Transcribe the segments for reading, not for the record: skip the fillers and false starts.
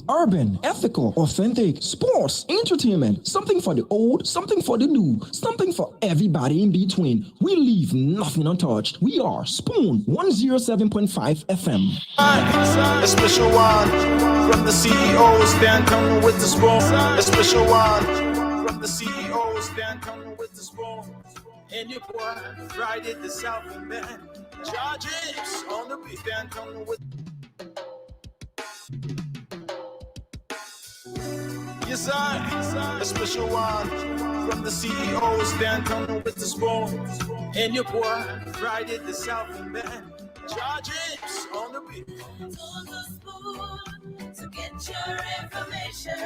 urban, ethical, authentic, sports, entertainment, something for the old, something for the new, something for everybody in between. We leave nothing untouched. We are Spoon 107.5 FM. A special one from the CEOs, Dan coming with the spoon. A special one from the CEOs, Dan coming with the spoon. And your boy, Friday the South Man, Charges on the beat, Dan coming with. Yes, sir. A special one from the CEOs, Dan coming with the spoon. And your boy, Friday the South Man, Charges on the beat. To the spoon to get your information.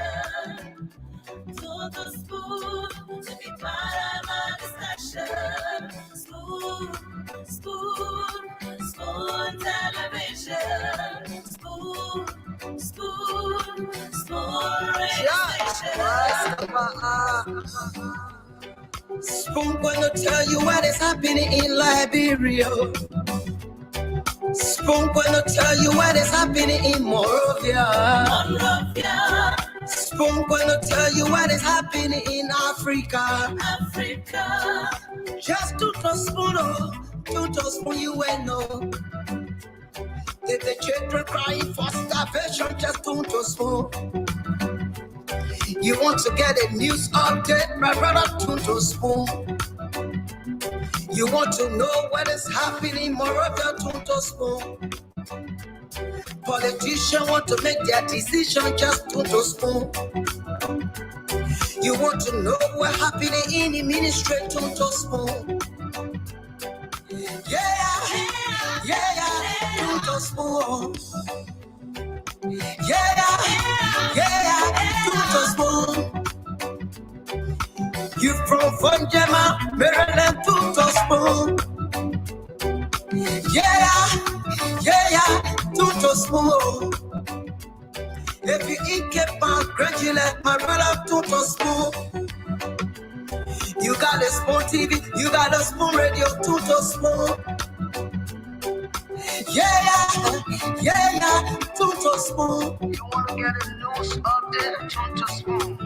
To the spoon to be part of my discussion. Spoon television. Spoon radio station. Spoon gonna tell you what is happening in Liberia. Spoon gonna tell you what is happening in Monrovia. Spoon gonna tell you what is happening in Africa. Just to spoon you will know. If the children crying for starvation, just to spoon. You want to get a news update, my brother, to spoon. You want to know what is happening, Moravia, to spoon. Politicians want to make their decision, just to spoon. You want to know what's happening in the ministry, to spoon. Yeah, to spoon. Yeah, to spoon. You from Vanjama, Maryland, to spoon. Yeah, to spoon. If you eat Cape graduate, my brother, to spoon. You got a Spoon TV, you got a Spoon Radio, to spoon. Yeah, to spoon. You want to get a news update, to spoon.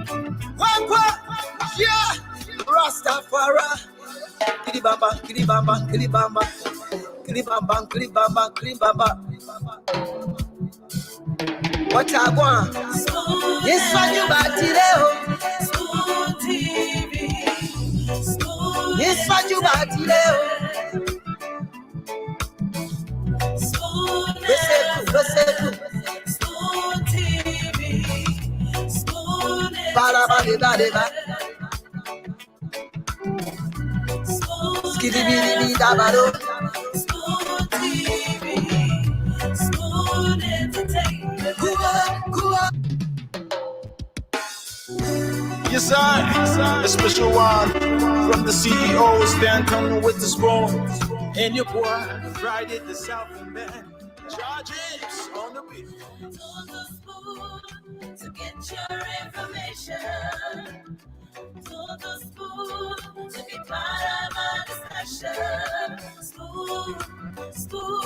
What? Yeah, Rastafari. Kilibamba. What I want? Yes, what you got today? Spoon TV. Yes, what you got today? Listen. Spoon TV. Spoon. Ba. Skiddy dabado. Spoon TV. Spoon entertainment. Cool. Yes, a special one from the CEOs, Dan coming with the spoon. And your boy, Friday the South Man, Charges on the beat. To the spoon to get your information. To the spoon to be part of my discussion. Spoon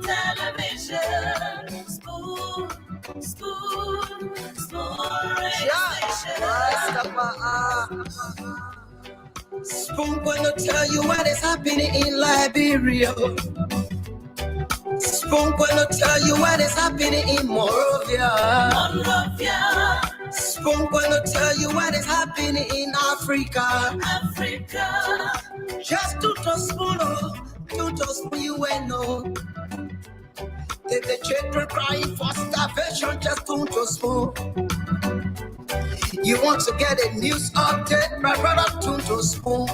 television. Spoon radio station. Spoon gonna tell you what is happening in Liberia. Spoon gonna tell you what is happening in Monrovia. Spoon gonna tell you what is happening in Africa. Just to spoon you will know. If the children crying for starvation, just to spoon. You want to get a news update, my brother, to spoon.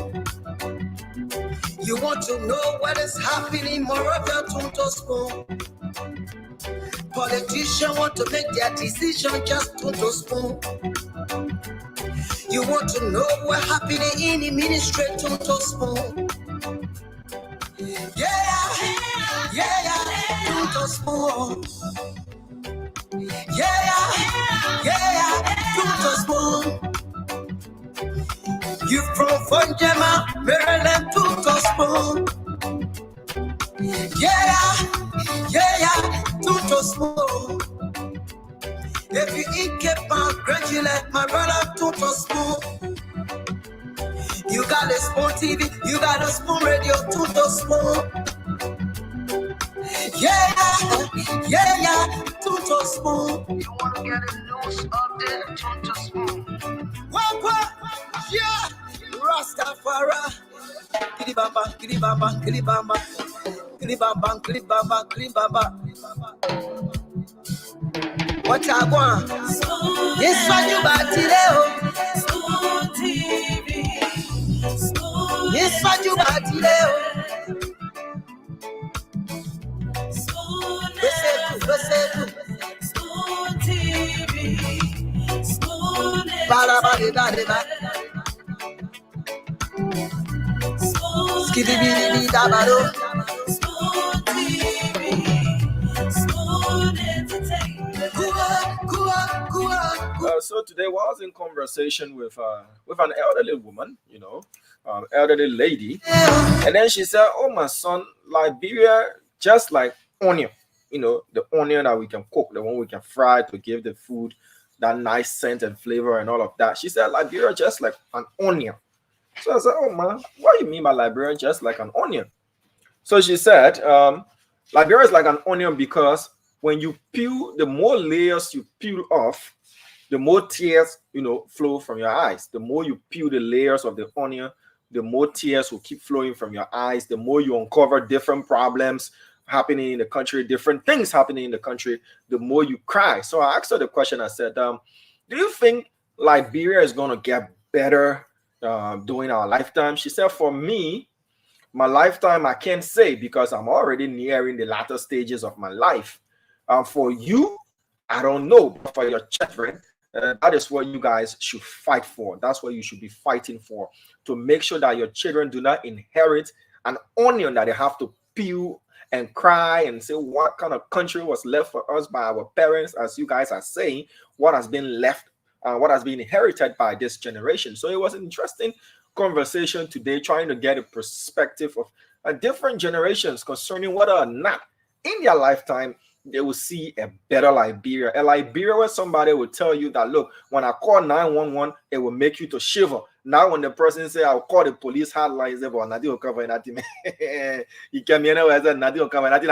You want to know what is happening, Moravia, to spoon. Politicians want to make their decision, just to spoon. You want to know what's happening in the ministry, to spoon. Yeah, to spoon. Yeah, to spoon. You from Vanjama, Maryland, to spoon. Yeah, to spoon. My brother too small. You got a spoon TV, you got a spoon radio, too small. Yeah, too small. You wanna get a news update, too small. What? Yeah, Rastafari. Kilibamba, kilibamba, kilibamba, kilibamba, kilibamba, kilibamba. What I want? Yes, what you about today? Spoon TV. Spoon. Yes, what you about today? Spoon. Spoon TV. Spoon. So today, I was in conversation with an elderly woman, elderly lady, and then she said, "Oh, my son, Liberia, just like onion, the onion that we can cook, the one we can fry to give the food that nice scent and flavor and all of that." She said, "Liberia, just like an onion." So I said, "Oh, man, what do you mean by Liberia, just like an onion?" So she said, "Liberia is like an onion because when you peel, the more layers you peel off, the more tears, flow from your eyes. The more you peel the layers of the onion, the more tears will keep flowing from your eyes. The more you uncover different problems happening in the country, different things happening in the country, the more you cry." So I asked her the question. I said, "Do you think Liberia is going to get better during our lifetime?" She said, "For me, my lifetime, I can't say because I'm already nearing the latter stages of my life. For you, I don't know, but for your children, that is what you guys should fight for. That's what you should be fighting for, to make sure that your children do not inherit an onion that they have to peel and cry and say, what kind of country was left for us by our parents, as you guys are saying, what has been left, what has been inherited by this generation." So it was an interesting conversation today, trying to get a perspective of different generations concerning whether or not in their lifetime they will see a better Liberia. A Liberia where somebody will tell you that, look, when I call 911, it will make you to shiver. Now when the person say, "I'll call the police hotline," say, "But nothing will cover nothing." You can be anywhere, nothing will cover nothing.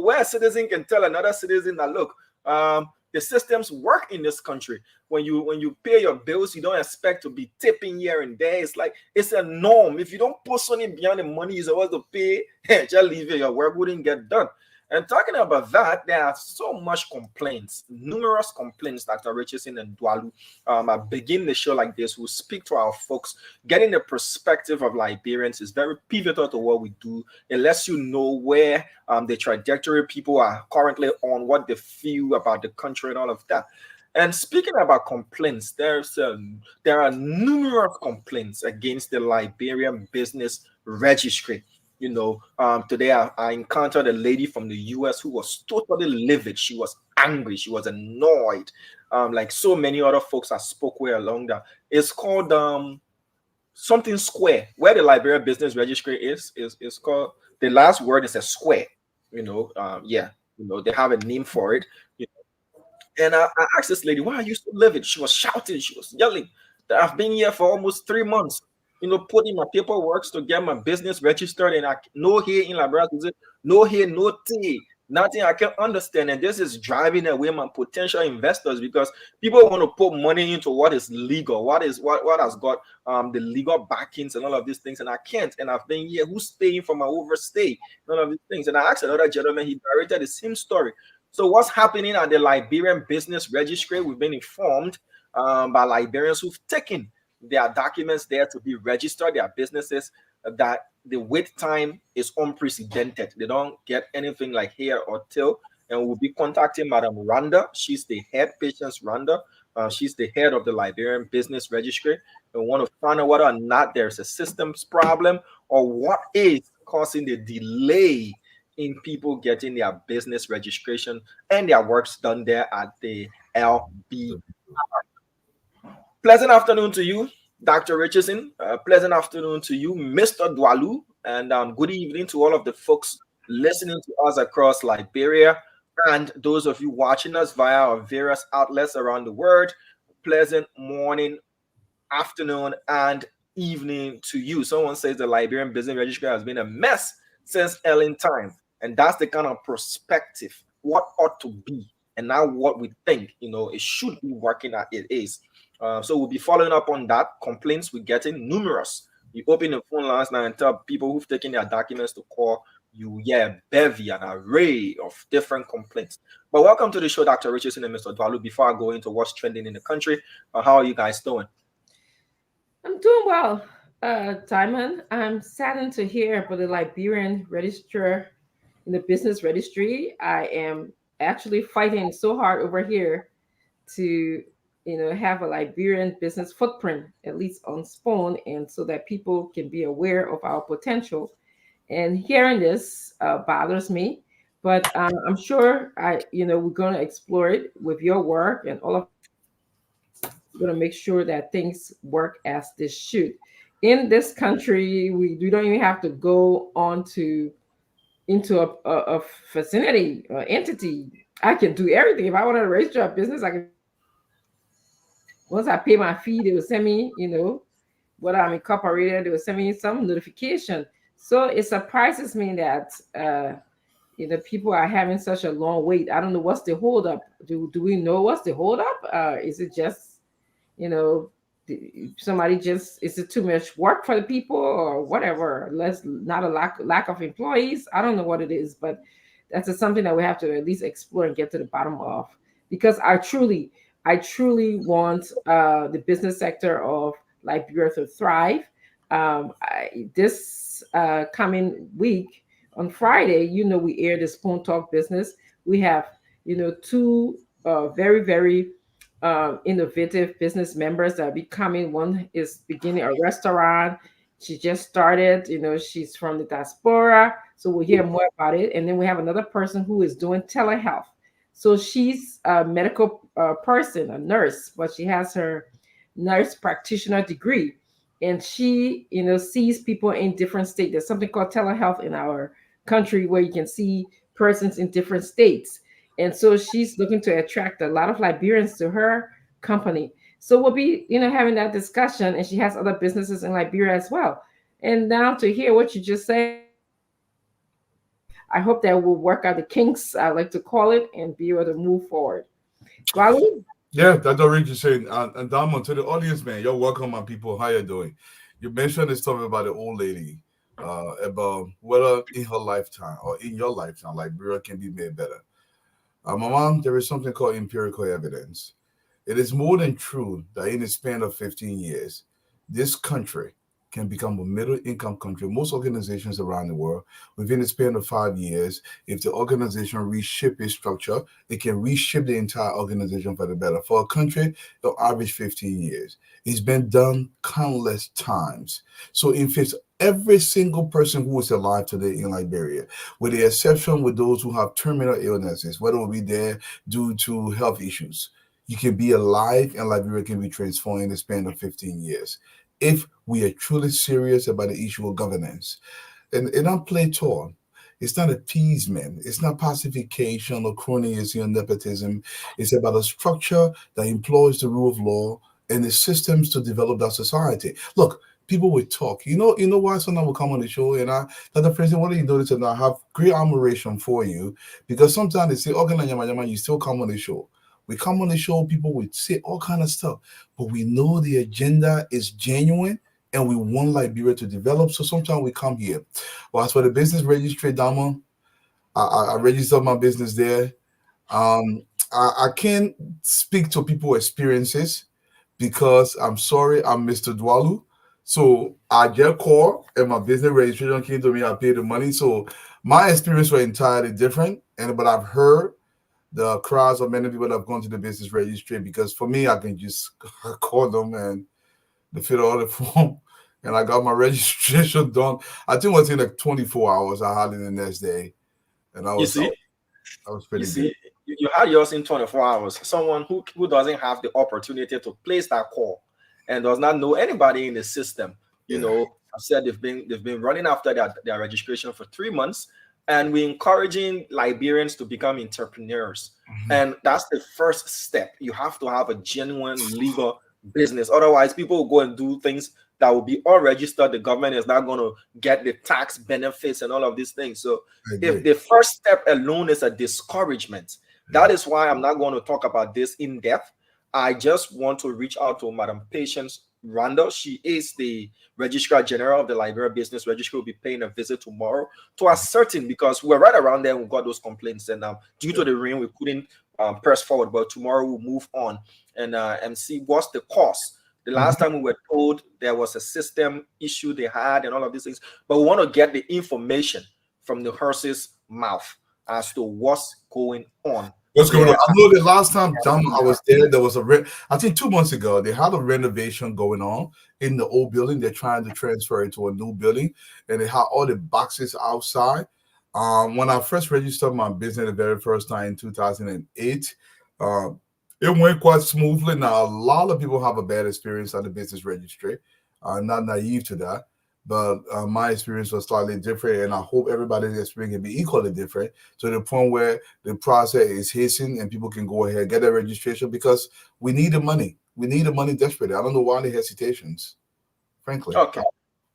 Where a citizen can tell another citizen that, look, the systems work in this country. When you pay your bills, you don't expect to be tipping here and there. It's like it's a norm. If you don't put something beyond the money you're supposed to pay, just leave it. Your work wouldn't get done. And talking about that, there are so much complaints, numerous complaints, Dr. Richardson and Dwalu. I begin the show like this. We'll speak to our folks. Getting the perspective of Liberians is very pivotal to what we do. It lets you know where the trajectory people are currently on, what they feel about the country and all of that. And speaking about complaints, there are numerous complaints against the Liberian Business Registry. Today I encountered a lady from the US who was totally livid. She was angry. She was annoyed. Like so many other folks I spoke with along that. It's called something square. Where the Liberia Business Registry is called, the last word is a square. They have a name for it. And I asked this lady, "Why are you so livid?" She was shouting. She was yelling that I've been here for almost 3 months. Putting my paperwork to get my business registered, and I no here in Liberia, no here, no tea, nothing. I can't understand, and this is driving away my potential investors because people want to put money into what is legal, what has got the legal backings and all of these things, and I can't. And I've been here. Who's paying for my overstay? None of these things. And I asked another gentleman. He narrated the same story. So what's happening at the Liberian Business Registry? We've been informed by Liberians who've taken their documents there to be registered, their businesses, that the wait time is unprecedented. They don't get anything like here or till. And we'll be contacting Madam Randa. She's the head, Patience Randa. She's the head of the Liberian Business Registry. And we want to find out whether or not there's a systems problem or what is causing the delay in people getting their business registration and their works done there at the LB. Pleasant afternoon to you, Dr. Richardson. Pleasant afternoon to you, Mr. Dwalu. And good evening to all of the folks listening to us across Liberia, And those of you watching us via our various outlets around the world, pleasant morning, afternoon, and evening to you. Someone says the Liberian business registry has been a mess since Ellen time. And that's the kind of perspective, what ought to be, and now what we think, it should be working as it is. So we'll be following up on that. Complaints we're getting numerous. You open the phone lines now and tell people who've taken their documents to call you, bevy, an array of different complaints. But welcome to the show, Dr. Richardson and Mr. Dwalu. Before I go into what's trending in the country, how are you guys doing? I'm doing well, Diamond. I'm saddened to hear about the Liberian registrar in the business registry. I am actually fighting so hard over here to, have a Liberian business footprint, at least on Spoon, and so that people can be aware of our potential. And hearing this bothers me, but I'm sure we're going to explore it with your work and all of. We're going to make sure that things work as they should. In this country, we don't even have to go on into a vicinity or entity. I can do everything. If I want to register a business, I can. Once I pay my fee, they will send me, whether I'm incorporated, they will send me some notification. So it surprises me that people are having such a long wait. I don't know what's the holdup. Do we know what's the holdup? Is it just somebody is it too much work for the people or whatever? Not a lack of employees. I don't know what it is, but that's just something that we have to at least explore and get to the bottom of. Because I truly want the business sector of Liberia to thrive. This coming week on Friday, we air the Spoon Talk Business. We have two very, very innovative business members that are becoming. One is beginning a restaurant. She just started, she's from the Diaspora. So we'll hear more about it. And then we have another person who is doing telehealth. So she's a medical person, a nurse, but she has her nurse practitioner degree. And she, sees people in different states. There's something called telehealth in our country where you can see persons in different states. And so she's looking to attract a lot of Liberians to her company. So we'll be, having that discussion, and she has other businesses in Liberia as well. And now to hear what you just said, I hope that we'll work out the kinks, I like to call it, and be able to move forward. Wally? Yeah, that's what Rich is saying. And Diamond, to the audience, man, you're welcome, my people. How you doing? You mentioned this story about the old lady, about whether in her lifetime or in your lifetime, Liberia can be made better. My mom, there is something called empirical evidence. It is more than true that in the span of 15 years, this country can become a middle-income country. Most organizations around the world, within the span of 5 years, if the organization reshape its structure, it can reshape the entire organization for the better. For a country, the average 15 years. It's been done countless times. So in fact, every single person who is alive today in Liberia, with the exception with those who have terminal illnesses, whether it be there due to health issues, you can be alive and Liberia can be transformed in the span of 15 years. If we are truly serious about the issue of governance. And it don't play tall. It's not appeasement. It's not pacification or cronyism or nepotism. It's about a structure that employs the rule of law and the systems to develop that society. Look, people will talk. You know why someone will come on the show and the president, what do you notice? And I have great admiration for you, because sometimes they say, okay, you still come on the show. We come on the show, people would say all kind of stuff, but we know the agenda is genuine and we want Liberia to develop. So sometimes we come here. Well, as for the business registry, Dama, I registered my business there. I can't speak to people's experiences because I'm sorry, I'm Mr. Dwalu. So I get a call and my business registration came to me, I paid the money. So my experience was entirely different. But I've heard the crowds of many people that have gone to the business registry, because for me, I can just call them and they fill all the form and I got my registration done. I think it was in like 24 hours. I had it the next day. And I was pretty good. You had yours in 24 hours. Someone who doesn't have the opportunity to place that call and does not know anybody in the system. I've said they've been running after their registration for 3 months. and we're encouraging Liberians to become entrepreneurs. And that's the first step. You have to have a genuine legal business. Otherwise, people will go and do things that will be unregistered. The government is not going to get the tax benefits and all of these things. So if the first step alone is a discouragement, that is why I'm not going to talk about this in depth. I just want to reach out to Madam Patience Randall. She is the Registrar General of the Liberia Business Registry. Will be paying a visit tomorrow to ascertain, because we're right around there. We got those complaints, and due to the rain, we couldn't press forward. But tomorrow we'll move on and see what's the cause. The last time we were told there was a system issue they had and all of these things, but we want to get the information from the horse's mouth as to what's going on. What's going on? I know the last time I was there was I think 2 months ago, they had a renovation going on in the old building. They're trying to transfer it to a new building, and they had all the boxes outside. When I first registered my business the very first time in 2008, it went quite smoothly. Now, a lot of people have a bad experience at the business registry. I'm not naive to that. But my experience was slightly different, and I hope everybody's experience can be equally different, to the point where the process is hastened and people can go ahead and get their registration, because we need the money. We need the money desperately. I don't know why the hesitations, frankly. Okay.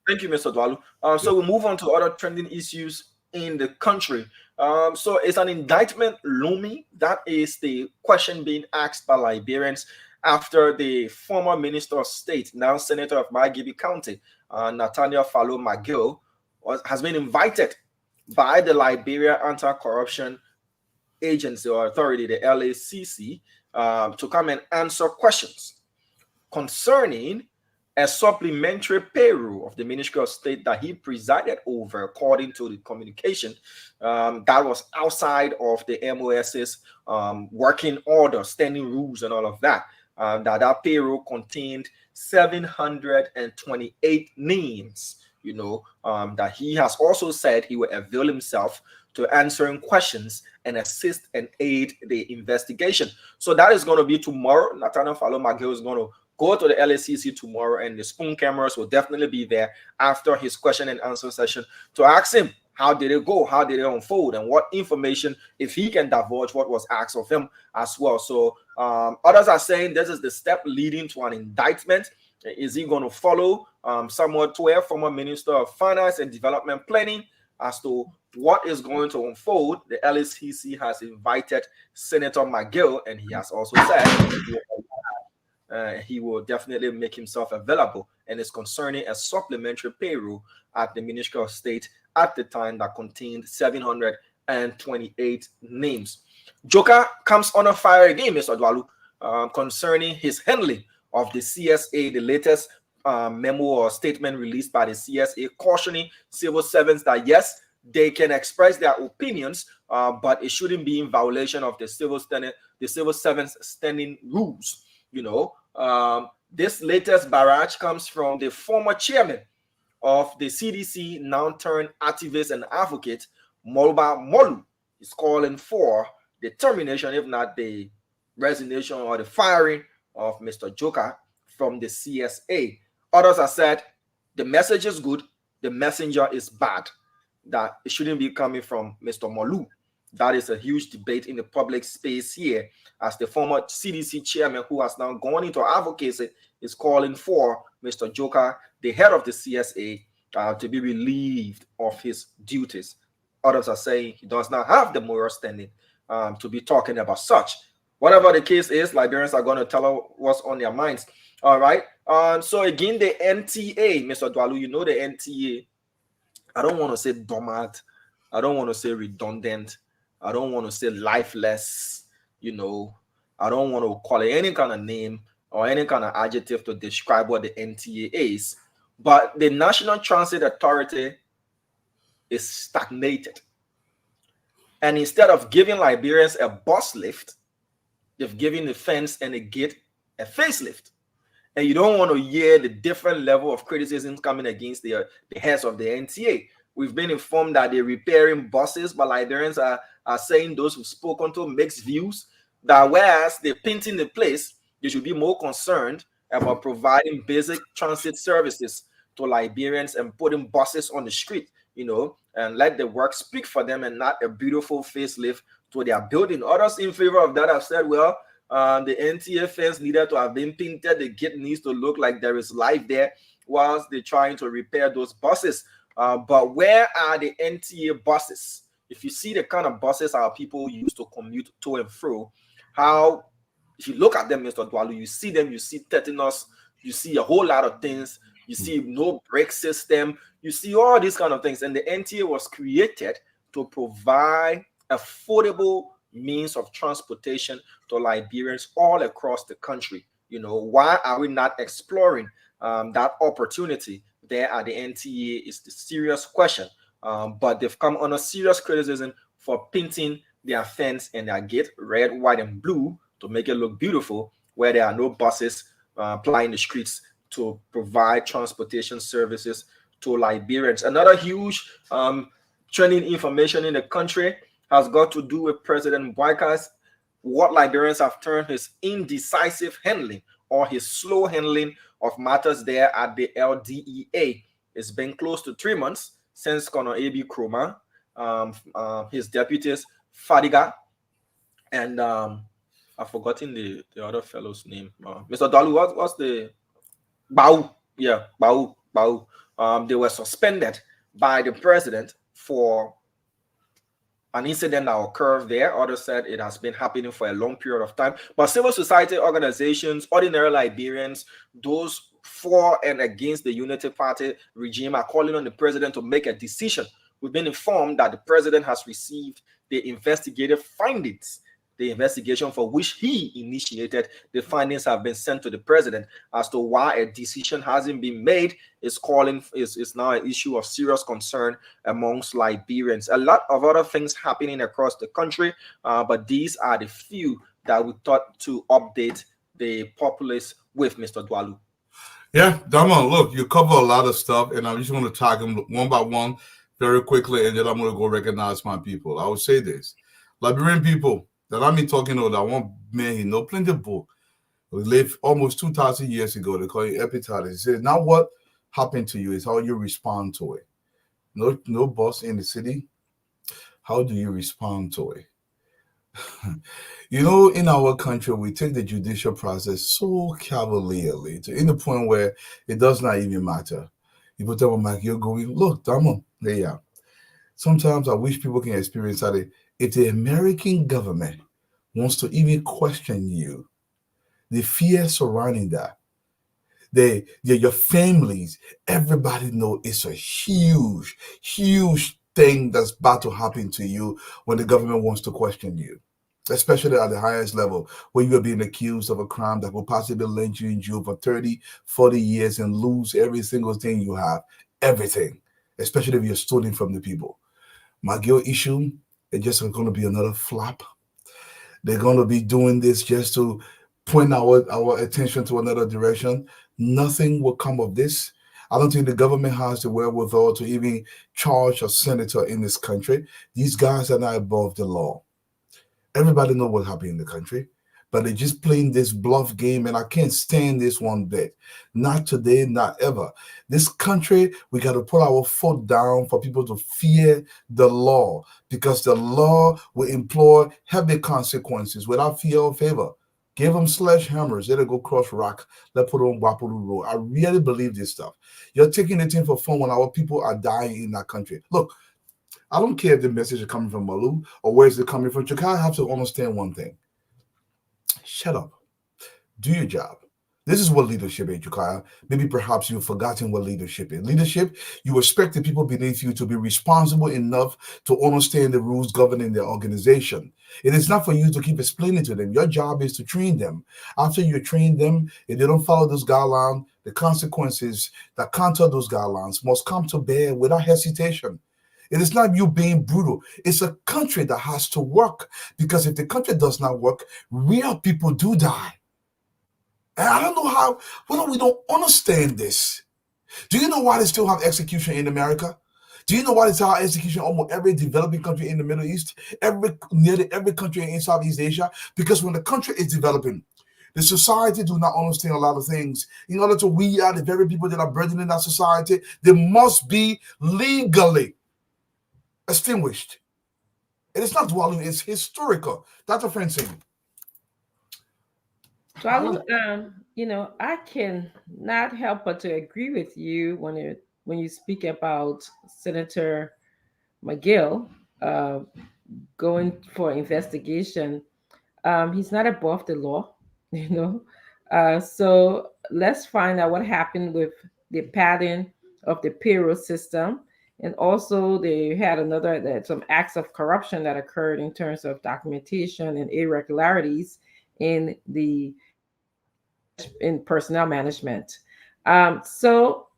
Thank you, Mr. Dwalu. So we'll move on to other trending issues in the country. So is an indictment looming? That is the question being asked by Liberians after the former Minister of State, now Senator of Margibi County, Nathaniel Fallow McGill, has been invited by the Liberia Anti-Corruption Agency or Authority, the LACC, to come and answer questions concerning a supplementary payroll of the Ministry of State that he presided over, according to the communication that was outside of the MOS's working order, standing rules, and all of that. That payroll contained 728 names, that he has also said he will avail himself to answering questions and assist and aid the investigation. So that is going to be tomorrow. Nathaniel Fallow McGill is going to go to the LACC tomorrow, and the spoon cameras will definitely be there after his question and answer session to ask him, how did it go? How did it unfold? And what information, if he can divulge what was asked of him as well. So others are saying this is the step leading to an indictment. Is he going to follow Samuel Tuer, former Minister of Finance and Development Planning, as to what is going to unfold? The LACC has invited Senator McGill, and he has also said he will definitely make himself available, and is concerning a supplementary payroll at the Ministry of State at the time that contained 728 names. Joker comes under fire again, Mr. Dwalu, concerning his handling of the CSA, the latest memo or statement released by the CSA cautioning civil servants that yes, they can express their opinions, but it shouldn't be in violation of the civil servants standing rules. This latest barrage comes from the former chairman of the CDC, now turned activist and advocate, Molba Molu. Is calling for the termination, if not the resignation or the firing of Mr. Joker from the CSA. Others have said the message is good, the messenger is bad, that it shouldn't be coming from Mr. Molu. That is a huge debate in the public space here, as the former CDC chairman, who has now gone into advocacy, is calling for Mr. Joker, the head of the CSA, to be relieved of his duties. Others are saying he does not have the moral standing to be talking about such. Whatever the case is, Liberians are going to tell us what's on their minds. All right. So again, the NTA, Mr. Dwalu, the NTA, I don't want to say dormant. I don't want to say redundant. I don't want to say lifeless. I don't want to call it any kind of name or any kind of adjective to describe what the NTA is. But the National Transit Authority is stagnated. And instead of giving Liberians a bus lift, they've given the fence and the gate a facelift. And you don't want to hear the different level of criticism coming against the heads of the NTA. We've been informed that they're repairing buses, but Liberians are saying, those who've spoken to mixed views, that whereas they're painting the place, they should be more concerned about providing basic transit services to Liberians and putting buses on the street. and let the work speak for them and not a beautiful facelift to their building. Others in favor of that have said, well, the NTA fence needed to have been painted. The gate needs to look like there is life there whilst they're trying to repair those buses. But where are the NTA buses? If you see the kind of buses our people use to commute to and fro, how, if you look at them, Mr. Dwalu, you see them, you see tetanus, you see a whole lot of things, you see no brake system, you see all these kind of things. And the NTA was created to provide affordable means of transportation to Liberians all across the country. Why are we not exploring that opportunity there at the NTA is the serious question. But they've come under serious criticism for painting their fence and their gate red, white, and blue to make it look beautiful, where there are no buses plying the streets to provide transportation services to Liberians. Another huge trending information in the country has got to do with President Boyka's, what Liberians have termed his indecisive handling or his slow handling of matters there at the LDEA. It's been close to 3 months since Colonel A.B. Kroma, his deputies, Fadiga, and I've forgotten the other fellow's name. Mr. Dalu, what's the... Bau. Yeah, Bau. They were suspended by the president for an incident that occurred there. Others said it has been happening for a long period of time. But civil society organizations, ordinary Liberians, those for and against the Unity Party regime are calling on the president to make a decision. We've been informed that the president has received the investigative findings, the investigation for which he initiated. The findings have been sent to the president. As to why a decision hasn't been made is now an issue of serious concern amongst Liberians. A lot of other things happening across the country, but these are the few that we thought to update the populace with, Mr. Dwalu. Yeah, Dama, look, you cover a lot of stuff, and I just want to tag them one by one very quickly, and then I'm going to go recognize my people. I will say this. Liberian people, that I'm talking about, that one man, he know plenty of book. We lived almost 2,000 years ago. They call it epidemic. He said, now what happened to you is how you respond to it. No bus in the city. How do you respond to it? In our country, we take the judicial process so cavalierly in the point where it does not even matter. People tell me, you're going, look, Damo, there you are. Sometimes I wish people can experience that if the American government wants to even question you, the fear surrounding that, your families, everybody know it's a huge, huge thing that's about to happen to you when the government wants to question you, especially at the highest level, where you are being accused of a crime that will possibly land you in jail for 30, 40 years and lose every single thing you have, everything, especially if you're stealing from the people. My guilt issue, it's just going to be another flap. They're going to be doing this just to point our attention to another direction. Nothing will come of this. I don't think the government has the wherewithal to even charge a senator in this country. These guys are not above the law. Everybody knows what happened in the country, but they're just playing this bluff game, and I can't stand this one bit. Not today, not ever. This country, we got to put our foot down for people to fear the law, because the law will employ heavy consequences without fear or favor. Give them sledgehammers. Let it go cross rock. Let put on Wapuru Road. I really believe this stuff. You're taking the thing for fun when our people are dying in that country. Look, I don't care if the message is coming from Malu or where is it coming from. You gotta have to understand one thing. Shut up. Do your job. This is what leadership is, Jukaya. Maybe perhaps you've forgotten what leadership is. Leadership, you expect the people beneath you to be responsible enough to understand the rules governing their organization. It is not for you to keep explaining to them. Your job is to train them. After you train them, if they don't follow those guidelines, the consequences that counter those guidelines must come to bear without hesitation. It is not you being brutal. It's a country that has to work, because if the country does not work, real people do die. And I don't know why we don't understand this. Do you know why they still have execution in America? Do you know why they still have execution in almost every developing country in the Middle East? Nearly every country in Southeast Asia? Because when the country is developing, the society do not understand a lot of things. In order to weed out the very people that are burdening that society, they must be legally extinguished. It is not dwelling, it's historical. Dr. Francine. So I can not help but to agree with you when you speak about Senator McGill going for investigation. He's not above the law, you know. So let's find out what happened with the pattern of the payroll system, and also they had some acts of corruption that occurred in terms of documentation and irregularities in the in personnel management. So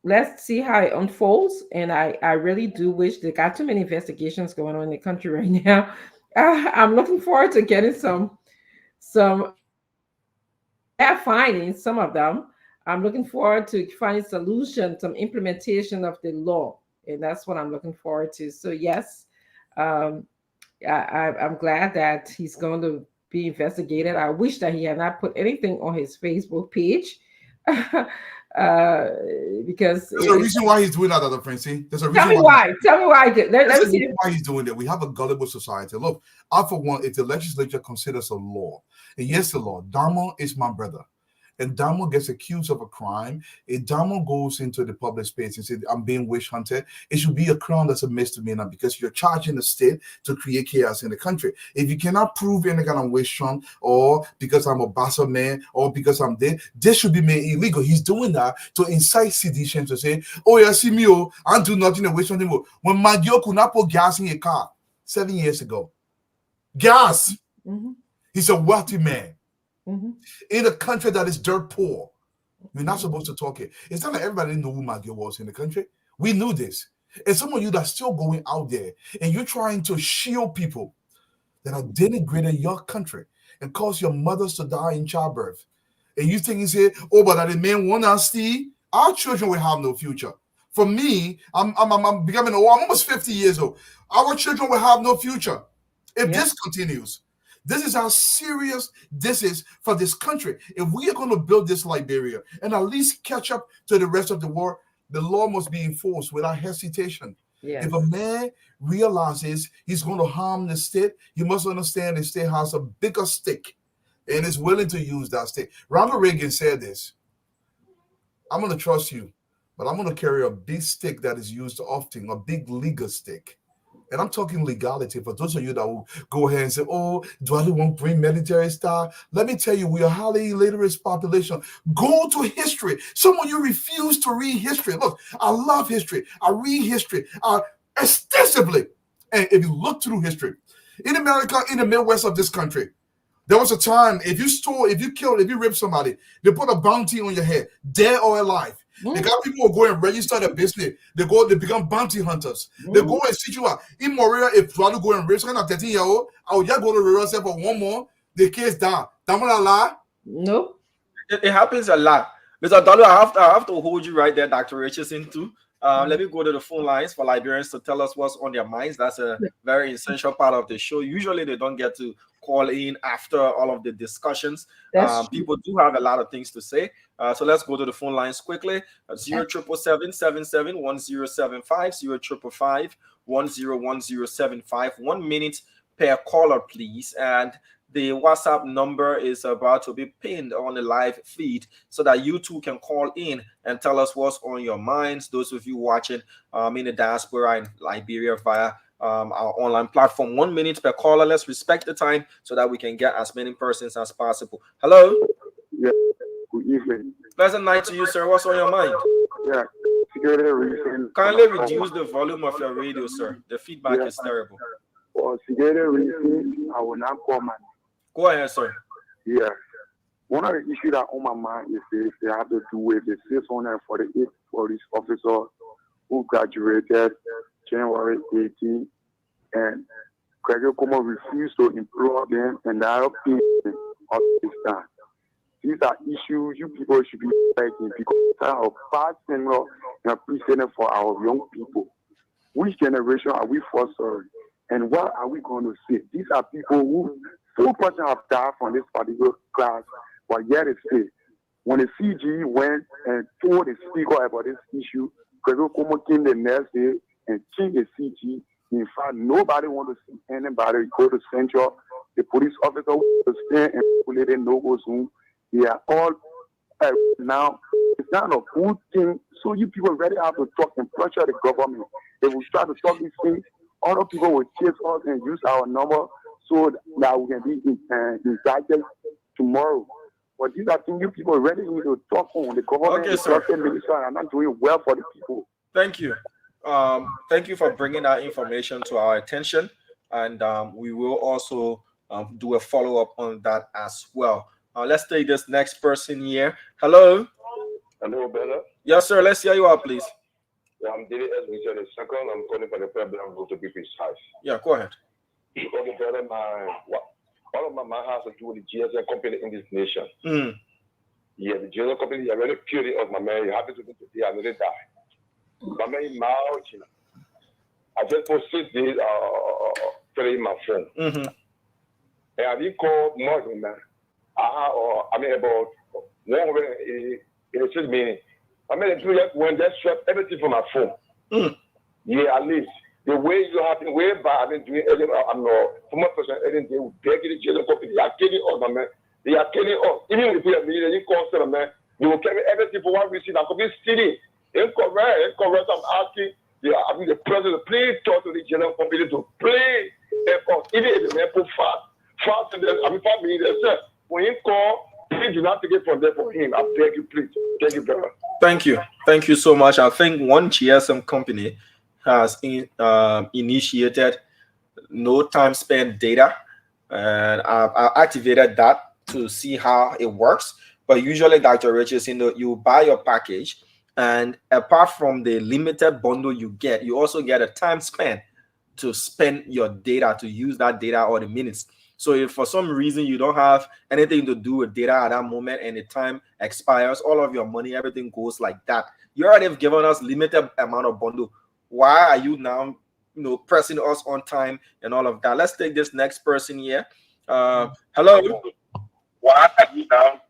let's see how it unfolds. And I really do wish they got too many investigations going on in the country right now. I'm looking forward to getting some findings, some of them. I'm looking forward to finding solution, some implementation of the law, and that's what I'm looking forward to. So yes, I'm glad that he's going to be investigated. I wish that he had not put anything on his Facebook page. Because there's a reason why he's doing that, Dr. Francine. There's a reason. Tell me why. Tell me why. Let me see why he's doing that. We have a gullible society. Look, I for one, if the legislature considers a law, and yes, the law, Dharma is my brother, and Dharma gets accused of a crime, if Dharma goes into the public space and says, I'm being witch hunted, it should be a crime that's a misdemeanor because you're charging the state to create chaos in the country. If you cannot prove any kind of witch hunt, or because I'm a bastard man, or because I'm dead, this should be made illegal. He's doing that to incite sedition, to say, oh, yeah, see me, oh, I'm doing nothing to witch hunt anymore. When Magio could not put gas in a car 7 years ago, gas, he's a wealthy man. In a country that is dirt poor, we're not supposed to talk it. It's not like everybody knew who Maggie was in the country. We knew this. And some of you that's still going out there and you're trying to shield people that are denigrating your country and cause your mothers to die in childbirth. And you think you say, oh, but that the men want us see, our children will have no future. For me, I'm becoming old. I'm almost 50 years old. Our children will have no future if this continues. This is how serious this is for this country. If we are going to build this Liberia and at least catch up to the rest of the world, the law must be enforced without hesitation. Yes. If a man realizes he's going to harm the state, he must understand the state has a bigger stake and is willing to use that stake. Ronald Reagan said this, I'm going to trust you, but I'm going to carry a big stick that is used often, a big legal stick. And I'm talking legality. For those of you that will go ahead and say, oh, do I want to bring military style? Let me tell you, we are a highly illiterate population. Go to history. Some of you refuse to read history. Look, I love history. I read history extensively. And if you look through history, in America, in the Midwest of this country, there was a time, if you stole, if you killed, if you ripped somebody, they put a bounty on your head, dead or alive. They got people who go and register their business. They become bounty hunters. They go and see you out. In Moria, if you want to go and rape someone at 13-year-old, I will just go to rehearsal for one more. The case down. No. It happens a lot. Mr. Dalu, I have to hold you right there, Dr. Richardson, too. Let me go to the phone lines for Liberians to tell us what's on their minds. That's a very essential part of the show. Usually they don't get to call in after all of the discussions. People do have a lot of things to say. So let's go to the phone lines quickly. 0777-1075, 0555-101075. 1 minute per caller, please. And the WhatsApp number is about to be pinned on the live feed so that you too can call in and tell us what's on your minds. Those of you watching in the diaspora in Liberia via our online platform. 1 minute per caller. Let's respect the time so that we can get as many persons as possible. Hello? Yeah, good evening. Pleasant night to you, sir. What's on your mind? Yeah, kindly reduce the volume of your radio, sir. The feedback is terrible. For security reasons, I will not comment. Go ahead, sir. Yeah. One of the issues that on my mind is this, they have to do with the 648 police officers who graduated January 18, and Gregor Como refused to employ them, and that of this time. These are issues you people should be fighting because our past similar and precedent for our young people. Which generation are we fostering? And what are we going to see? These are people who 4% have died from this particular class, but yet it's still. When the CG went and told the speaker about this issue, Gregor Como came the next day and change the CG. In fact, nobody want to see anybody go to Central. The police officer will stand and let them know who's whom. They are all now. It's not a good thing. So you people really have to talk and pressure the government. If we try to talk these things, other people will chase us and use our number so that we can be indicted tomorrow. But these are things you people really need to talk on. The government Okay, is sir. just are not doing well for the people. Thank you. Thank you for bringing that information to our attention, and we will also do a follow-up on that as well. Let's take this next person here. Hello. Hello, brother. Yes, sir. Let's hear you out, please. Yeah, I'm David S. Richard II. I'm calling for the problem to be precise. Yeah, go ahead. Okay, brother, all of my house to do with the GSM company in this nation. Yeah, the GSM company is very purely of my man. You happy to do today, I know they die. My man, I just for 6 days, filling my phone. And I didn't call more than that. I mean, about 1 minutes. I mean, when they swept everything from my phone. Yeah, at least. The way you have been way back, I've been doing everything. I'm not former person, everything. They will beg the jail company. They are killing us, my man. They are killing us. Even if we are meeting, they call them, man. They will carry everything for one reason. I could be stealing. Incorrect. I'm asking. I mean, the president, please talk to the general company to please help us. Even if the man put fast, and then, I mean, 5 minutes, they said, when he call, please do not take it from there for him. I beg you, please. Thank you, brother. Thank you. Thank you so much. I think one GSM company has initiated no time spent data, and I activated that to see how it works. But usually, Dr. Richards, you buy your package, and apart from the limited bundle you get, you also get a time spent to spend your data, to use that data or the minutes. So if for some reason you don't have anything to do with data at that moment and the time expires, all of your money, everything goes like that. You already have given us limited amount of bundle. Why are you now, pressing us on time and all of that? Let's take this next person here. Hello. Why are you now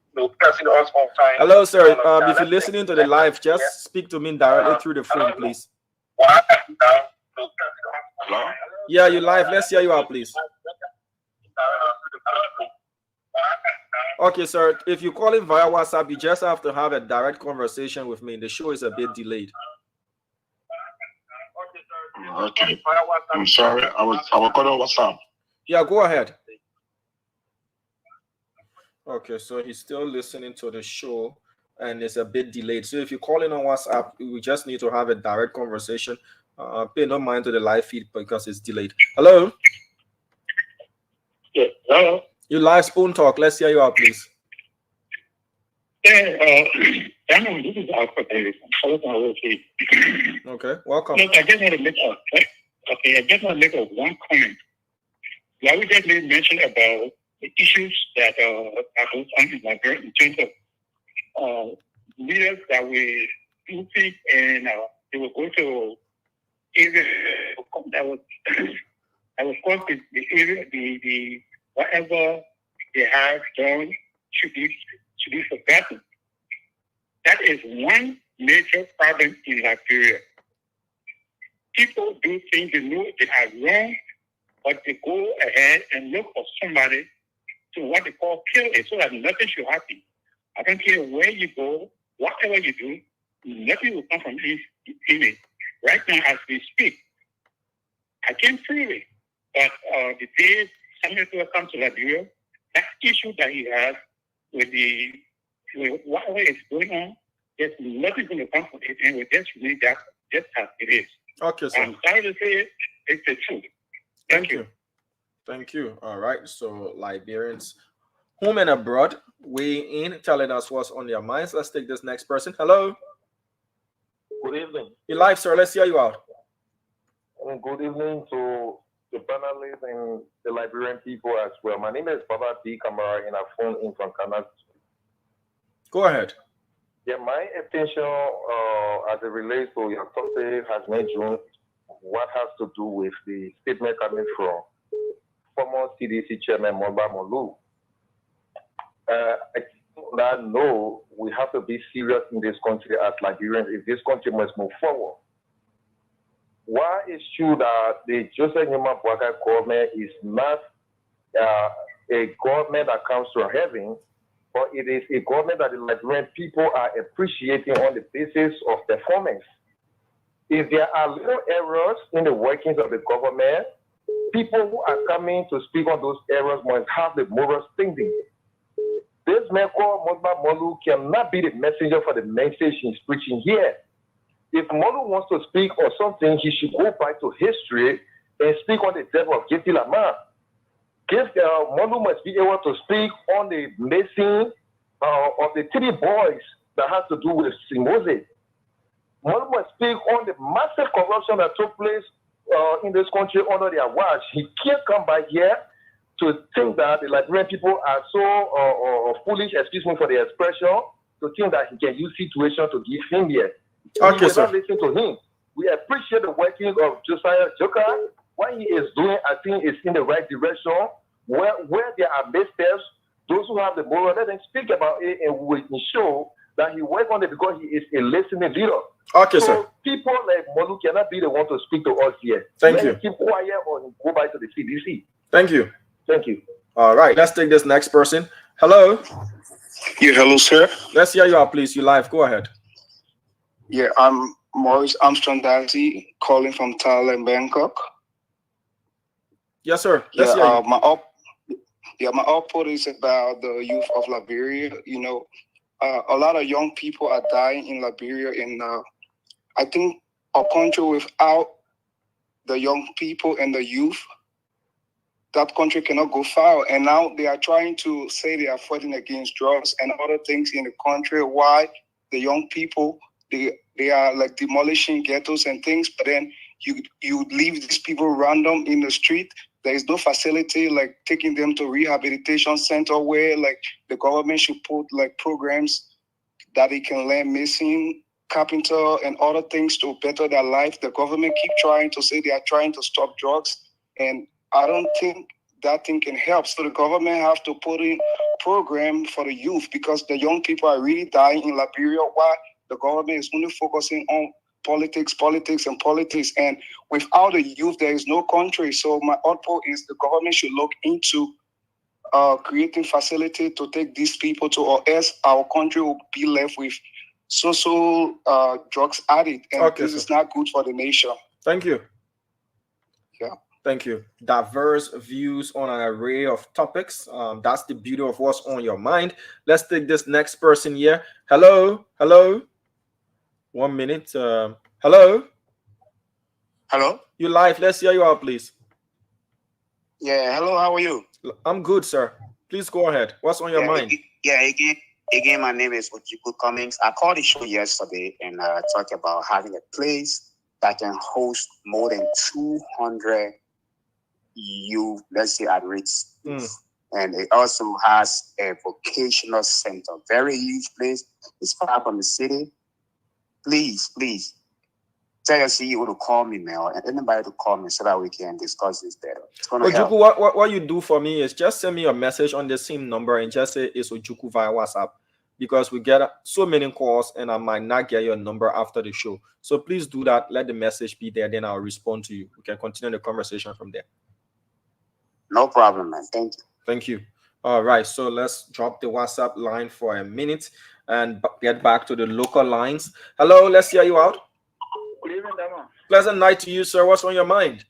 pressing us on time? Hello, sir. If you're listening to the live, just speak to me directly through the phone, please. Why are you now pressing us on time? Yeah, you're live. Let's hear you out, please. Okay, sir. If you call in via WhatsApp, you just have to have a direct conversation with me. The show is a bit delayed. Okay. I'm sorry. I was calling on WhatsApp. Yeah, go ahead. Okay, so he's still listening to the show and it's a bit delayed. So if you call in on WhatsApp, we just need to have a direct conversation. Pay no mind to the live feed because it's delayed. Hello? Yeah, hello. You live Spoon Talk. Let's hear you out, please. Yeah, this is Alpha David. Okay, welcome. Look, I just want to make one comment. Like we just made mention about the issues that are going on in Liberia in terms of leaders that we do think and they will go to areas that was called the area, the whatever they have done should be forgotten. That is one major problem in Liberia. People do things they know they are wrong, but they go ahead and look for somebody to what they call kill it so that nothing should happen. I don't care where you go, whatever you do, nothing will come from this image. Right now, as we speak, I can't prove it, but the day somebody will come to Liberia, that issue that he has with whatever is going on, there's nothing going to come from it, and we just need that just as it is. Okay, sir. I'm sorry to say it, it's the truth. Thank you. Thank you. All right. So Liberians, home and abroad, weighing in, telling us what's on their minds. Let's take this next person. Hello. Good evening. You're live, sir. Let's hear you out. Good evening to the panelists and the Liberian people as well. My name is Baba D. Kamara, and I phone in from Canada. Go ahead. Yeah, my attention as it relates to your topic has made June what has to do with the statement coming from former CDC Chairman Moba Molu. I know we have to be serious in this country as Liberians if this country must move forward. Why it's true that the Joseph Newman Boakai government is not a government that comes from heaven, but it is a government that the Liberian people are appreciating on the basis of performance. If there are little errors in the workings of the government, people who are coming to speak on those errors must have the moral standing. This man called Mosba Molu cannot be the messenger for the message he's preaching here. If Molu wants to speak on something, he should go back to history and speak on the death of Geti Lama. Molu must be able to speak on the missing of the 3 boys that has to do with Simose. Molu must speak on the massive corruption that took place in this country under their watch. He can't come back here to think that the Liberian people are so foolish, excuse me for the expression, to think that he can use situation to give him here. Okay, we sir. not listen to him. We appreciate the working of Josiah Joka. What he is doing, I think, is in the right direction. Where there are missteps, those who have the moral, let them speak about it, and we can show that he works on it because he is a listening leader. Okay, so sir. People like Molu cannot be the one to speak to us here. Thank you. Keep quiet or go back to the CDC. Thank you. Thank you. All right, let's take this next person. Hello. Yeah, hello, sir. Let's hear you out, please. You live. Go ahead. Yeah, I'm Maurice Armstrong Darcy, calling from Thailand, Bangkok. Yes, sir. Let's hear you. My output is about the youth of Liberia. You know, a lot of young people are dying in Liberia, and I think a country without the young people and the youth, that country cannot go far. And now they are trying to say they are fighting against drugs and other things in the country. Why the young people, they are like demolishing ghettos and things, but then you leave these people random in the street. There is no facility like taking them to rehabilitation center where like the government should put like programs that they can learn missing, carpenter and other things to better their life. The government keep trying to say they are trying to stop drugs, and I don't think that thing can help. So the government have to put in program for the youth, because the young people are really dying in Liberia. Why the government is only focusing on politics. And without the youth, there is no country. So my output is the government should look into creating facility to take these people to, or else our country will be left with social drugs addict. And this is not good for the nation. Thank you. Yeah. Thank you. Diverse views on an array of topics. That's the beauty of what's on your mind. Let's take this next person here. Hello. 1 minute. Hello. You live. Let's hear you out, please. Yeah. Hello. How are you? I'm good, sir. Please go ahead. What's on your mind? Again, my name is Ojiku Cummings. I called the show yesterday and talked about having a place that can host more than 200 youth, let's say, at risk. And it also has a vocational center, very huge place. It's far from the city. Please tell your CEO to call me, man, and anybody to call me so that we can discuss this better. It's gonna help. Ojuku, what you do for me is just send me a message on the same number and just say it's Ojuku via WhatsApp, because we get so many calls and I might not get your number after the show. So please do that. Let the message be there. Then I'll respond to you. We can continue the conversation from there. No problem, man. Thank you. Thank you. All right. So let's drop the WhatsApp line for a minute and get back to the local lines. Hello. Let's hear you out. Good evening, Dama. Pleasant night to you, sir. What's on your mind?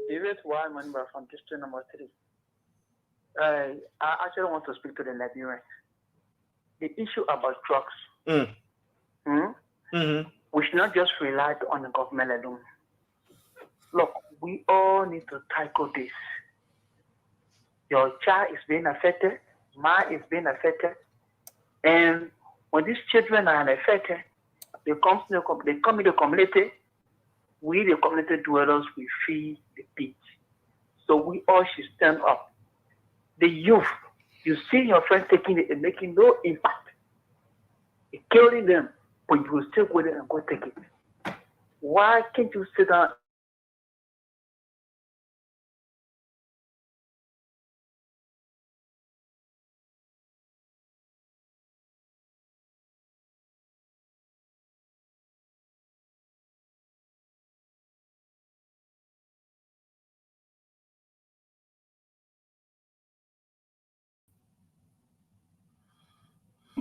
David Y. Manba from district number 3. I actually want to speak to the Liberians. The issue about drugs. We should not just rely on the government alone. Look, we all need to tackle this. Your child is being affected, mine is being affected, and when these children are affected, they come in the community. We, the community dwellers, we feel the pinch. So we all should stand up. The youth, you see your friends taking it and making no impact. It's killing them, but you will still go there and go take it. Why can't you sit down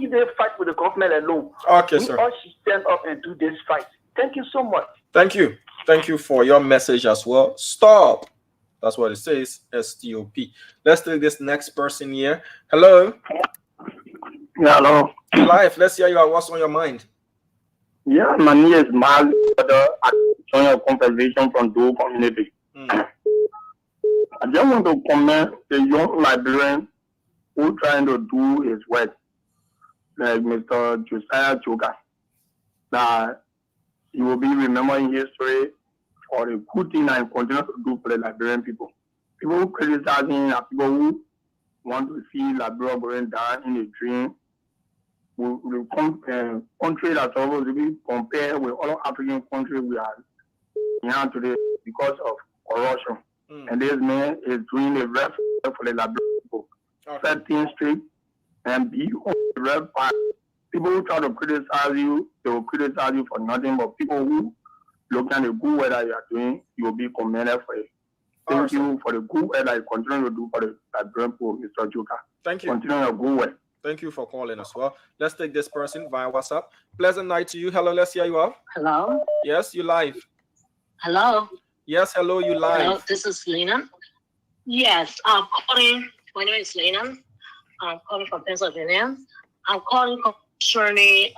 they fight with the government alone. Okay, we sir. all should stand up and do this fight. Thank you so much. Thank you. Thank you for your message as well. Stop. That's what it says. STOP. Let's take this next person here. Hello. Yeah, hello. Live. Let's hear you. What's on your mind? Yeah, my name is Mark. I join a conversation from the community. I just want to comment a young Liberian who trying to do his work, like Mr. Josiah Joga, that he will be remembered in history for the good thing that he continues to do for the Liberian people. People who criticize him are people who want to see Liberia going down in a dream. The country that's supposed to be compared with other African countries we are here today because of corruption. And this man is doing the rest for the Liberian people. Set things straight and be on the red part. People who try to criticize you, they will criticize you for nothing, but people who look at the good work that you are doing, you will be commended for it. Thank you for the good work that you continue to do for the Liberian people, Mr. Joka. Thank you. Continue your good work. Thank you for calling as well. Let's take this person via WhatsApp. Pleasant night to you. Hello, let's hear you out. Hello. Yes, you live. Hello. Yes, hello, you live. Hello, this is Lena. Yes, I'm calling. My name is Lena. I'm calling from Pennsylvania. I'm calling concerning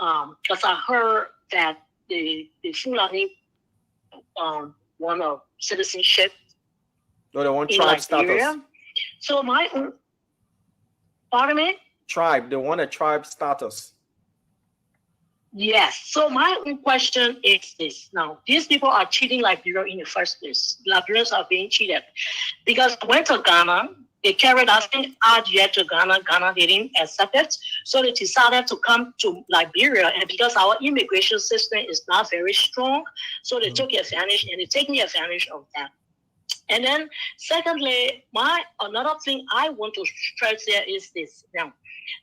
because I heard that the Fulani want a citizenship. No, they want in tribe Liberia. status. So pardon me? Tribe. They want a tribe status. Yes. So my question is this. Now, these people are cheating Liberia in the first place. Liberians are being cheated. Because I went to Ghana, they carried us in RGA to Ghana. Ghana didn't accept it. So they decided to come to Liberia. And because our immigration system is not very strong, so they took advantage and they're taking advantage of that. And then secondly, another thing I want to stress here is this. Now,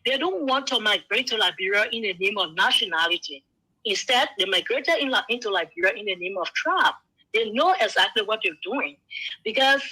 they don't want to migrate to Liberia in the name of nationality. Instead, they migrated into Liberia in the name of tribe. They know exactly what they're doing because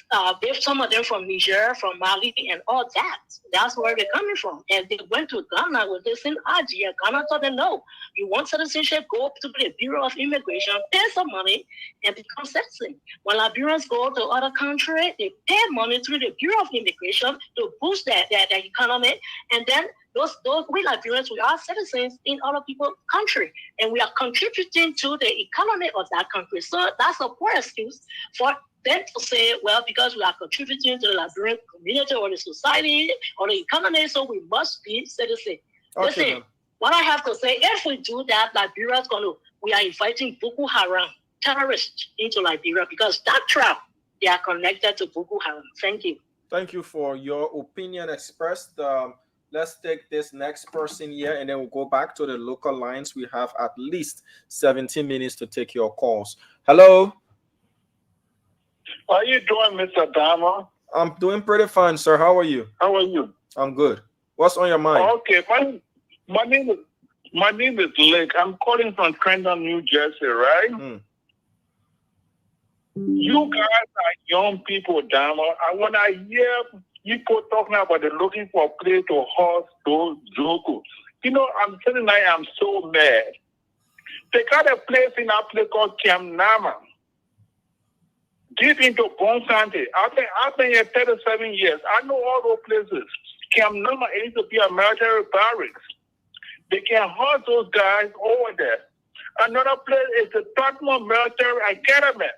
there's some of them from Niger, from Mali, and all that. That's where they're coming from. And they went to Ghana with this in Agia. Ghana told them, no, you want citizenship, go up to the Bureau of Immigration, pay some money, and become citizen. When Liberians go to other countries, they pay money through the Bureau of Immigration to boost their economy. And then we Liberians, we are citizens in other people's country, and we are contributing to the economy of that country. So that's a poor excuse for them to say, well, because we are contributing to the Liberian community or the society or the economy, so we must be citizens. Okay, listen, what I have to say, if we do that, Liberia's we are inviting Boko Haram terrorists into Liberia because that trap, they are connected to Boko Haram. Thank you. Thank you for your opinion expressed. Let's take this next person here and then we'll go back to the local lines. We have at least 17 minutes to take your calls. Hello. How are you doing, Mr. Dama? I'm doing pretty fine, sir. How are you? How are you? I'm good. What's on your mind? Okay, my name is Lake. I'm calling from Trenton, New Jersey, right? You guys are young people, Dama. And when I hear people talking about they're looking for a place to host those jokos, I'm telling you, I'm so mad. They got a place in our place called Kiamnama, deep into Bonsante. I've been here 37 years. I know all those places. Kiamnama used to be a military barracks. They can host those guys over there. Another place is the Tottenham Military Academy.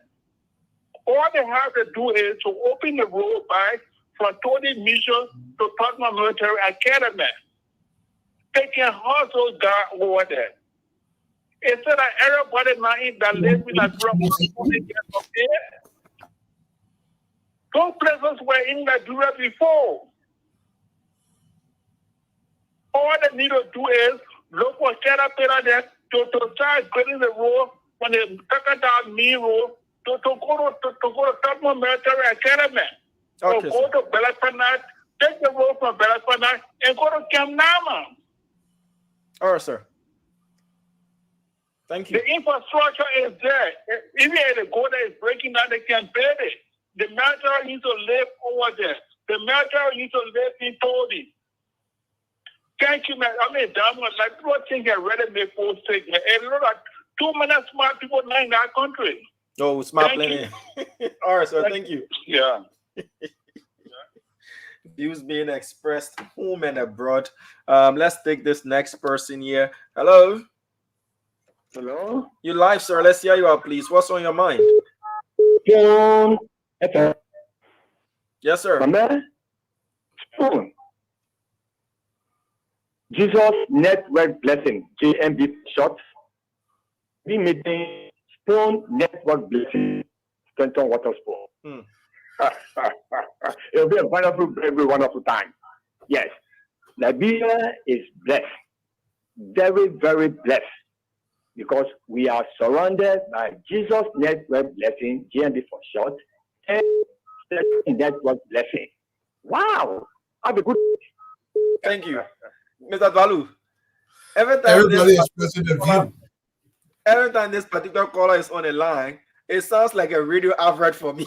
All they have to do is to open the road by from Tony Mission to Tottenham Military Academy. They can host those guys over there. Instead of everybody now that lives in a drug, those places were in Liberia before. All they need to do is look for Caterpillar there to start getting the road when they take down main road to go to Tottenham Military Academy. Okay, so go to Belapana, take the road from Belapana and go to Kiamnama. All right, sir. Thank you. The infrastructure is there. Even if the go there is breaking down, they can build it. The military needs to live over there. The military needs to live in Todi. Thank you, man. I mean, Diamond, like, people think I read it before sick, man. And you know, like, too many smart people now in our country. Oh, smart plenty. All right, sir. Thank you. Yeah. Views being expressed home and abroad. Let's take this next person here. Hello. Hello. You live, sir. Let's hear you out, please. What's on your mind? Yes, sir. Spoon. Jesus Network Blessing, JMB short. We meeting Spoon Network Blessing, Stanton Water Spoon. It'll be a wonderful, very wonderful time. Yes, Liberia is blessed, very, very blessed, because we are surrounded by Jesus Network Blessing, GNB for short, and Network Blessing. Wow, have a good. Thank you, Mr. Valu. Everybody is expressing their view. Every time this particular caller is on the line, it sounds like a radio advert for me.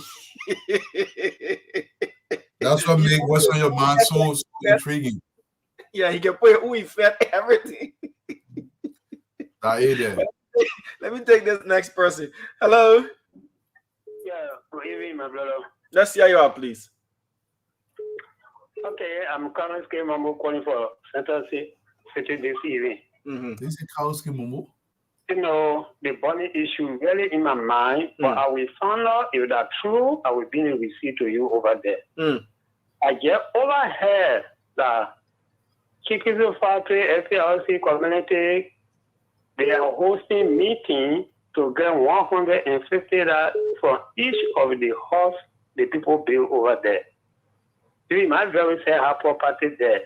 That's what makes what's on your mind so intriguing. Yeah, he can put who he fed everything. Let me take this next person. Hello. Yeah, good evening, my brother. Let's hear you out, please. Okay, I'm currently calling for Central City this evening. This is Kowski Mumu. You know, the burning issue really in my mind, but I will find out if that's true. I will be in receipt to you over there. I just overheard that Chicken Factory, FLC community, they are hosting meeting to get $150 from each of the house the people build over there. You might very say have property there.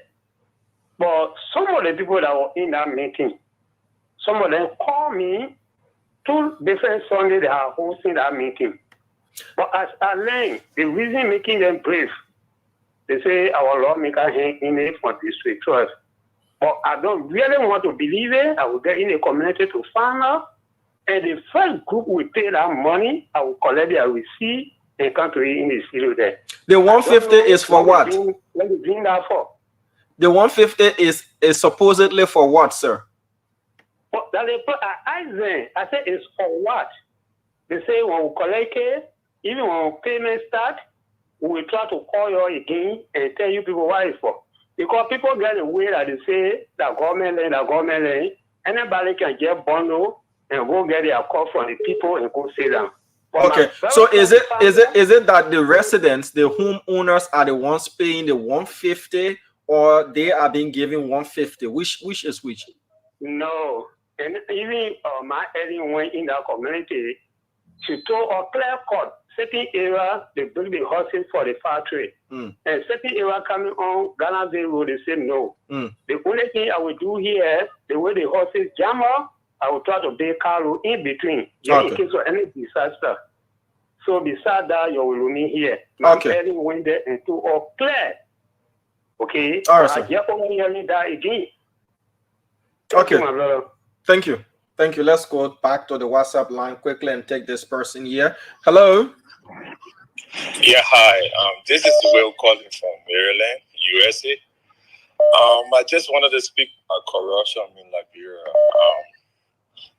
But some of the people that were in that meeting, some of them call me 2 different Sundays they are hosting that meeting. But as I learned, the reason making them brave, they say our lawmaker hang in it for District 12. But I don't really want to believe it. I will get in the community to find out. And the first group will pay that money. I will collect their receipt and come to you in the studio there. The 150 is for what? What you bring that for? The 150 is supposedly for what, sir? But that they put I said it's for what? They say when we collect it, even when payment start, we will try to call you again and tell you people why it's for. Because people get away that they say that government land, anybody can get bundle and go get their call from the people and go sit down. But okay, so is it that the residents, the homeowners, are the ones paying the 150, or they are being given 150? Which is which? No, and even my Eddie went in that community. She told a clear cut, certain area they build the horses for the factory, and certain area coming on Ghana Day Road, they say no. The only thing I will do here, the way the horses jam up, I will try to build car in between, in case of any disaster. So beside that, you will remain here. My Eddie went there and told all clear. Okay, all right, I just only hearing that again. Okay, thank you. Thank you. Let's go back to the WhatsApp line quickly and take this person here. Hello. Yeah, hi. This is Will calling from Maryland, USA. I just wanted to speak about corruption in Liberia.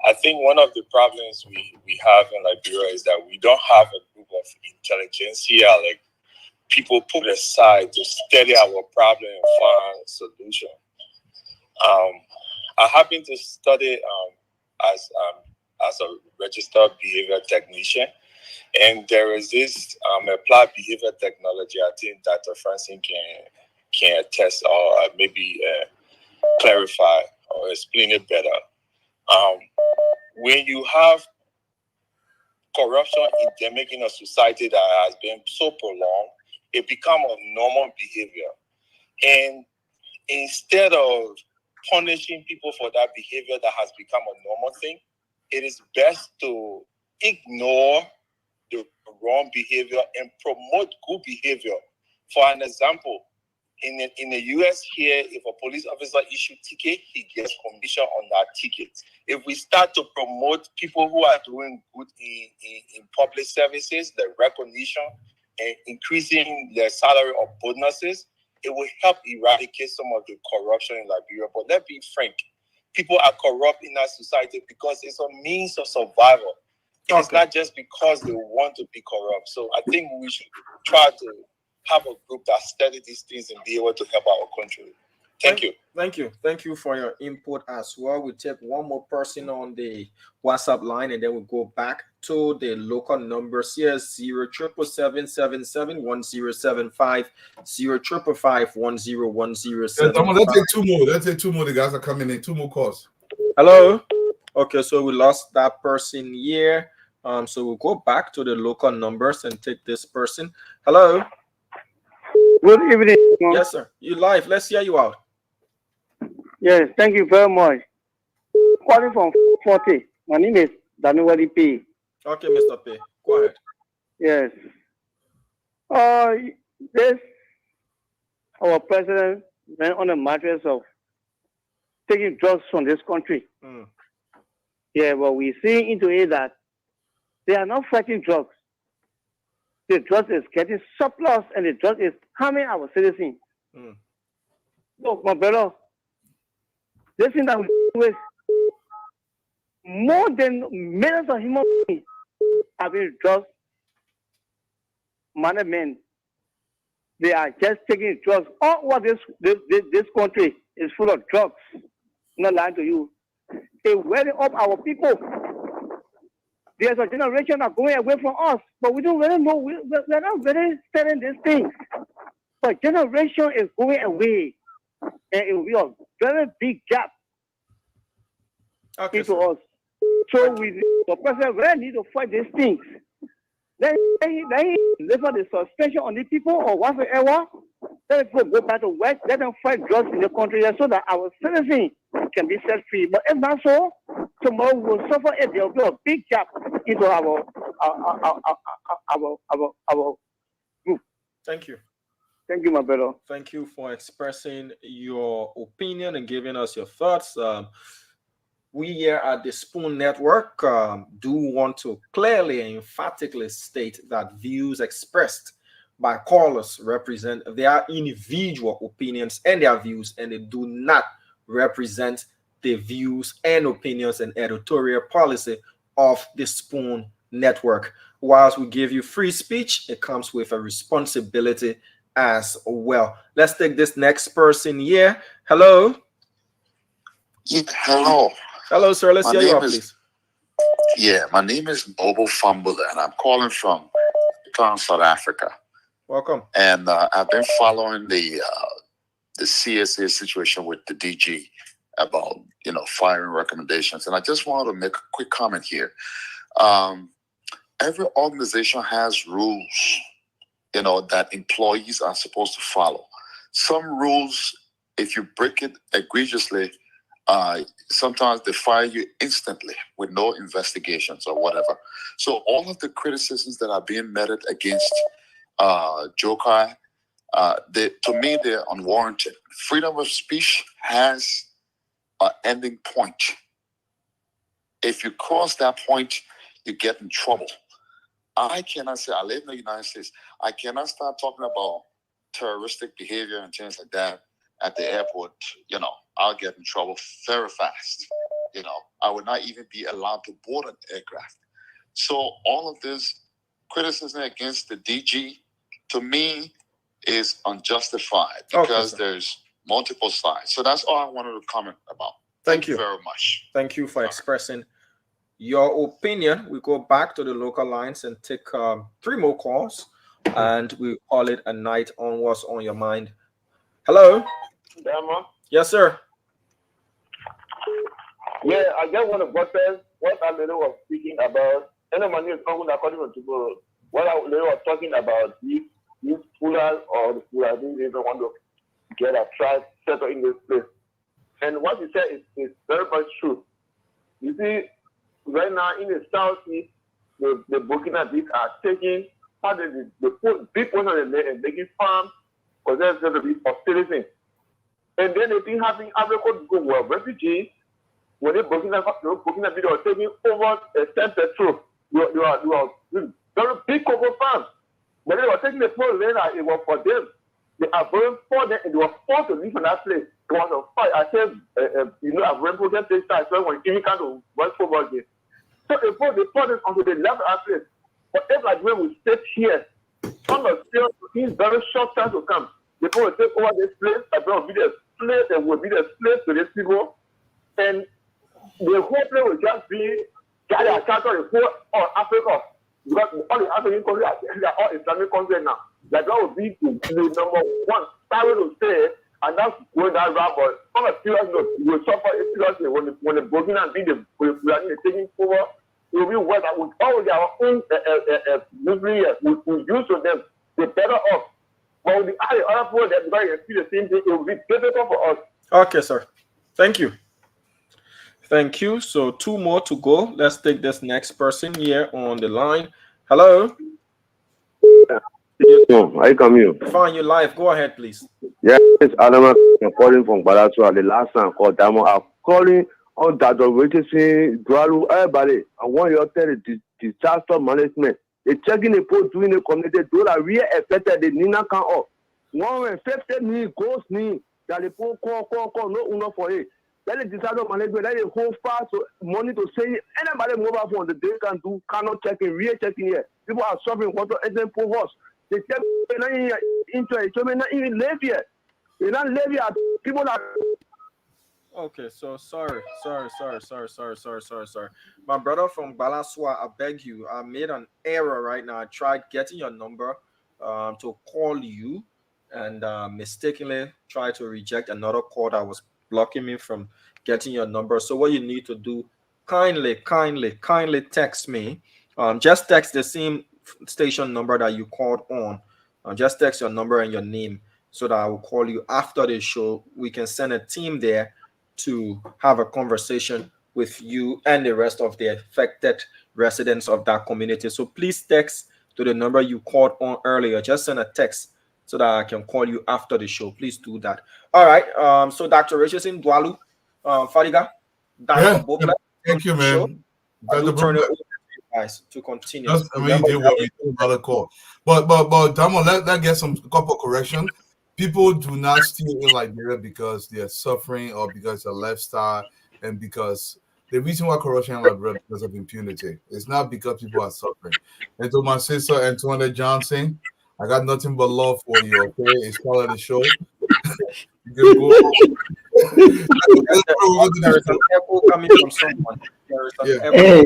I think one of the problems we have in Liberia is that we don't have a group of intelligentsia, like people put aside to study our problem and find a solution. I happen to study as a registered behavior technician, and there is this applied behavior technology. I think Dr. Francine can attest or maybe clarify or explain it better. When you have corruption endemic in a society that has been so prolonged, it becomes a normal behavior, and instead of punishing people for that behavior that has become a normal thing, it is best to ignore the wrong behavior and promote good behavior. For an example, in the US here, if a police officer issues a ticket, he gets commission on that ticket. If we start to promote people who are doing good in public services, the recognition and increasing their salary or bonuses, it will help eradicate some of the corruption in Liberia. But let's be frank, people are corrupt in our society because it's a means of survival. It's not just because they want to be corrupt. So I think we should try to have a group that study these things and be able to help our country. Thank you. Thank you for your input as well. We'll take one more person on the WhatsApp line and then we'll go back to the local numbers here. 077771075 055510107. Let's take two more. Let's take two more. The guys are coming in. Two more calls. Hello. Okay, so we lost that person here. So we'll go back to the local numbers and take this person. Hello. Good evening. Yes, sir. You live. Let's hear you out. Yes, thank you very much. Calling from 40. My name is Danuwadi P. Okay, Mr. P. Go ahead. Yes. This our president went on the mattress of taking drugs from this country. Yeah, but we see into it that they are not fighting drugs. The drug is getting surplus and the drug is harming our citizens. Look, my brother, this thing that we do is more than millions of human beings have been drugs management. They are just taking drugs. All over this country is full of drugs. I'm not lying to you. They're wearing up our people. There's a generation that are going away from us, but we don't really know. We're not really studying these things. But generation is going away, and it will be a very big gap into us. So the president really need to fight these things. Then he deliver the suspension on the people or whatsoever. Let them go back to work. Let them fight drugs in the country so that our citizens can be set free. But if not so, tomorrow we will suffer if there will be a big gap into our group. Thank you. Thank you, my brother. Thank you for expressing your opinion and giving us your thoughts. We here at the Spoon Network do want to clearly and emphatically state that views expressed by callers represent their individual opinions and their views, and they do not represent the views and opinions and editorial policy of the Spoon Network. Whilst we give you free speech, it comes with a responsibility as well. Let's take this next person here. Hello. Hello. Hello, sir. Let's hear you out, please. Yeah, my name is Bobo Fambula, and I'm calling from South Africa. Welcome. And I've been following the CSA situation with the DG about, firing recommendations. And I just wanted to make a quick comment here. Every organization has rules, that employees are supposed to follow. Some rules, if you break it egregiously, sometimes they fire you instantly with no investigations or whatever. So all of the criticisms that are being meted against Jokai, to me, they're unwarranted. Freedom of speech has an ending point. If you cross that point, you get in trouble. I cannot say, I live in the United States, I cannot start talking about terroristic behavior and things like that at the airport. I'll get in trouble very fast. I would not even be allowed to board an aircraft. So all of this criticism against the DG, to me, is unjustified because there's multiple sides. So that's all I wanted to comment about. Thank you very much. Thank you for expressing your opinion. We go back to the local lines and take 3 more calls, and we call it a night on what's on your mind. Hello. Yes, sir. Yeah, I just want to protest what Alero was speaking about. Anyone is according to people, what Alero was talking about, these Fulani or the Fulani, they don't want to get a tribe settled in this place. And what he said is very much true. You see, right now in the southeast, the Burkina Faso are taking part of the big portion of the land and making farms for them to be for citizens. And then they think having Africa go well, refugees, when they Burkina Faso are taking over a center through, you are very big cocoa farms. When they were taking the full land, it was for them. They are going for them, and they were forced to leave from that place. It was a fight. I said, I've run project this time, so when you kind of run football game. So they put this onto the left that place. But if like when we sit here, on the field, in very short time to come, they will take over this place, and will be the slave, and will be the slave to these people, and the whole place will just be carry a charter the whole of Africa. Because all the African countries are all Islamic countries now. Like that would be the number one. Sorry to say, and that's going that route. But on a serious note, you will suffer seriously when the Burkina and the Fulani taking over. It will be worse. With all their own nuclear, we use to them, they're better off. But with the other people that are see the same thing, it will be difficult for us. Okay, sir. Thank you. Thank you. So 2 more to go. Let's take this next person here on the line. Hello. How you come here? Fine, you live. Go ahead, please. Yeah, it's Adam. I'm calling from Balasua. The last time I called Diamond. I'm calling on that already saying, Dwalu, everybody, I want you to tell the disaster management. They're checking the post doing the community. Those are really affected. The Nina can off. 150 me, ghost me. That the poor call, no uno for it. That is disaster management. That is whole fast money to say anybody mobile phone that they can do, cannot check in, real checking here. People are suffering water and then poor horse. They check into it. So not even live here. They not live here. People are. Okay, so sorry. My brother from Balaswa, I beg you, I made an error right now. I tried getting your number to call you and mistakenly tried to reject another call that was blocking me from getting your number. So what you need to do, kindly text me. Just text the same station number that you called on. Just text your number and your name so that I will call you after the show. We can send a team there to have a conversation with you and the rest of the affected residents of that community. So please text to the number you called on earlier. Just send a text so that I can call you after the show. Please do that. All right. So Dr. Richardson, Dwalu, Fadiga, Dr. Bobla, thank you, man. I do turn it over to you guys to continue. That's amazing what we do about a call. But Damo, let get some couple correction. People do not steal in Liberia because they are suffering or because of lifestyle and because the reason why corruption in Liberia because of impunity. It's not because people are suffering. And to my sister Antoinette Johnson, I got nothing but love for you. Okay, it's part of the show. You can go. There is an echo coming from someone. There is an echo.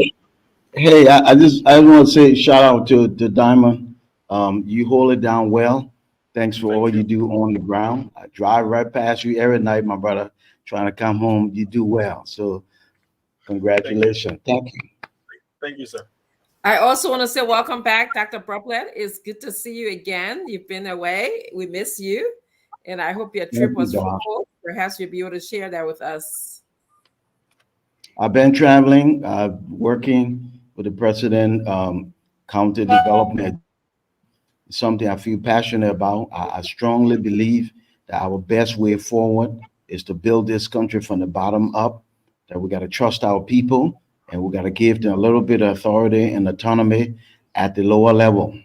Hey, I just want to say shout out to Diamond. You hold it down well. Thanks for all you do on the ground. I drive right past you every night, my brother, trying to come home. You do well. So congratulations. Thank you. Thank you, sir. I also want to say welcome back, Dr. Bruplet. It's good to see you again. You've been away. We miss you. And I hope your trip was fruitful. Perhaps you'll be able to share that with us. I've been traveling, working with the president, county development. It's something I feel passionate about. I strongly believe that our best way forward is to build this country from the bottom up, that we got to trust our people and we got to give them a little bit of authority and autonomy at the lower level.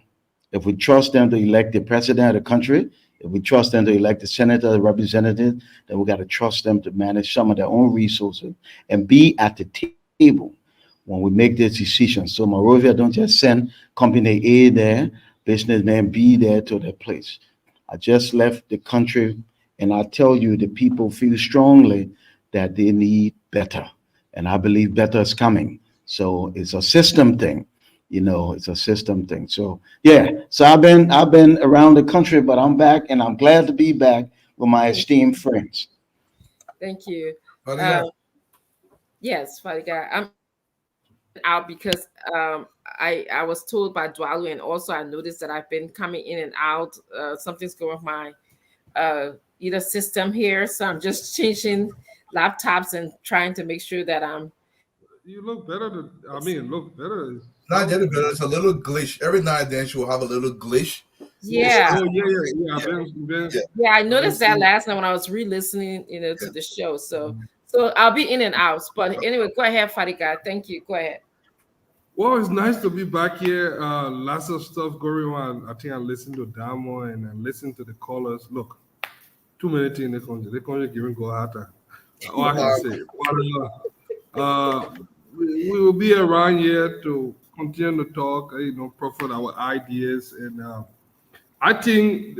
If we trust them to elect the president of the country, if we trust them to elect the senator, the representative, then we got to trust them to manage some of their own resources and be at the table when we make this decision. So Monrovia don't just send company A there, businessman B there to their place. I just left the country and I tell you the people feel strongly that they need better. And I believe better is coming. So it's a system thing. It's a system thing. So yeah, so I've been around the country, but I'm back and I'm glad to be back with my esteemed friends. Thank you. Yes, Fadiga. I'm out because I was told by Dwalu, and also I noticed that I've been coming in and out. Something's going with my either system here, so I'm just changing laptops and trying to make sure that I'm. You look better. Look better. Not getting better. It's a little glitch. Every now and then she will have a little glitch. Yeah. Yeah. I noticed that last night when I was re-listening, to the show. So I'll be in and out. But anyway, go ahead, Fadiga. Thank you. Go ahead. Well, it's nice to be back here. Lots of stuff going on. I think I listened to Damo and I listened to the callers. Look, too many things in the country. The country giving go harder. All I can say. But, we will be around here to continue to talk, profit our ideas, and I think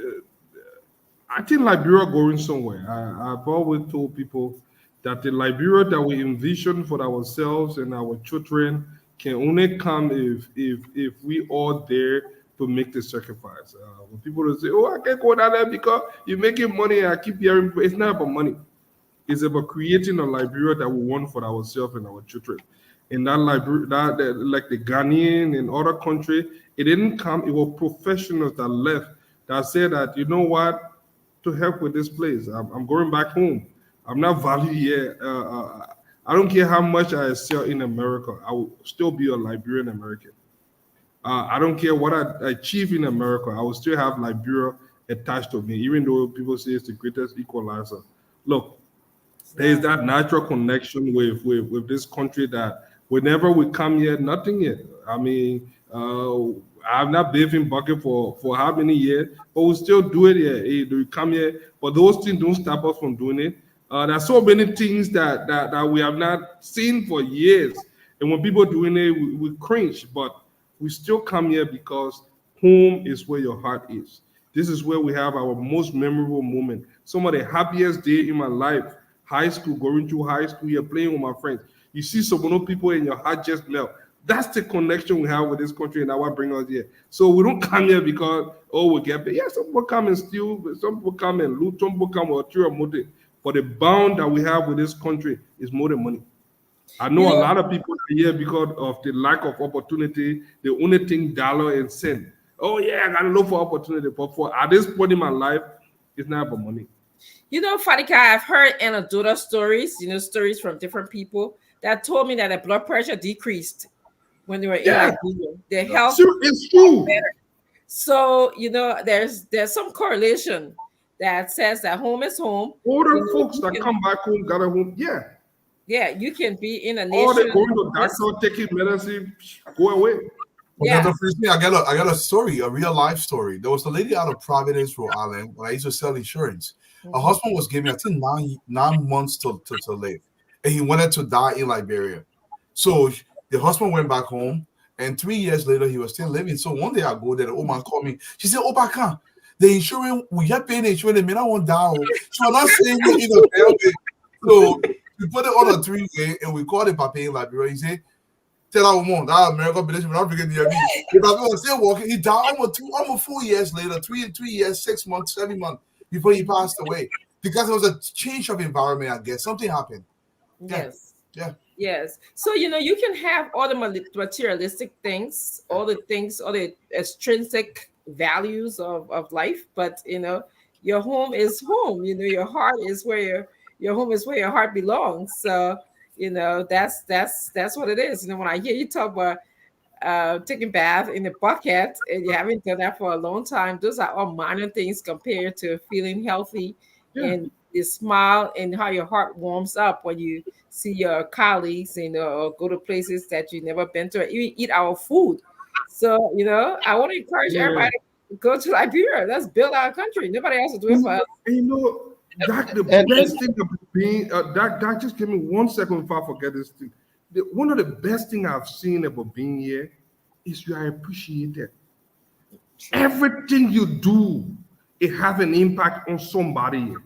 Liberia going somewhere. I've always told people that the Liberia that we envision for ourselves and our children can only come if we all dare to make the sacrifice. When people will say, "Oh, I can't go down there because you're making money," and I keep hearing, it's not about money. It's about creating a Liberia that we want for ourselves and our children. In that Liberia, that like the Ghanaian and other country, it didn't come. It was professionals that left that said that, you know what, to help with this place, I'm going back home. I'm not valued here. I don't care how much I sell in America. I will still be a Liberian American. I don't care what I achieve in America. I will still have Liberia attached to me, even though people say it's the greatest equalizer. Look, there is that natural connection with this country that whenever we come here, nothing yet. I mean, I've not been in Bucket for how many years, but we still do it here. We come here, but those things don't stop us from doing it. There's so many things that we have not seen for years, and when people doing it, we cringe. But we still come here because home is where your heart is. This is where we have our most memorable moment. Some of the happiest day in my life. High school, going through high school, you're playing with my friends. You see some of people and your heart just melt. That's the connection we have with this country, and that what bring us here. So we don't come here because, we get paid. Yeah, some people come and steal, some people come and loot, some people come with a motive. But the bond that we have with this country is more than money. I know a lot of people are here because of the lack of opportunity. They only think dollar and cent. Oh yeah, I gotta look for opportunity. But at this point in my life, it's not about money. Fadika, I've heard anecdotal stories, stories from different people that told me that the blood pressure decreased when they were in Liberia. Their health is true. Better. So, there's some correlation that says that home is home. Older folks that come back home got a home. Yeah. Yeah, you can be in a nation. Or they going to doctor, taking medicine, go away. Yeah. I got a story, a real life story. There was a lady out of Providence, Rhode Island, when I used to sell insurance. Her husband was giving, I think, nine months to live, and he wanted to die in Liberia. So the husband went back home, and 3 years later, he was still living. So one day I go there, the old man called me. She said, Obaka, the insurance, we have paid the insurance, the man I won't die. So I'm not saying so we put it on a 3-way, and we called the papa in Liberia. He said, tell our mom that American business will not forget the enemy. The papa was still walking. He died almost 4 years later, 3 years, 6 months, 7 months before he passed away, because there was a change of environment. I guess something happened. Yes. Yeah. Yes. So you can have all the materialistic things, all the extrinsic values of life, but your home is home. Your heart is where your home is where your heart belongs. So that's what it is. When I hear you talk about taking bath in the bucket and you haven't done that for a long time, those are all minor things compared to feeling healthy and the smile and how your heart warms up when you see your colleagues and go to places that you've never been to, eat our food. So I want to encourage everybody to go to Liberia. Let's build our country. Nobody else is doing it for us. That the best thing about being that just give me 1 second before I forget this thing. One of the best things I've seen about being here is you are appreciated. Everything you do, it have an impact on somebody.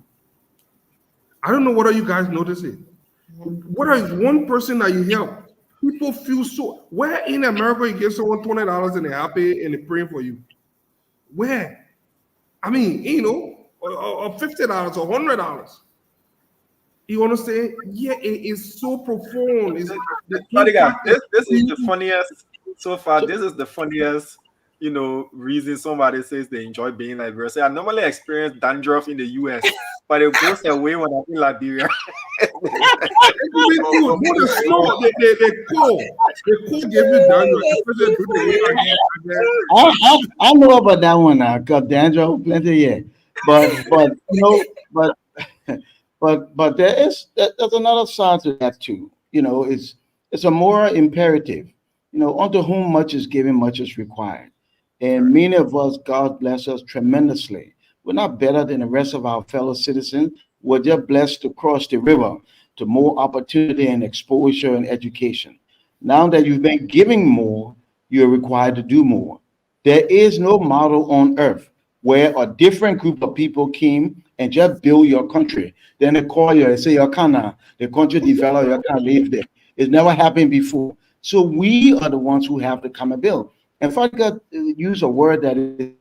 I don't know whether you guys notice it. Whether it's one person that you help, people feel so. Where in America you give someone $20 and they're happy and they're praying for you? Where? I mean, or $50 or $100. You understand? Yeah, it is so profound. This is the funniest so far. This is the funniest, reason somebody says they enjoy being in Liberia. So I normally experience dandruff in the US, but it goes away when I'm in Liberia. The cool gave you dandruff. I know about that one now, because dandruff plenty, yeah. But there's another side to that too. It's a moral imperative You know, unto whom much is given, much is required. And many of us, God bless us tremendously. We're not better than the rest of our fellow citizens. We're just blessed to cross the river to more opportunity and exposure and education. Now that you've been giving more, you're required to do more. There is no model on earth where a different group of people came and just build your country. Then they call you and say, you can't, the country develop, you can't live there. It's never happened before. So we are the ones who have to come and build. And if I could use a word that is,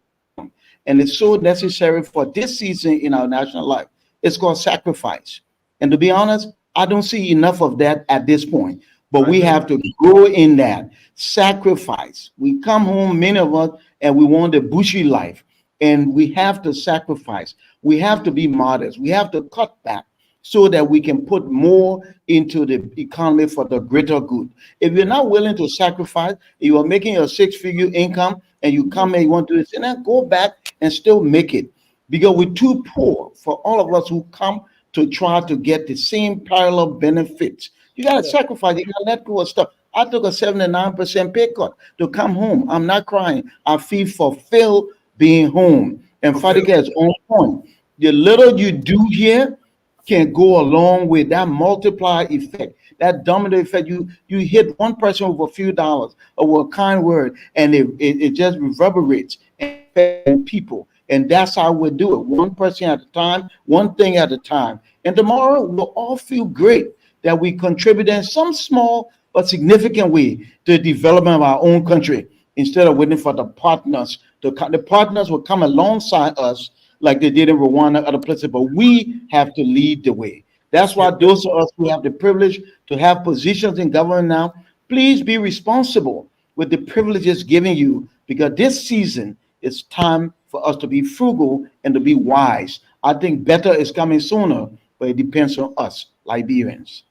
and it's so necessary for this season in our national life, it's called sacrifice. And to be honest, I don't see enough of that at this point. But we have to grow in that sacrifice. We come home, many of us, and we want a bushy life, and we have to sacrifice. We have to be modest. We have to cut back so that we can put more into the economy for the greater good. If you're not willing to sacrifice, you are making a six-figure income, and you come and you want to do this, and then go back and still make it, because we're too poor for all of us who come to try to get the same parallel benefits. You got to sacrifice. You got to let go of stuff. I took a 79% pay cut to come home. I'm not crying. I feel fulfilled being home. And Fadika is on point. The little you do here can go along with that multiplier effect, that domino effect. You hit one person with a few dollars or with a kind word, and it just reverberates and affects people. And that's how we do it, one person at a time, one thing at a time. And tomorrow we'll all feel great that we contribute in some small but significant way to the development of our own country, instead of waiting for the partners. The partners will come alongside us like they did in Rwanda, other places, but we have to lead the way. That's why those of us who have the privilege to have positions in government now, please be responsible with the privileges given you, because this season it's time for us to be frugal and to be wise. I think better is coming sooner, but it depends on us, Liberians.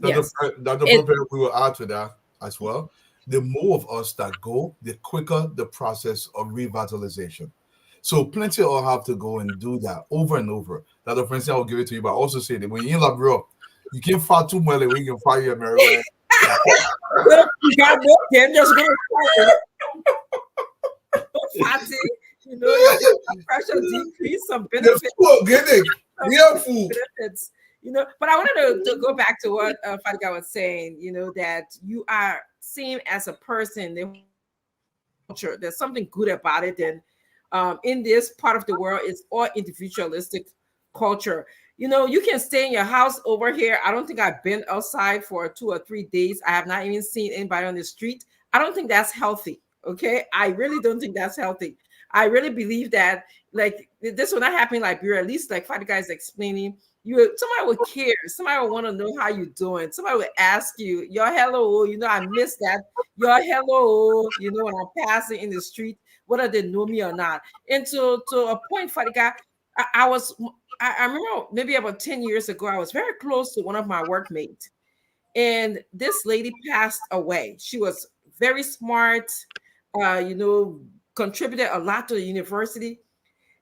Dr. Prophet, we will add to that as well. The more of us that go, the quicker the process of revitalization. So plenty of us have to go and do that over and over. Dr. Francis, I will give it to you, but I also say that when you're in Liberia, you can't fight too much, we can fight here, America. You got more than just going to you know, your blood pressure decrease, some benefits. Benefits. You know, but I wanted to go back to what Fadika was saying, you know, that you are seen as a person, the culture, there's something good about it. And in this part of the world, it's all individualistic culture. You know, you can stay in your house over here. I don't think I've been outside for 2 or 3 days. I have not even seen anybody on the street. I don't think that's healthy. Okay. I really don't think that's healthy. I really believe that, like, this will not happen in Liberia, at least like Fadika is explaining. Somebody would care. Somebody would want to know how you're doing. Somebody would ask you, your hello, you know, I miss that. Your hello, you know, when I'm passing in the street, whether they know me or not. And to a point, Fadika, I remember maybe about 10 years ago, I was very close to one of my workmates. And this lady passed away. She was very smart, you know, contributed a lot to the university.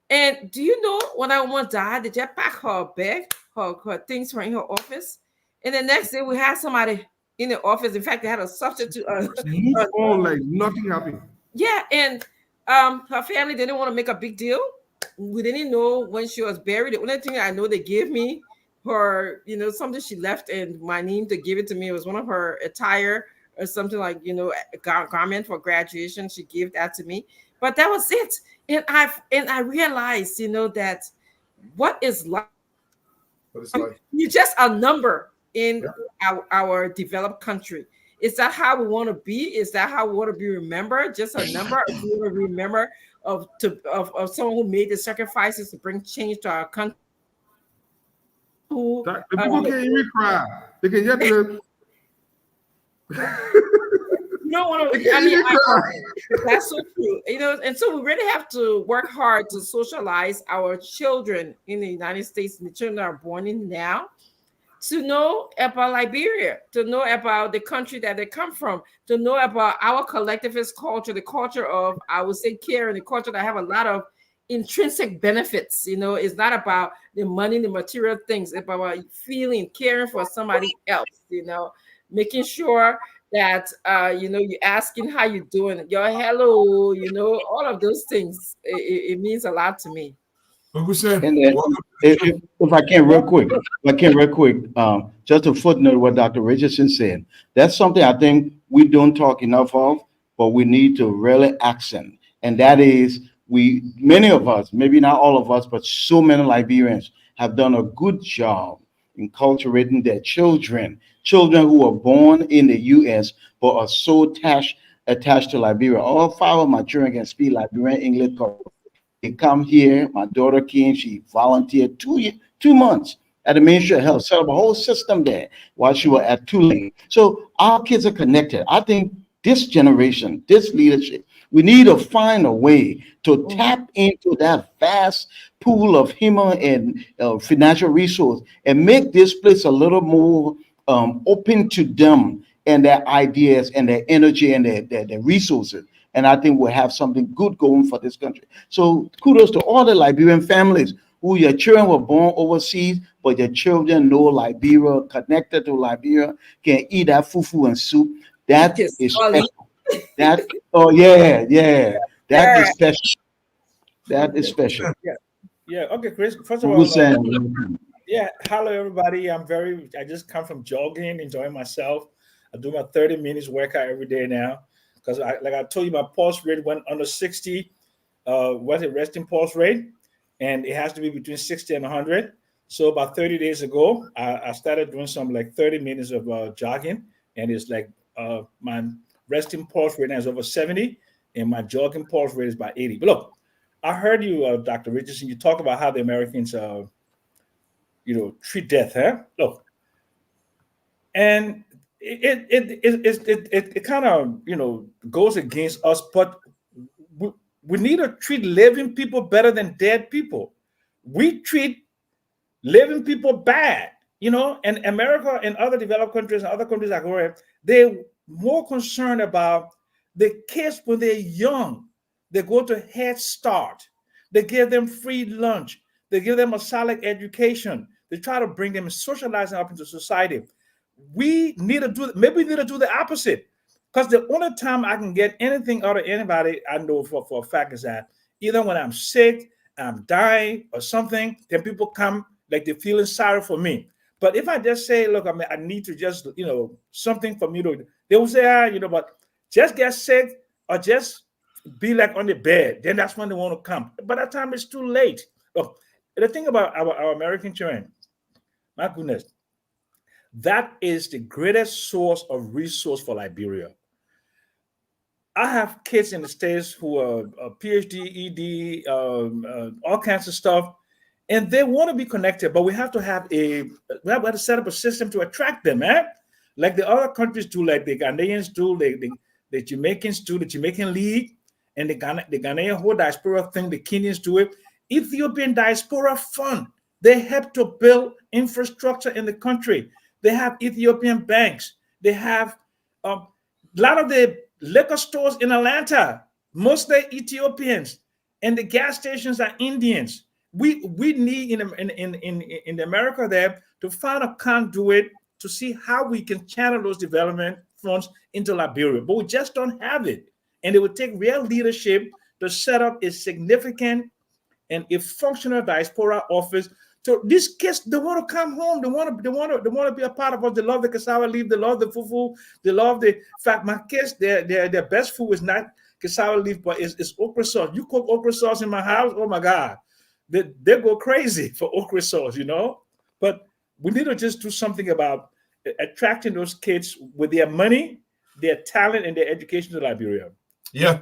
And do you know when that woman died, they just pack her bag, her things from in her office. And the next day we had somebody in the office. In fact, they had a substitute. Like nothing happened. Yeah, and her family didn't want to make a big deal. We didn't know when she was buried. The only thing I know, they gave me her, you know, something she left and my name to give it to me. It was one of her attire or something, like, you know, a garment for graduation. She gave that to me, but that was it. And I realized, you know, that what is life? You're just a number in our developed country. Is that how we want to be? Is that how we want to be remembered? Just a number? Or do we want to remember of someone who made the sacrifices to bring change to our country? The people can't even cry. They can get the. You don't want to. I mean, that's so true. You know, and so we really have to work hard to socialize our children in the United States, and the children that are born in now, to know about Liberia, to know about the country that they come from, to know about our collectivist culture, the culture of, I would say, care, and the culture that have a lot of intrinsic benefits. You know, it's not about the money, the material things. It's about feeling, caring for somebody else, you know, making sure that you know, you're asking how you doing, your hello, you know, all of those things. It means a lot to me. Uncle Sam, And then, if I can real quick, just a footnote what Dr. Richardson said. That's something I think we don't talk enough of, but we need to really accent. And that is, many of us, maybe not all of us, but so many Liberians have done a good job enculturating their children, children who were born in the U.S. but are so attached to Liberia. All five of my children can speak Liberian English. They come here. My daughter came. She volunteered 2 months at the Ministry of Health, set up a whole system there while she was at Tulane. So our kids are connected. I think this generation, this leadership, we need to find a way to tap into that vast pool of human and financial resource and make this place a little more open to them and their ideas and their energy and their resources. And I think we'll have something good going for this country. So kudos to all the Liberian families who your children were born overseas, but your children know Liberia, connected to Liberia, can eat that fufu and soup. That is special. That, oh yeah, that is special. That is special. Yeah. Okay, Chris. First of Uncle all, Sam. yeah. Hello, everybody. I just come from jogging, enjoying myself. I do my 30 minutes workout every day now because, like I told you, my pulse rate went under 60. What's it, resting pulse rate? And it has to be between 60 and 100. So about 30 days ago, I started doing some like 30 minutes of jogging, and it's like my resting pulse rate now is over 70, and my jogging pulse rate is about 80. But look, I heard you, Dr. Richardson, you talk about how the Americans, treat death, huh? Look, and it kind of, goes against us, but we need to treat living people better than dead people. We treat living people bad, and America and other developed countries and other countries like where they're more concerned about the kids when they're young. They go to Head Start. They give them free lunch. They give them a solid education. They try to bring them and socialize them up into society. We need to do, maybe we need to do the opposite. Because the only time I can get anything out of anybody, I know for a fact, is that either when I'm sick, I'm dying or something, then people come like they're feeling sorry for me. But if I just say, look, I need to just, something for me to, they will say, but just get sick or just be like on the bed, then that's when they want to come. By that time, it's too late. Look, the thing about our American children, my goodness, that is the greatest source of resource for Liberia. I have kids in the States who are PhD, ED, all kinds of stuff, and they want to be connected, but we have to have we have to set up a system to attract them, like the other countries do, like the Ghanaians do, the Jamaicans do, the Jamaican League, and the Ghanaian whole diaspora thing, the Kenyans do it. Ethiopian Diaspora Fund, they help to build infrastructure in the country. They have Ethiopian banks. They have a lot of the liquor stores in Atlanta, mostly Ethiopians, and the gas stations are Indians. We need in America there to find a conduit to see how we can channel those development funds into Liberia, but we just don't have it. And it would take real leadership to set up a significant and a functional diaspora office. So these kids, they want to come home. They want to be a part of us. They love the cassava leaf. They love the fufu. They love the fact. My kids, their best food is not cassava leaf, but it's okra sauce. You cook okra sauce in my house, oh my God, they go crazy for okra sauce, But we need to just do something about attracting those kids with their money, their talent, and their education to Liberia. Yeah.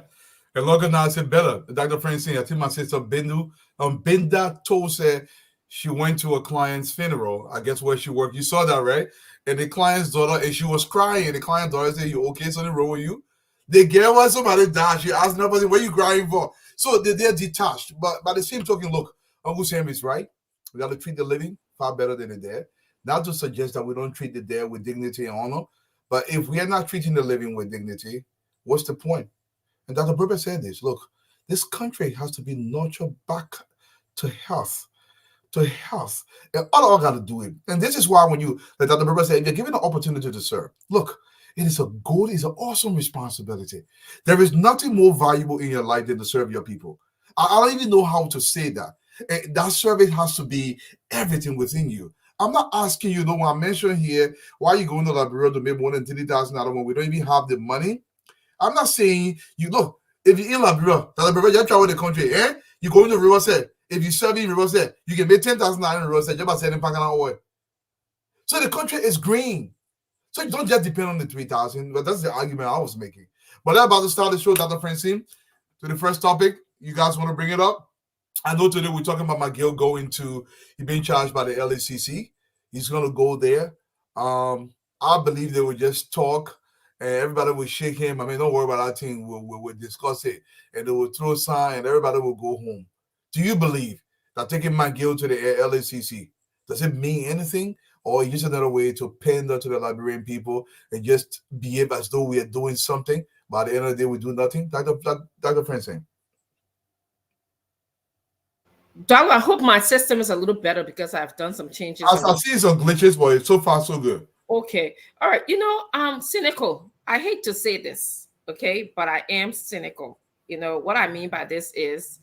And organize it better. Dr. Francine, I think my sister Binda told said she went to a client's funeral, I guess where she worked. You saw that, right? And the client's daughter, and she was crying. And the client's daughter said, "You okay? Something wrong with you?" They gave her somebody died. She asked nobody, "What are you crying for?" So they're detached. But by the same token, look, Uncle Sam is right. We got to treat the living far better than the dead. Not to suggest that we don't treat the dead with dignity and honor. But if we are not treating the living with dignity, what's the point? And Dr. Berber said this, look, this country has to be nurtured back to health. And all I got to do it. And this is why when like Dr. Berber said, you're given an opportunity to serve. Look, It is a good, it's an awesome responsibility. There is nothing more valuable in your life than to serve your people. I don't even know how to say that. That service has to be everything within you. I'm not asking you, when I mentioned here, why are you going to Liberia to make more than $30,000 when we don't even have the money? I'm not saying you look, if you're in Liberia, you travel the country, you go into Riverside. If you serve in Riverside, you can make $10,000 in Riverside just by selling Pakana oil. So the country is green. So you don't just depend on the 3,000, but that's the argument I was making. But I'm about to start the show, Dr. Francine, to the first topic. You guys want to bring it up? I know today we're talking about McGill going to, he's being charged by the LACC. He's going to go there. I believe they will just talk and everybody will shake him. I mean, don't worry about that thing. We'll discuss it and they will throw a sign and everybody will go home. Do you believe that taking McGill to the LACC, does it mean anything? Or just another way to pander to the Liberian people and just behave as though we are doing something, but at the end of the day, we do nothing? Dr. Francine. Doug, I hope my system is a little better because I've done some changes. I've seen some glitches, but so far so good. Okay. All right. I'm cynical. I hate to say this, okay, but I am cynical. What I mean by this is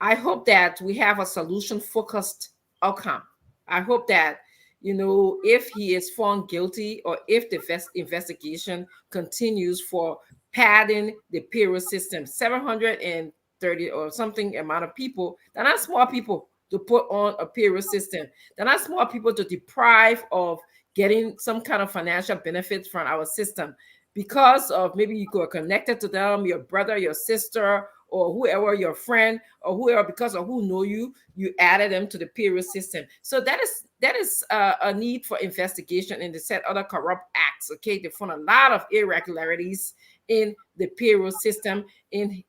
I hope that we have a solution-focused outcome. I hope that, if he is found guilty or if the investigation continues for padding the payroll system, 730 or something amount of people, they're not small people to put on a payroll system. They're not small people to deprive of getting some kind of financial benefits from our system because of maybe you are connected to them, your brother, your sister, or whoever, your friend, or whoever, because of who know you added them to the payroll system. So that is a need for investigation in the set other corrupt acts. Okay, they found a lot of irregularities in the payroll system in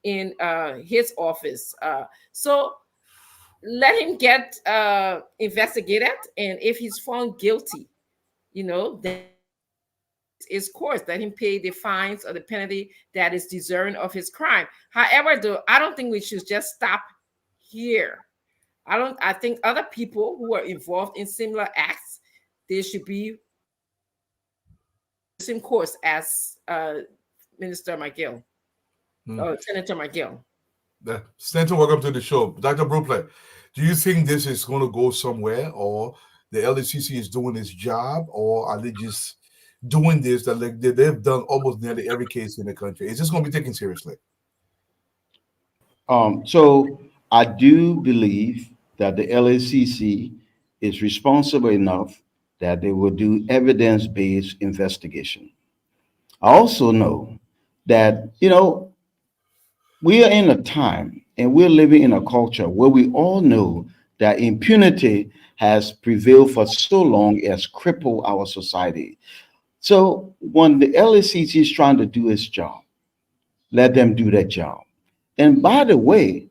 his office. So let him get investigated, and if he's found guilty, then is course, let him pay the fines or the penalty that is deserving of his crime. However, though, I don't think we should just stop here. I think other people who are involved in similar acts, they should be the same course as Minister McGill, or Senator McGill. Senator, welcome to the show. Dr. Brooklyn, do you think this is going to go somewhere, or the LACC is doing its job, or are they just doing this that they've done almost nearly every case in the country? Is this going to be taken seriously? So I do believe that the LACC is responsible enough that they will do evidence-based investigation. I also know that, we are in a time and we're living in a culture where we all know that impunity has prevailed for so long, it has crippled our society. So when the LACC is trying to do its job, let them do their job. And by the way,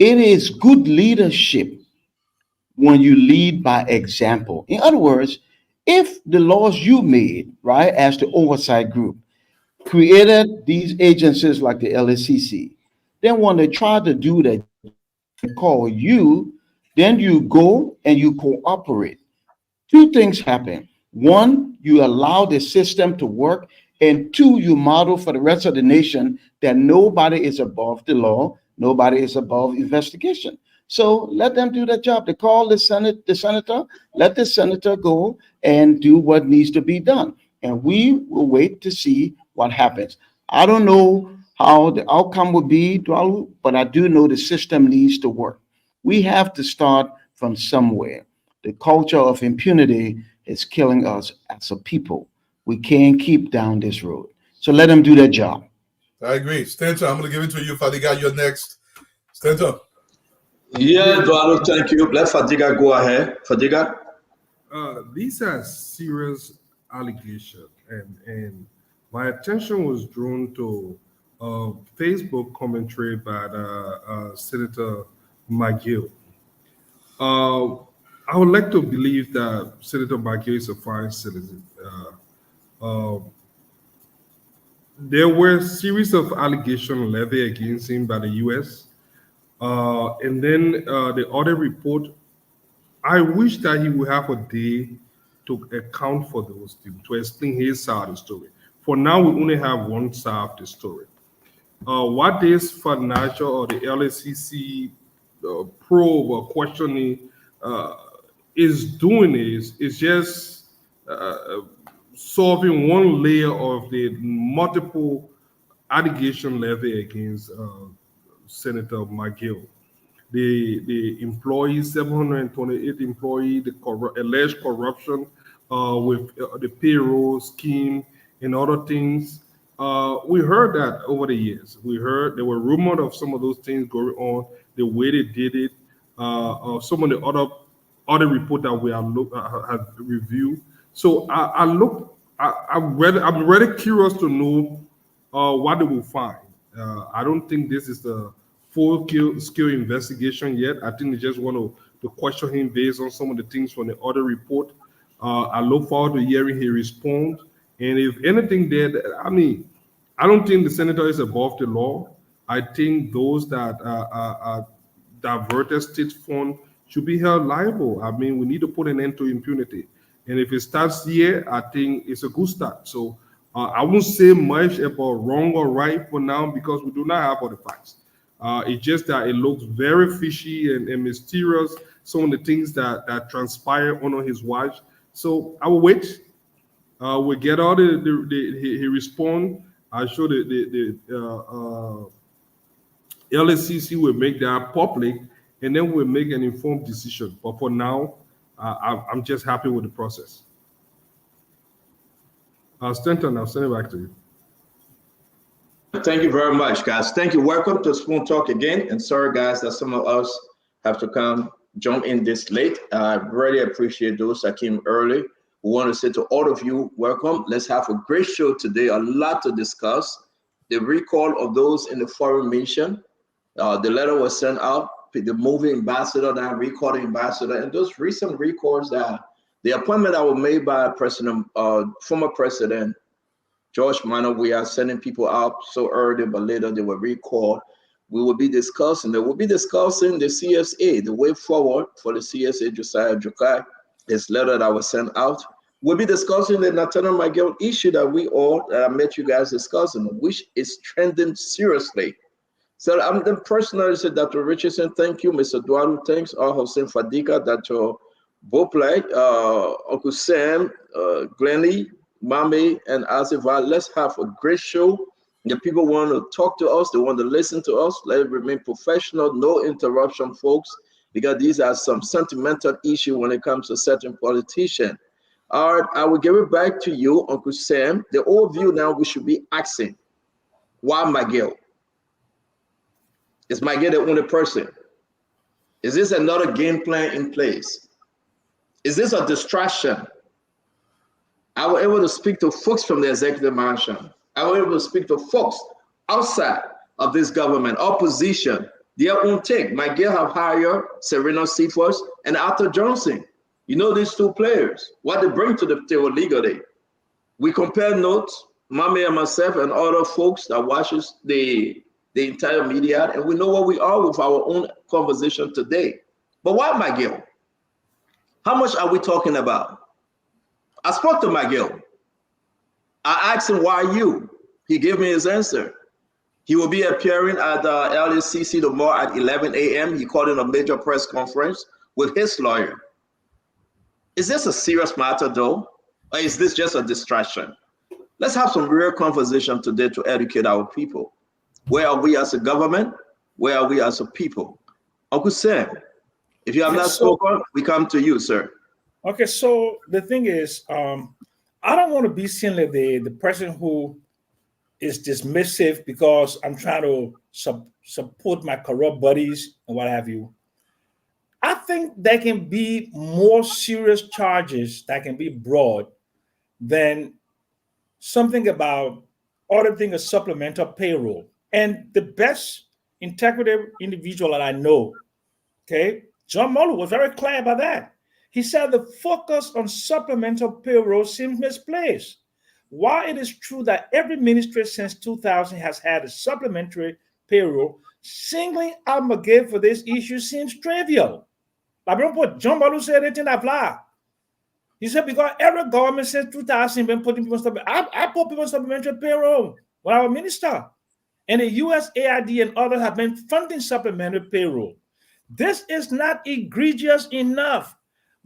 it is good leadership when you lead by example. In other words, if the laws you made, right, as the oversight group, created these agencies like the LACC, then when they try to do that, call you, then you go and you cooperate. Two things happen. One, you allow the system to work, and two, you model for the rest of the nation that nobody is above the law, nobody is above investigation. So let them do their job. They call the senator, let the senator go and do what needs to be done. And we will wait to see what happens. I don't know how the outcome will be, but I do know the system needs to work. We have to start from somewhere. The culture of impunity is killing us as a people. We can't keep down this road. So let them do their job. I agree. Stanton, I'm going to give it to you. Fadiga, you're next. Stanton. Yeah, Eduardo, thank you. Let Fadiga go ahead. Fadiga? These are serious allegations, and my attention was drawn to Facebook commentary by Senator McGill. I would like to believe that Senator McGill is a fine citizen. There were a series of allegations levied against him by the U.S. And then the other report, I wish that he would have a day to account for those things, to explain his side of the story. for now, we only have one side of the story. What this financial or the LACC probe or questioning is doing is just solving one layer of the multiple allegation levied against Senator McGill. The employees, 728 employees, the alleged corruption with the payroll scheme and other things. We heard that over the years. We heard there were rumors of some of those things going on, the way they did it, some of the other reports that we have reviewed. So I'm really curious to know what they will find. I don't think this is the full scale investigation yet. I think they just want to question him based on some of the things from the other report. I look forward to hearing he respond. And if anything there, I mean, I don't think the senator is above the law. I think those that diverted state fund should be held liable. I mean, we need to put an end to impunity. And if it starts here, I think it's a good start. So I won't say much about wrong or right for now because we do not have all the facts. It's just that it looks very fishy and mysterious, some of the things that transpire under his watch. So I will wait. We get all he respond. I'm sure the LSCC will make that public, and then we'll make an informed decision. But for now, I'm just happy with the process. Stanton, I'll send it back to you. Thank you very much, guys. Thank you. Welcome to Spoon Talk again. And sorry, guys, that some of us have to jump in this late. I really appreciate those that came early. We want to say to all of you, welcome. Let's have a great show today. A lot to discuss. The recall of those in the foreign mission. The letter was sent out. The movie ambassador, that recalled ambassador, and those recent recalls that the appointment that were made by former President George Mano, we are sending people out so early, but later they were recalled. They will be discussing the CSA, the way forward for the CSA, Josiah Jokai, this letter that was sent out. We'll be discussing the Nathaniel McGill issue that I met you guys discussing, which is trending seriously. So I'm the personally said, Dr. Richardson, thank you. Mr. Duaru, thanks. Hossein Fadika, Dr. Boplay, Uncle Sam, Glennie, Mami, and Asiva. Let's have a great show. The people want to talk to us. They want to listen to us. Let it remain professional, no interruption, folks, because these are some sentimental issues when it comes to certain politicians. All right, I will give it back to you, Uncle Sam. The old view now, we should be asking, why McGill? Is McGill the only person? Is this another game plan in place? Is this a distraction? I was able to speak to folks from the executive mansion. I was able to speak to folks outside of this government, opposition, their own take. McGill have hired Serena Cephas and Arthur Johnson. You know these two players, what they bring to the table legally. We compare notes, Mami and myself and other folks that watches the entire media, and we know where we are with our own conversation today. But why McGill? How much are we talking about? I spoke to McGill. I asked him, why you? He gave me his answer. He will be appearing at the LACC tomorrow at 11 a.m. He called in a major press conference with his lawyer. Is this a serious matter though? Or is this just a distraction? Let's have some real conversation today to educate our people. Where are we as a government? Where are we as a people? Uncle Sam, if you have not spoken, we come to you, sir. Okay, so the thing is, I don't want to be seen like the person who is dismissive because I'm trying to support my corrupt buddies and what have you. I think there can be more serious charges that can be brought than something about auditing a supplemental payroll. And the best integrative individual that I know, okay, John Mueller was very clear about that. He said the focus on supplemental payroll seems misplaced. While it is true that every ministry since 2000 has had a supplementary payroll, singling out McGill for this issue seems trivial. John Mueller said it in that fly. He said, because every government since 2000 been putting people on I put people on supplementary payroll when I was minister. And the USAID and others have been funding supplementary payroll. This is not egregious enough.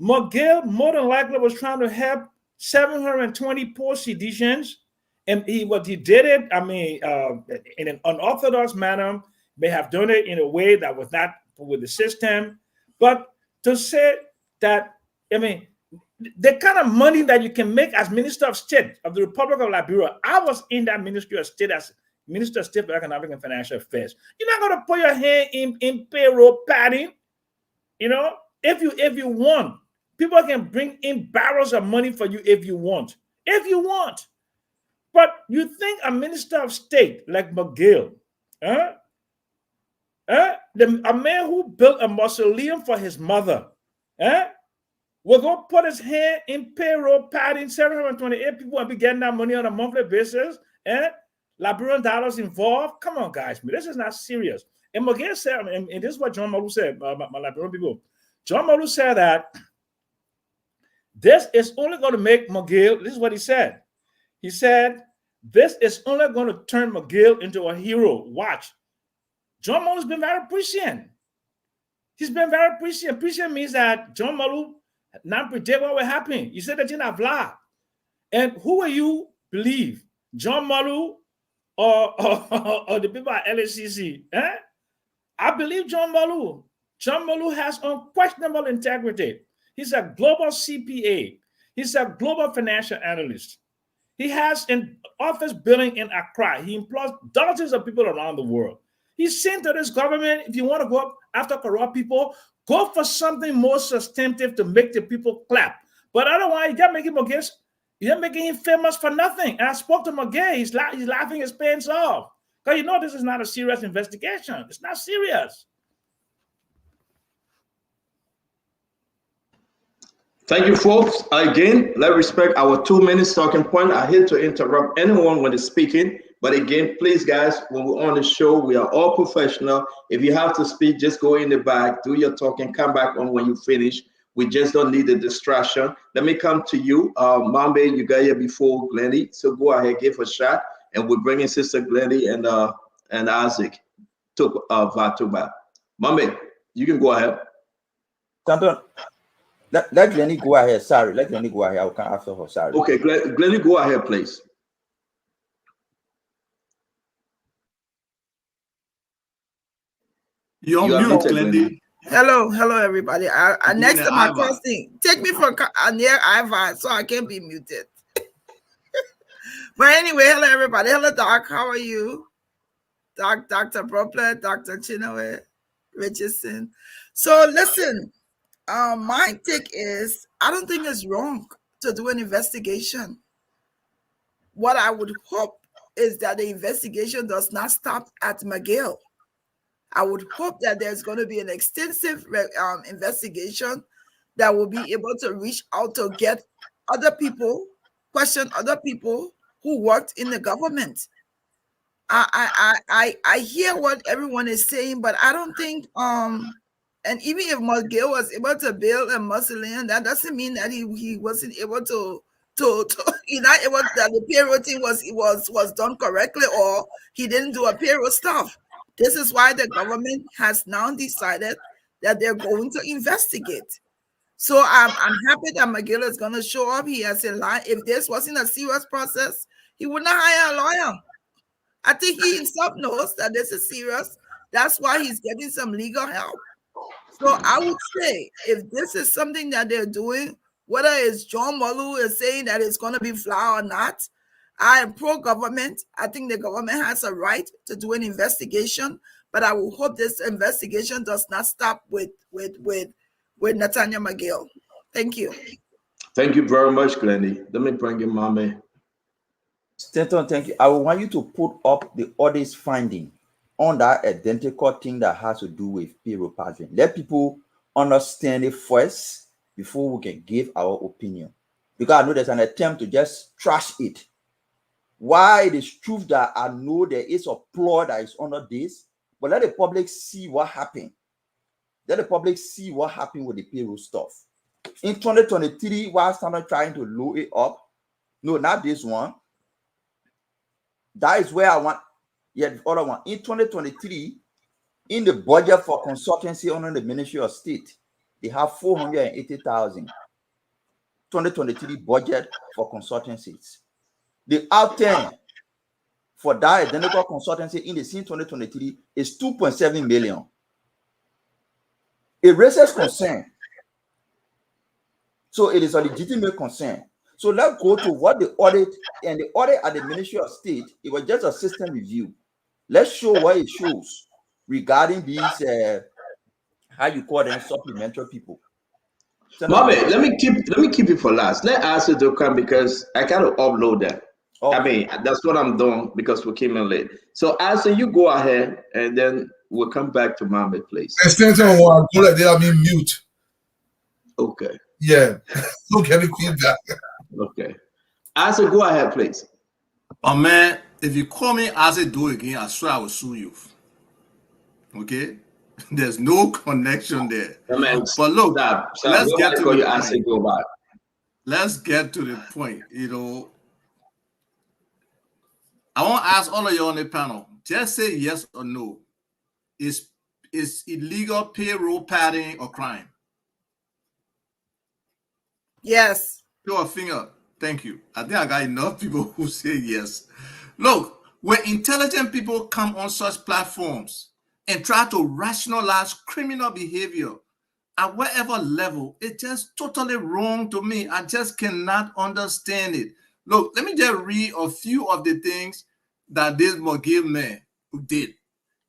McGill more than likely was trying to help 720 poor citizens, and what he did it, I mean, in an unorthodox manner, may have done it in a way that was not with the system. But to say that, I mean, the kind of money that you can make as Minister of State of the Republic of Liberia, I was in that Ministry of State as Minister of State for Economic and Financial Affairs. You're not going to put your hand in payroll padding. You know, if you want, people can bring in barrels of money for you if you want. If you want. But you think a Minister of State like McGill, a man who built a mausoleum for his mother, will go put his hand in payroll padding 728 people and be getting that money on a monthly basis, Liberian dollars involved? Come on, guys, this is not serious. And McGill said, and this is what John Malu said, my Liberian people. John Malu said that this is only going to make McGill, this is what he said. He said, this is only going to turn McGill into a hero. Watch. John Malu's been very prescient. He's been very prescient. Prescient means that John Malu not predict what will happen. You said that you're not blah. And who will you believe? John Malu or the people at LACC? I believe John Malu. John Malu has unquestionable integrity. He's a global CPA. He's a global financial analyst. He has an office building in Accra. He employs dozens of people around the world. He's saying to this government, if you want to go after corrupt people, go for something more substantive to make the people clap. But otherwise, you're making him famous for nothing. And I spoke to him again. He's laughing his pants off. Because you know this is not a serious investigation. It's not serious. Thank you, folks. Again, let's respect our 2 minutes talking point. I hate to interrupt anyone when they're speaking. But again, please, guys, when we're on the show, we are all professional. If you have to speak, just go in the back, do your talking, come back on when you finish. We just don't need a distraction. Let me come to you. Mambe, you got here before Glenny. So go ahead, give a shot. And we're bringing Sister Glenny and Isaac to Vatuba. Mambe, you can go ahead. Stanton, let Glenny go ahead. Sorry, let Glenny go ahead. I'll come after her. Sorry. Okay, Glenny, go ahead, please. You're mute, Glendy. Hello, everybody. Next to my testing, take me for near Ivan, so I can't be muted. But anyway, hello, everybody. Hello, Doc. How are you? Dr. Broplet, Dr. Chinwe Richardson. So listen, my take is, I don't think it's wrong to do an investigation. What I would hope is that the investigation does not stop at McGill. I would hope that there's going to be an extensive investigation that will be able to reach out to get other people, question other people who worked in the government. I hear what everyone is saying, but I don't think and even if McGill was able to build a mausoleum, that doesn't mean that he wasn't able to he's not able, that the payroll thing was done correctly, or he didn't do a payroll stuff. This is why the government has now decided that they're going to investigate. So I'm happy that McGill is going to show up. He has a line. If this wasn't a serious process, he would not hire a lawyer. I think he himself knows that this is serious. That's why he's getting some legal help. So I would say, if this is something that they're doing, whether it's John Malu is saying that it's going to be flawed or not, I am pro-government. I think the government has a right to do an investigation, but I will hope this investigation does not stop with Nathaniel McGill. Thank you. Thank you very much, Glendy. Let me bring in Mame. Stanton, thank you. I want you to put up the audit's finding on that identical thing that has to do with payroll pattern. Let people understand it first before we can give our opinion. Because I know there's an attempt to just trash it. Why it is true that I know there is a plot that is under this, but let the public see what happened. Let the public see what happened with the payroll stuff. In 2023, while started trying to load it up, no, not this one. That is where I want. Yeah, the other one. In 2023, in the budget for consultancy under the Ministry of State, they have 480,000. 2023 budget for consultancies. The outturn for that identical consultancy in the scene 2023 is 2.7 million. It raises concern. So it is a legitimate concern. So let's go to what the audit and the audit at the Ministry of State, it was just a system review. Let's show what it shows regarding these, how you call them, supplementary people. Mohammed, let me keep it for last. Let us do come because I gotta upload that. Okay. I mean, that's what I'm doing because we came in late. So Asa, you go ahead and then we'll come back to Mohammed, please. Extension one, don't let them be mute. Okay. Yeah. Don't get any feedback. Okay. Asa, go ahead, please. Oh man, if you call me Asa do again, I swear I will sue you. Okay? There's no connection there. Man, but look, let's get to the point. Let's get to the point. You know, I want to ask all of you on the panel, just say yes or no. Is illegal payroll padding a crime? Yes. Show a finger. Thank you. I think I got enough people who say yes. Look, when intelligent people come on such platforms and try to rationalize criminal behavior at whatever level, it's just totally wrong to me. I just cannot understand it. Look, let me just read a few of the things that this McGill man who did.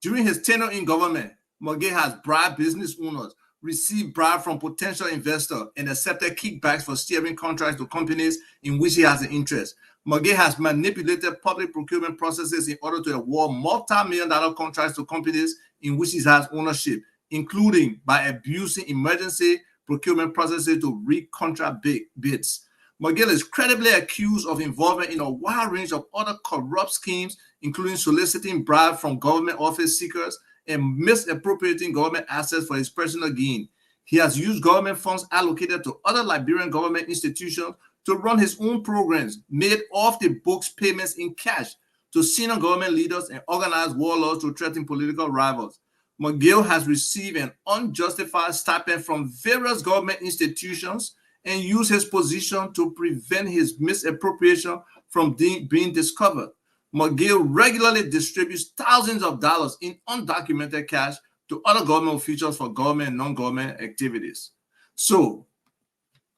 During his tenure in government, McGill has bribed business owners, received bribe from potential investors, and accepted kickbacks for steering contracts to companies in which he has an interest. McGill has manipulated public procurement processes in order to award multi-million-dollar contracts to companies in which he has ownership, including by abusing emergency procurement processes to rig contract bids. McGill is credibly accused of involvement in a wide range of other corrupt schemes, including soliciting bribes from government office seekers and misappropriating government assets for his personal gain. He has used government funds allocated to other Liberian government institutions to run his own programs, made off-the-books payments in cash to senior government leaders and organized warlords to threaten political rivals. McGill has received an unjustified stipend from various government institutions and used his position to prevent his misappropriation from being discovered. McGill regularly distributes thousands of dollars in undocumented cash to other government officials for government and non-government activities. So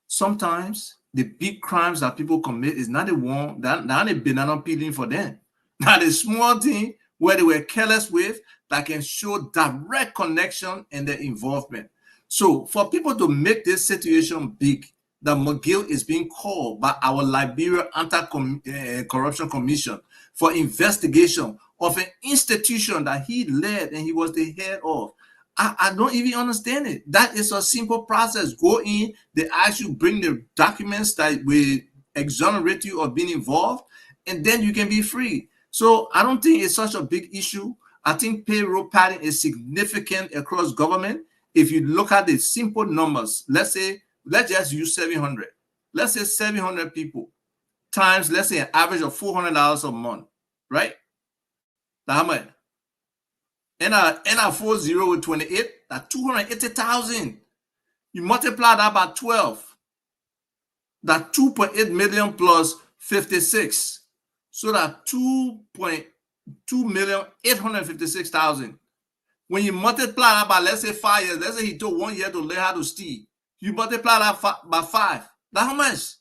sometimes the big crimes that people commit is not the one that not a banana peeling for them. Not a small thing where they were careless with that can show direct connection and their involvement. So for people to make this situation big, that McGill is being called by our Liberia Anti-Corruption Commission for investigation of an institution that he led and he was the head of. I don't even understand it. That is a simple process. Go in, they ask you, bring the documents that will exonerate you of being involved, and then you can be free. So I don't think it's such a big issue. I think payroll padding is significant across government. If you look at the simple numbers, let's just use 700. Let's say 700 people times, let's say an average of $400 a month, right? Now how much? And our 40 with 28, that's 280,000. You multiply that by 12. That's 2.8 million plus 56. So that 2,856,000. When you multiply that by, let's say 5 years, let's say he took 1 year to learn how to steal. You multiply that by 5. That's how much?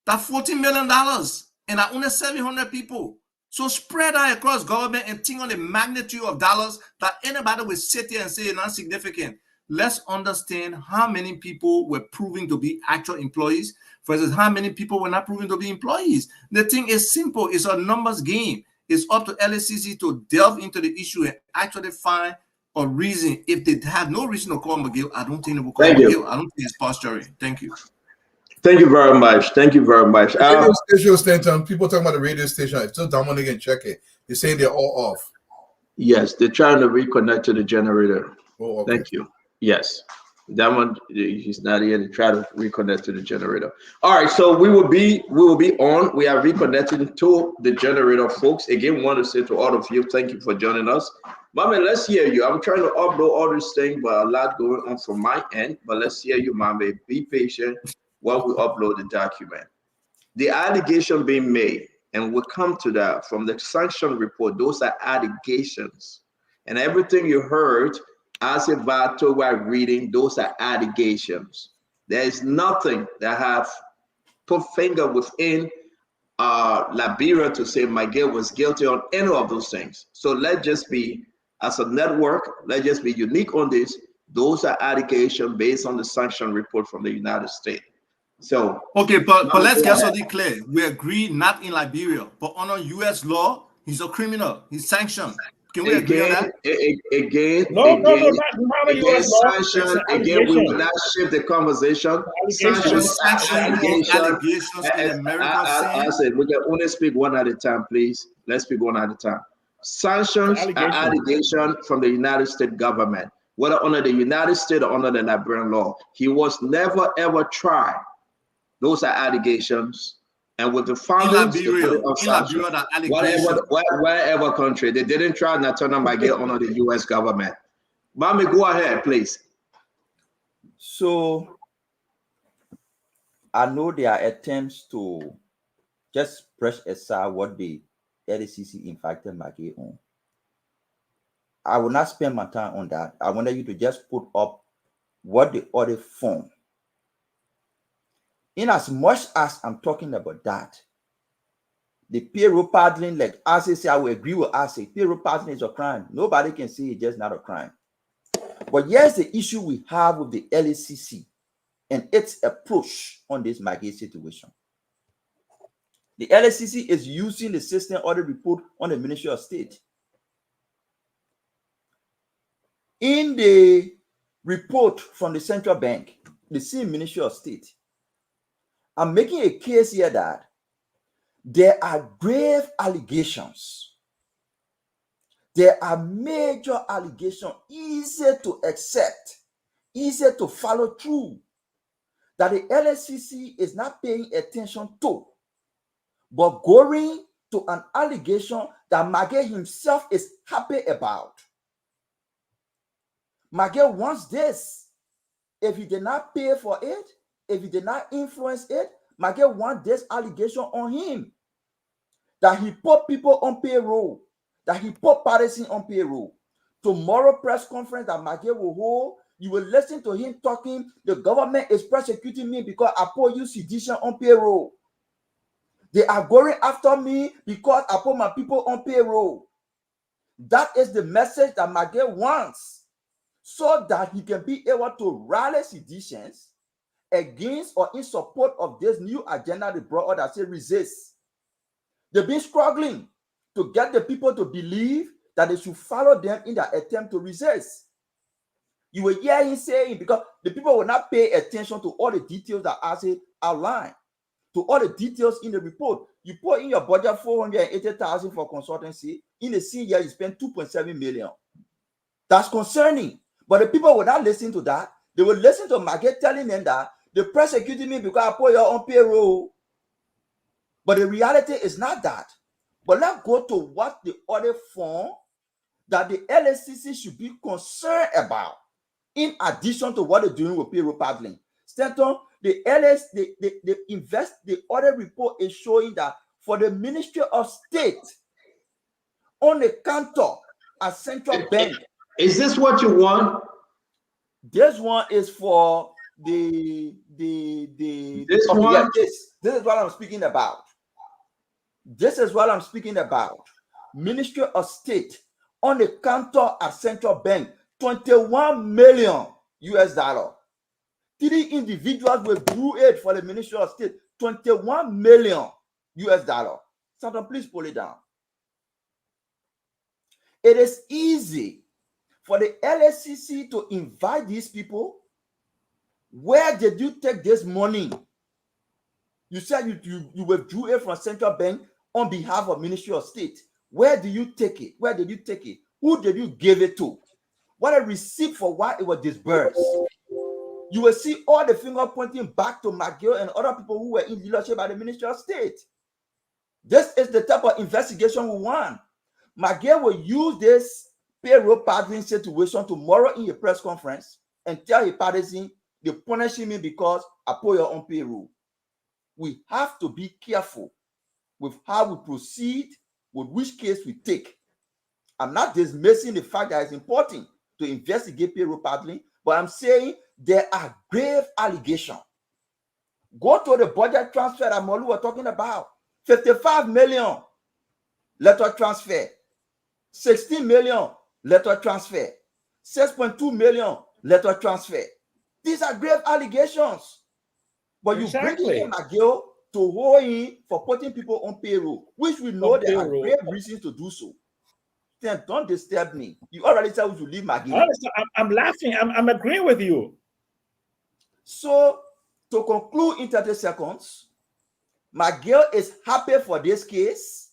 That's $14 million. And that's only 700 people. So spread that across government and think on the magnitude of dollars that anybody will sit here and say it's not significant. Let's understand how many people were proving to be actual employees versus how many people were not proving to be employees. The thing is simple. It's a numbers game. It's up to LSCC to delve into the issue and actually find a reason. If they have no reason to call McGill, I don't think they will call McGill. I don't think it's posturing. Thank you. Thank you very much. Thank you very much. Radio station Stanton, people talking about the radio station. I still Dominic and check it. They're saying they're all off. Yes, they're trying to reconnect to the generator. Oh, okay. Thank you. Yes. Diamond, he's not here to try to reconnect to the generator. All right, so we will be on. We are reconnecting to the generator, folks. Again, want to say to all of you, thank you for joining us. Mama, let's hear you. I'm trying to upload all these things, but a lot going on from my end. But let's hear you, Mama. Be patient while we upload the document. The allegation being made, and we'll come to that from the sanction report. Those are allegations, and everything you heard as a battle while reading, those are allegations. There is nothing that have put finger within Liberia to say Miguel was guilty on any of those things. So let's just be, as a network, let's just be unique on this. Those are allegations based on the sanction report from the United States. So okay, but let's get something clear. We agree not in Liberia, but under U.S. law, he's a criminal. He's sanctioned. Can we agree on that? Again, not U.S. law. Sanction, again, we will not shift the conversation. Sanctions, allegations in America. I said we can only speak one at a time, please. Let's speak one at a time. Sanctions are allegations from the United States government, whether under the United States or under the Liberian law. He was never ever tried. Those are allegations. And with the findings, wherever country, they didn't try not turn on Miguel under the U.S. government. Mami, go ahead, please. So I know there are attempts to just brush aside what the LCC invited Miguel on. I will not spend my time on that. I wanted you to just put up what the audit form. In as much as I'm talking about that, the payroll paddling, like I say, I will agree with I say, payroll paddling is a crime. Nobody can say it's just not a crime. But here's the issue we have with the LACC and its approach on this Miguel situation. The LACC is using the system audit report on the Ministry of State. In the report from the central bank, the same Ministry of State, I'm making a case here that there are grave allegations. There are major allegations, easy to accept, easy to follow through, that the LACC is not paying attention to, but going to an allegation that Miguel himself is happy about. Miguel wants this. If he did not pay for it, if he did not influence it, Miguel wants this allegation on him. That he put people on payroll, that he put Patterson on payroll. Tomorrow press conference that Miguel will hold, you will listen to him talking, the government is prosecuting me because I put you sedition on payroll. They are going after me because I put my people on payroll. That is the message that Miguel wants, so that he can be able to rally seditions against or in support of this new agenda they brought out that say resist. They've been struggling to get the people to believe that they should follow them in their attempt to resist. You will hear him saying, because the people will not pay attention to all the details that I say outlined, to all the details in the report. You put in your budget 480,000 for consultancy. In the same year, you spend 2.7 million. That's concerning. But the people will not listen to that. They will listen to Miguel telling them that they persecuted me because I put you on payroll. But the reality is not that. But let's go to what the audit form that the LACC should be concerned about, in addition to what they're doing with payroll paddling. Stanton, the audit report is showing that for the Ministry of State, on the counter at central bank. Is this what you want? This one is for this one. This is what I'm speaking about. This is what I'm speaking about. Ministry of State on the counter at central bank, $21 million. 3 individuals withdrew it for the Ministry of State, $21 million. Someone please pull it down. It is easy for the LACC to invite these people. Where did you take this money? You said you withdrew it from central bank on behalf of Ministry of State. Where did you take it? Where did you take it? Who did you give it to? What a receipt for why it was disbursed. you will see all the finger pointing back to McGill and other people who were in leadership at the Ministry of State. This is the type of investigation we want. McGill will use this payroll paddling situation tomorrow in a press conference and tell his partisan they're punishing me because I put your own payroll. We have to be careful with how we proceed, with which case we take. I'm not dismissing the fact that it's important to investigate payroll paddling, but I'm saying there are grave allegations. Go to the budget transfer that Molu was talking about. 55 million letter transfer, 16 million letter transfer, 6.2 million letter transfer. These are grave allegations. But you bring in McGill to hold in for putting people on payroll, which we know there are grave reasons to do so. Then don't disturb me. You already said we should leave McGill. I'm laughing. I'm agreeing with you. So, to conclude in 30 seconds, McGill is happy for this case.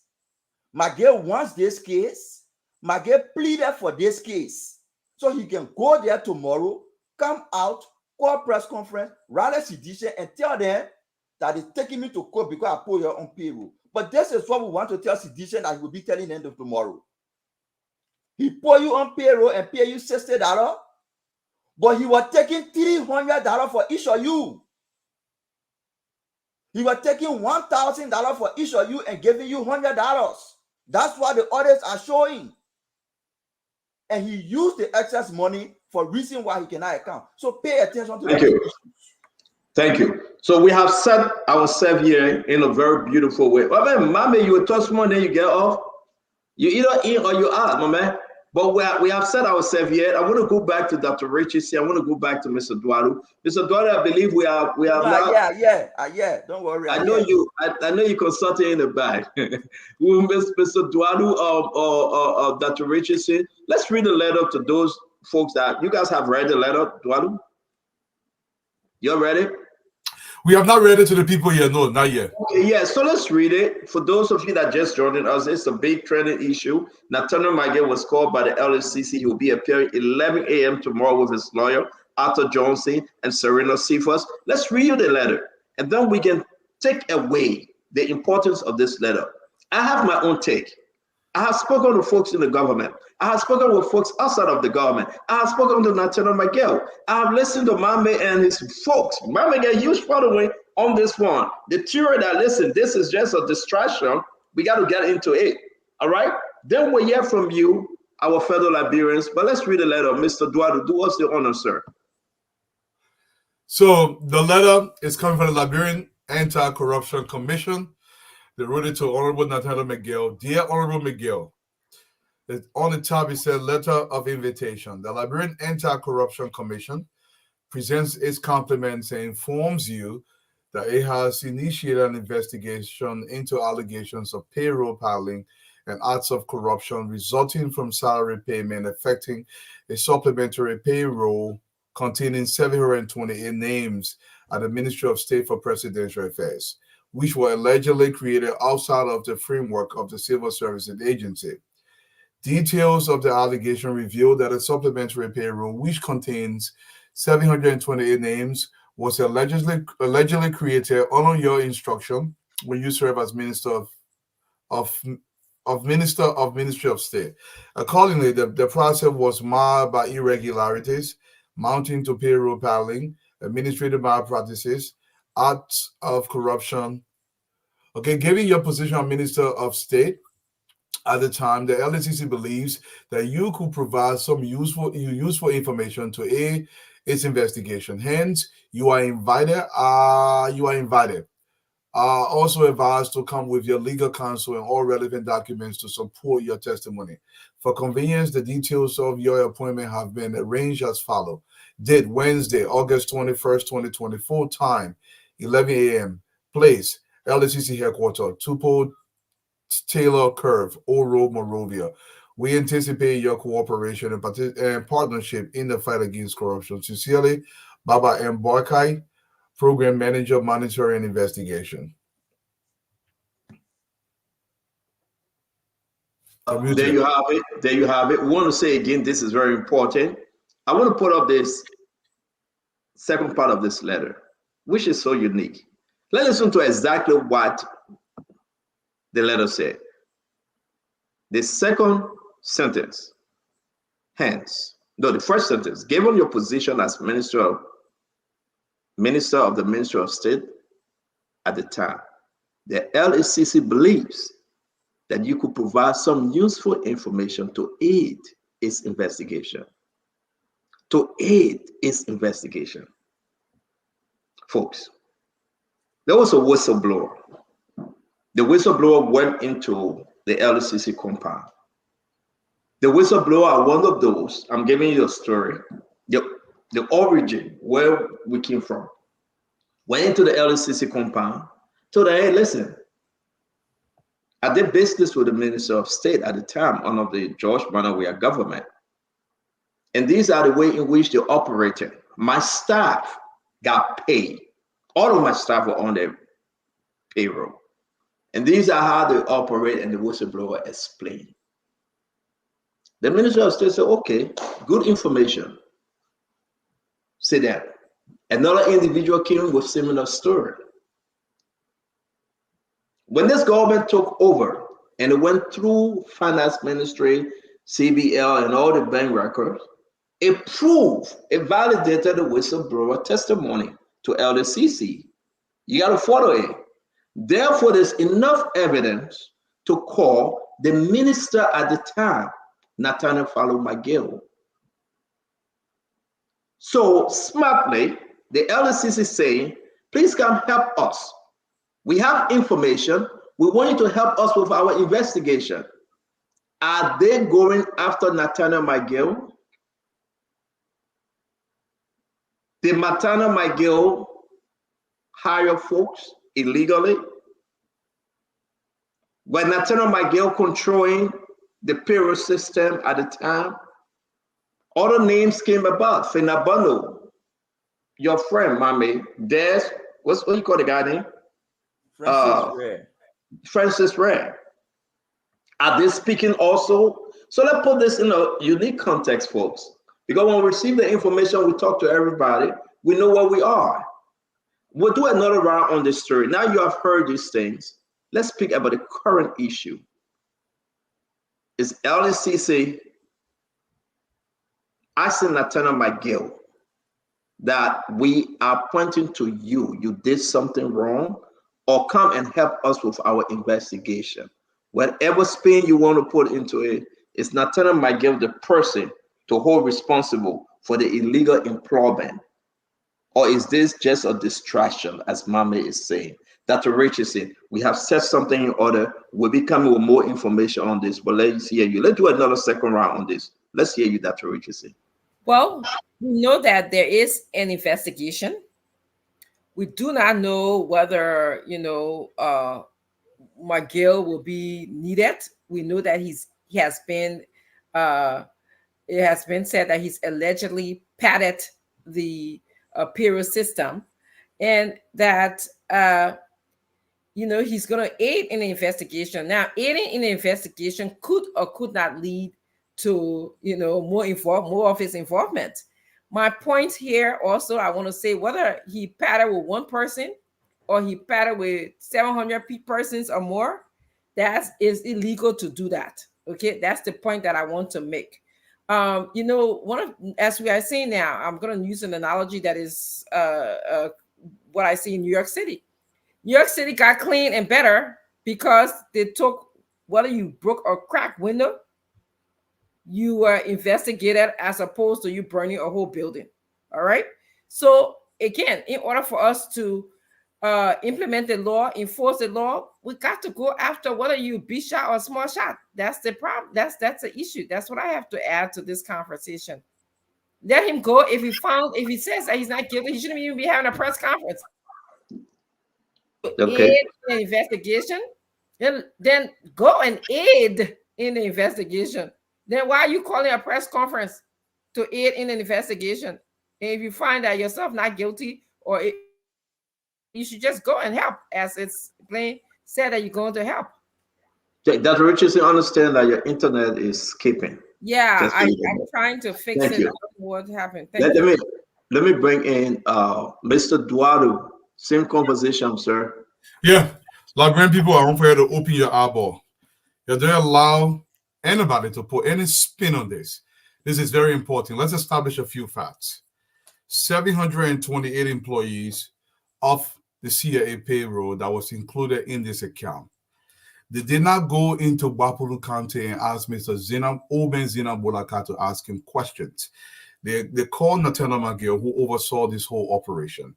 McGill wants this case. McGill pleaded for this case. So he can go there tomorrow, come out, call press conference, rally sedition, and tell them that it's taking me to court because I put your own payroll. But this is what we want to tell sedition that he will be telling them tomorrow. He put you on payroll and pay you $60, but he was taking $300 for each of you. He was taking $1,000 for each of you and giving you $100. That's what the audits are showing. And he used the excess money for reason why he cannot account. So pay attention to that. Thank you. So we have set ourselves here in a very beautiful way. Well, man, Mama, you will touch more, then you get off. You either in or you out, my man. But we have set ourselves here. I want to go back to Dr. Richie. I want to go back to Mr. Duaru. Mr. Duaru, I believe we have now. Yeah. Don't worry. I know you consulted in the back. Mr. Duaru or Dr. Richie, let's read the letter to those folks that you guys have read the letter, Duaru. You're ready? We have not read it to the people yet. No, not yet. Okay, yeah, so let's read it. For those of you that just joined us, it's a big trending issue. Nathaniel Magee was called by the LFCC. He will be appearing 11 a.m. tomorrow with his lawyer, Arthur Johnson and Serena Cephas. Let's read the letter, and then we can take away the importance of this letter. I have my own take. I have spoken to folks in the government. I have spoken with folks outside of the government. I have spoken to Nathaniel Magee. I have listened to Mame and his folks. Mame get a huge following on this one. The theory that, listen, this is just a distraction. We got to get into it. All right? Then we'll hear from you, our fellow Liberians. But let's read the letter. Mr. Duaru, do us the honor, sir. So the letter is coming from the Liberian Anti-Corruption Commission. They wrote it to Honorable Nathaniel Magee. Dear Honorable Magee, on the top it said letter of invitation. The Liberian Anti-Corruption Commission presents its compliments and informs you that it has initiated an investigation into allegations of payroll paddling and acts of corruption resulting from salary payment affecting a supplementary payroll containing 728 names at the Ministry of State for Presidential Affairs, which were allegedly created outside of the framework of the Civil Services Agency. Details of the allegation reveal that a supplementary payroll, which contains 728 names, was allegedly created on your instruction when you serve as Ministry of State. Accordingly, the process was marred by irregularities, mounting to payroll paddling, administrative malpractices, acts of corruption. Okay, given your position as Minister of State at the time, the LCC believes that you could provide some useful information to aid its investigation. Hence, you are invited. Also advised to come with your legal counsel and all relevant documents to support your testimony. For convenience, the details of your appointment have been arranged as follows. Date Wednesday, August 21st, 2024. Time 11 a.m. Place LCC headquarters, Tupelo Taylor Curve, Old Road, Monrovia. We anticipate your cooperation and partnership in the fight against corruption. Sincerely, Baba M. Borkai, Program Manager, Monitoring and Investigation. There you have it. There you have it. We want to say again, this is very important. I want to put up this second part of this letter, which is so unique. Let's listen to exactly what the letter said. The second sentence, hence, no, the first sentence, given your position as Minister of the Ministry of State at the time, the LACC believes that you could provide some useful information to aid its investigation. Folks, there was a whistleblower. The whistleblower went into the LACC compound. The whistleblower are one of those, I'm giving you a story, the origin, where we came from. Went into the LACC compound, told her, hey, listen, I did business with the Minister of State at the time under the George Banawea government. And these are the way in which they operated. My staff got paid. All of my staff were on their payroll. And these are how they operate, and the whistleblower explained. The Minister of State said, okay, good information. Sit down. Another individual came with similar story. When this government took over and it went through Finance Ministry, CBL, and all the bank records, it proved, it validated the whistleblower testimony to LACC. You got to follow it. Therefore, there's enough evidence to call the minister at the time, Nathaniel Fallow McGill. So smartly, the LACC is saying, please come help us. We have information. We want you to help us with our investigation. Are they going after Nathaniel McGill? Did Nathaniel McGill hire folks illegally? Was Nathaniel McGill controlling the payroll system at the time? Other names came about. Finabano, your friend, Mami, Des, what you call the guy name? Francis Ray. Are they speaking also? So let's put this in a unique context, folks. Because when we receive the information, we talk to everybody, we know where we are. We'll do another round on this story. Now you have heard these things. Let's speak about the current issue. Is LACC asking Nathaniel McGill that we are pointing to you, you did something wrong, or come and help us with our investigation? Whatever spin you want to put into it, is Nathaniel McGill the person to hold responsible for the illegal employment? Or is this just a distraction, as Mame is saying? Dr. Rich is saying, we have set something in order. We'll be coming with more information on this, but let's hear you. Let's do another second round on this. Let's hear you, Dr. Rich is saying. Well, we know that there is an investigation. We do not know whether, McGill will be needed. We know that it has been said that he's allegedly padded the payroll system, and that he's going to aid in the investigation. Now, aiding in the investigation could or could not lead to more of his involvement. My point here also, I want to say, whether he padded with one person or he padded with 700 persons or more, that is illegal to do that. Okay, that's the point that I want to make. As we are saying now, I'm going to use an analogy that is what I see in New York City. New York City got clean and better because they took, whether you broke or cracked window, you were investigated as opposed to you burning a whole building. All right. So again, in order for us to implement the law, enforce the law, we got to go after whether you big shot or small shot. That's the problem. That's the issue. That's what I have to add to this conversation. Let him go. If he says that he's not guilty, he shouldn't even be having a press conference. Okay. Aid in the investigation, then go and aid in the investigation. Then why are you calling a press conference to aid in an investigation? And if you find that yourself not guilty, you should just go and help, as it's plain said that you're going to help. Dr. Richardson, understand that your internet is skipping. Yeah, I'm trying to fix it. You. What happened? Let let me bring in Mr. Duado. Same conversation, sir. Yeah, Liberian people are unfair to open your eyeball. You don't allow anybody to put any spin on this. This is very important. Let's establish a few facts. 728 employees of the CIA payroll that was included in this account. They did not go into Bapuru County and ask Mr. Oben Zinam Bolaka to ask him questions. They called Natana McGill, who oversaw this whole operation.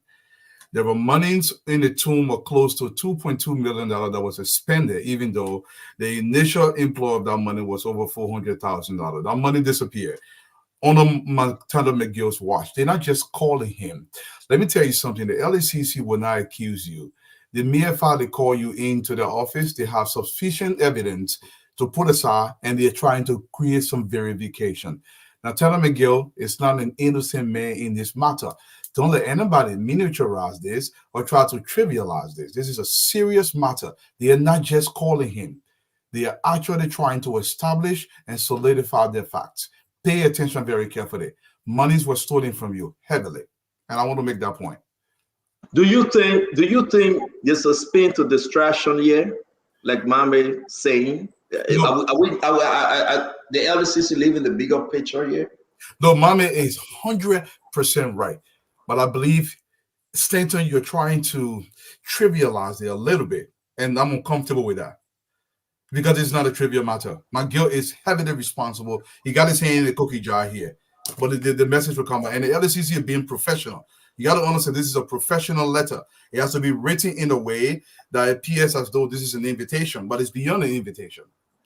There were monies in the tomb of close to $2.2 million that was expended, even though the initial inflow of that money was over $400,000. That money disappeared on Natana McGill's watch. They're not just calling him. Let me tell you something. The LACC will not accuse you. The mere fact they call you into the office, they have sufficient evidence to put aside, and they're trying to create some verification. Now, Natana McGill is not an innocent man in this matter. Don't let anybody miniaturize this or try to trivialize this. This is a serious matter. They are not just calling him. They are actually trying to establish and solidify their facts. Pay attention very carefully. Monies were stolen from you heavily. And I want to make that point. Do you think there's a spin to distraction here, like Mame saying? No. Are the LCC leaving the bigger picture here? No, Mame is 100% right. But I believe, Stanton, you're trying to trivialize it a little bit. And I'm uncomfortable with that. Because it's not a trivial matter. McGill is heavily responsible. He got his hand in the cookie jar here. But the message will come out. And the LCC is being professional. You got to understand this is a professional letter. It has to be written in a way that it appears as though this is an invitation, but it's beyond an invitation.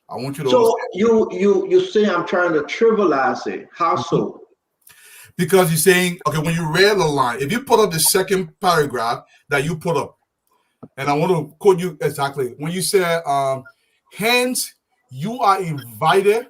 I want you to understand. You say I'm trying to trivialize it. How so? Because you're saying, okay, when you read the line, if you put up the second paragraph that you put up, and I want to quote you exactly, when you say, hence, you are invited,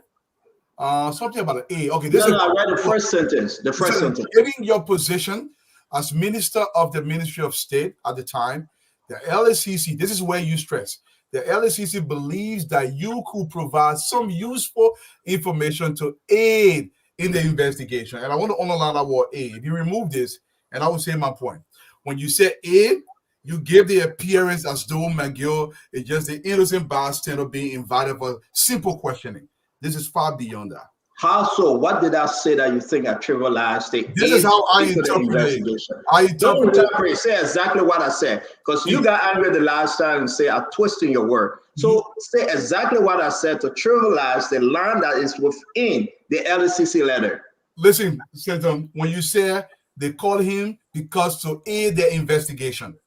something about an A. Okay, this is right, the first sentence. The first sentence. Given your position as Minister of the Ministry of State at the time, the LACC, this is where you stress, the LACC believes that you could provide some useful information to aid in the investigation. And I want to underline that word aid. If you remove this, and I will say my point. When you say aid, you give the appearance as though McGill is just the innocent bystander being invited for simple questioning. This is far beyond that. How so? What did I say that you think I trivialized it? This is how I interpret it. Don't interpret. Say exactly what I said. Because you got angry the last time and say I'm twisting your word. So say exactly what I said to trivialize the line that is within the LCC letter. Listen, Senator, when you say they call him because to aid their investigation,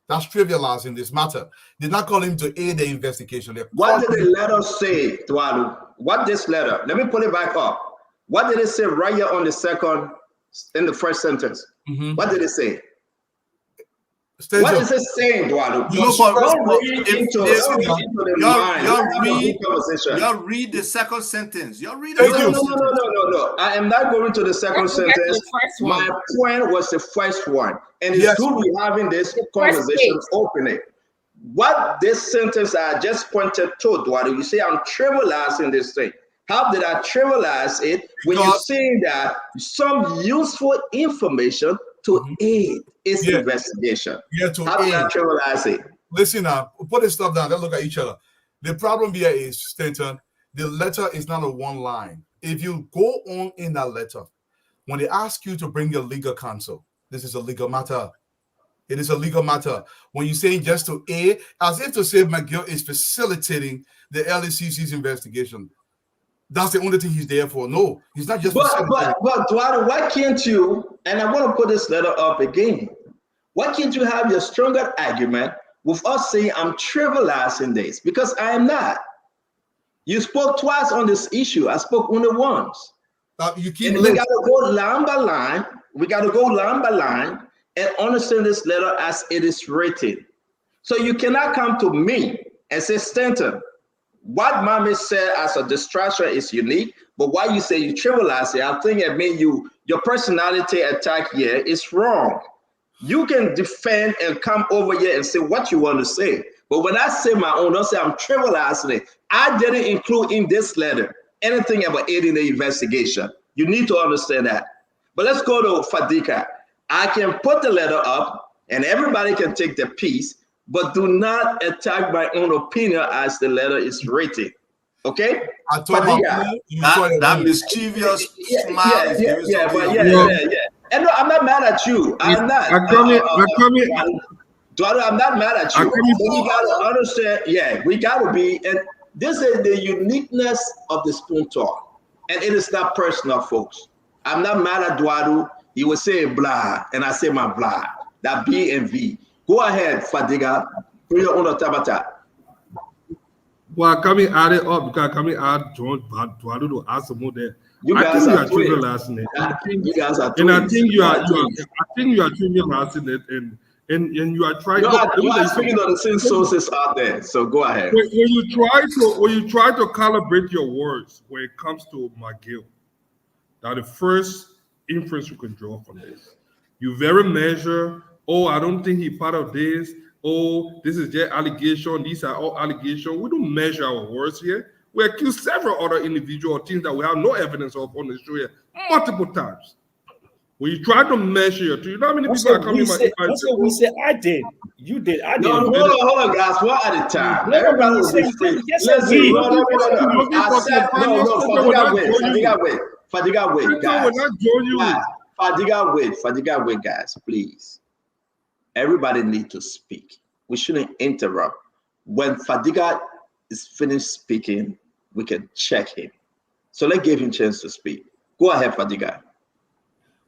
that's trivializing this matter. They did not call him to aid the investigation. What did the letter say, Tualu? What this letter? Let me put it back up. What did it say right here on the second, in the first sentence? What did it say? What is it saying, Dualu? Y'all read the second sentence. Y'all read the second sentence. No. I am not going to the second sentence. My point was the first one. And it's good we're having this conversation opening. What this sentence I just pointed to, Dualu, you say I'm trivializing this thing. How did I trivialize it when you're saying that some useful information to aid its investigation? How did I trivialize it? Listen now, put this stuff down. Let's look at each other. The problem here is, Stanton, the letter is not a one line. If you go on in that letter, when they ask you to bring your legal counsel, this is a legal matter. It is a legal matter. When you're saying just to aid, as if to say McGill is facilitating the LACC's investigation. That's the only thing he's there for. No, he's not just. But Duarte, why can't you? And I want to put this letter up again. Why can't you have your stronger argument with us saying I'm trivializing this? Because I am not. You spoke twice on this issue. I spoke only once. You keep. And we got to go line by line. We got to go line by line and understand this letter as it is written. So you cannot come to me and say, Stanton, what Mame said as a distraction is unique, but why you say you trivialize it, I think it means your personality attack here is wrong. You can defend and come over here and say what you want to say. But when I say my own, don't say I'm trivializing it. I didn't include in this letter anything about aiding the investigation. You need to understand that. But let's go to Fadika. I can put the letter up and everybody can take the piece, but do not attack my own opinion as the letter is written. Okay? I told that mischievous smile is giving something. Yeah. And no, I'm not mad at you. I'm not. Duado, I'm not mad at you. But we gotta understand, we gotta be, and this is the uniqueness of the spoon talk. And it is not personal, folks. I'm not mad at Duado. He will say blah, and I say my blah. That B and V. Go ahead, Fadiga. Bring your own tabata. Well, can we add it up? Because can we add John Duado to ask some more there? You guys are trivializing it. You guys are and I think you are trivializing it, and you are trying. You are speaking of the same sources out there. So go ahead. When you try to calibrate your words when it comes to McGill, that the first inference you can draw from this, you very measure. Oh, I don't think he's part of this. Oh, this is just allegation. These are all allegations. We don't measure our words here. We accuse several other individuals or things that we have no evidence of on the show here multiple times. When you try to measure, do you know how many people are coming? That's what we said. I did. You did. I did. No, hold on, guys. One at a time. Everybody will be free. Listen, no. I said, Fadiga, wait, guys. Fadiga, wait, guys, please. Everybody need to speak. We shouldn't interrupt. When Fadiga is finished speaking, we can check him. So let's give him a chance to speak. Go ahead, Fadiga.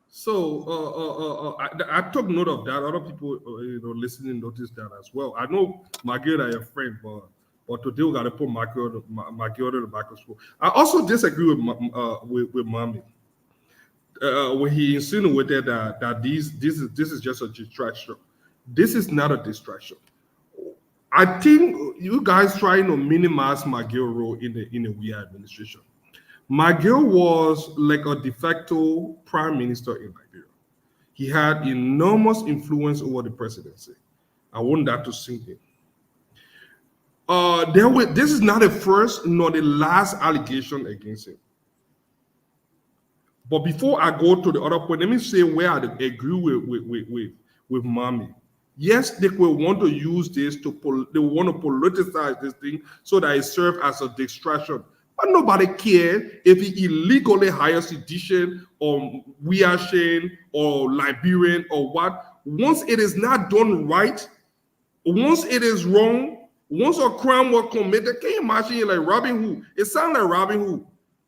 So I took note of that. Other people, listening noticed that as well. I know Margaret, your friend, but today we got to put Margaret to the microscope. I also disagree with Mami when he insinuated that this is just a distraction. This is not a distraction. I think you guys trying to minimize McGill role in the WEA administration. McGill was like a de facto prime minister in Liberia. He had enormous influence over the presidency. I want that to sink in. This is not the first nor the last allegation against him. But before I go to the other point, let me say where I agree with Mami. Yes, they will want to use this they want to politicize this thing so that it serves as a distraction. But nobody cares if he illegally hires sedition or Wiashin or Liberian or what. Once it is not done right, once it is wrong, once a crime was committed, can you imagine like Robin Hood? It sounds like Robin Hood.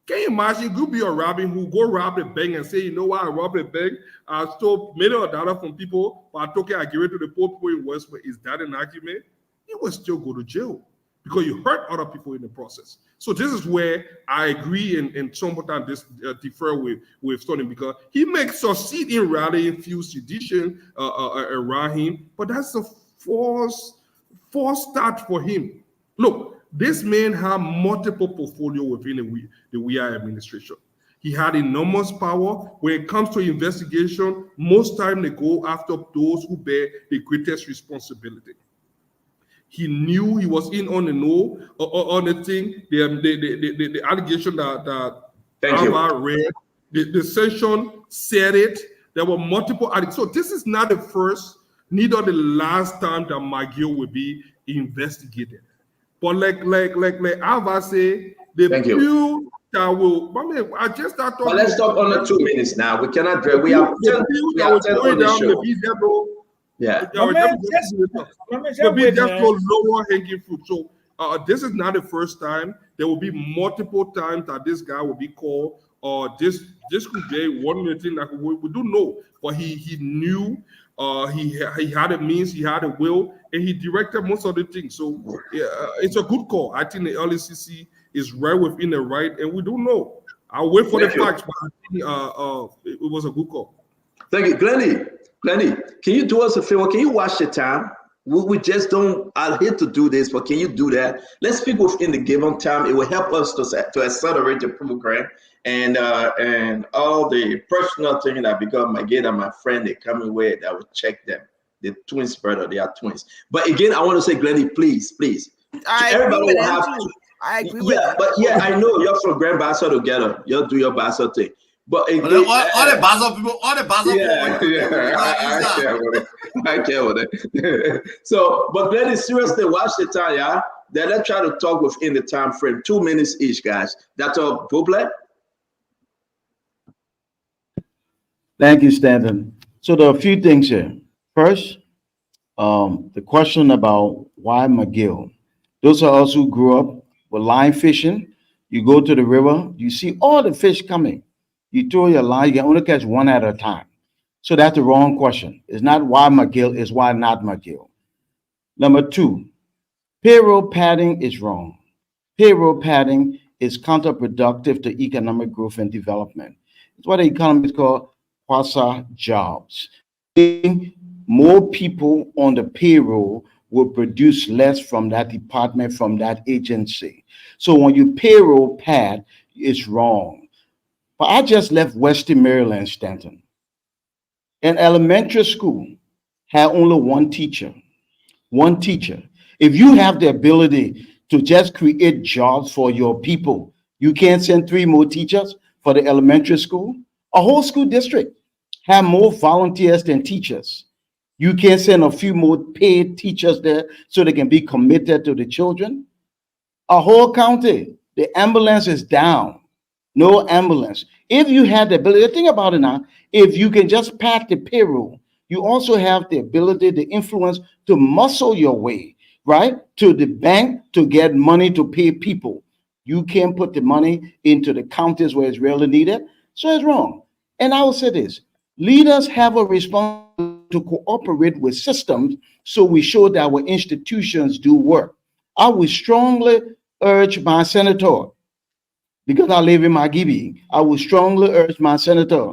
Can you imagine you be a Robin Hood, go rob a bank and say, you know what, I robbed a bank, I stole millions of dollars from people, but I took it, I give it to the poor people in Westwood. Is that an argument? You will still go to jail because you hurt other people in the process. So this is where I agree and sometimes differ with Stoney because he may succeed in rallying few sedition around him, but that's a false start for him. Look, this man had multiple portfolio within the WEA administration. He had enormous power. When it comes to investigation, most time they go after those who bear the greatest responsibility. He knew he was in on the know on the thing. The allegation that Alva read, the session said it. There were multiple allegations. So this is not the first, neither the last time that McGill will be investigated. But like Alva say, the few that will. I just start talking. But let's talk under 2 minutes now. We cannot. We have 10 on the show. Yeah. Maybe just for lower hanging fruit. So this is not the first time. There will be multiple times that this guy will be called. This could be one of the things that we don't know, but he knew. He had a means, he had a will, and he directed most of the things. So it's a good call. I think the LCC is right within the right, and we don't know. I'll wait for the facts, but I think it was a good call. Thank you, Glenny. Can you do us a favor? Can you watch the time? We just don't. I hate to do this, but can you do that? Let's speak within the given time. It will help us to accelerate the program. And all the personal thing that because my kid and my friend they coming with, I will check them. The twins brother, they are twins. But again, I want to say, Glenny, please. Everybody will have to. I agree with that. But I know you're from Grand Bassa together. You'll do your Bassa thing. But again, all the Basel people, I care with it. So, but let it seriously watch the time, yeah. Then let's try to talk within the time frame, 2 minutes each, guys. That's all. Boble. Thank you, Stanton. So there are a few things here. First, the question about why McGill. Those of us who grew up with line fishing, you go to the river, you see all the fish coming. You throw your line, you can only catch one at a time. So that's the wrong question. It's not why McGill, it's why not McGill. Number two, payroll padding is wrong. Payroll padding is counterproductive to economic growth and development. It's what the economists call quasi jobs. More people on the payroll will produce less from that department, from that agency. So when you payroll pad, it's wrong. But I just left Western Maryland, Stanton. An elementary school had only one teacher. One teacher. If you have the ability to just create jobs for your people, you can't send 3 more teachers for the elementary school. A whole school district have more volunteers than teachers. You can't send a few more paid teachers there so they can be committed to the children. A whole county, the ambulance is down. No ambulance. If you had the ability, think about it now, if you can just pad the payroll, you also have the ability, the influence to muscle your way, right, to the bank to get money to pay people. You can't put the money into the counties where it's really needed. So it's wrong. And I will say this, leaders have a responsibility to cooperate with systems so we show that our institutions do work. I would strongly urge my senator, because I live in Magibi, I would strongly urge my senator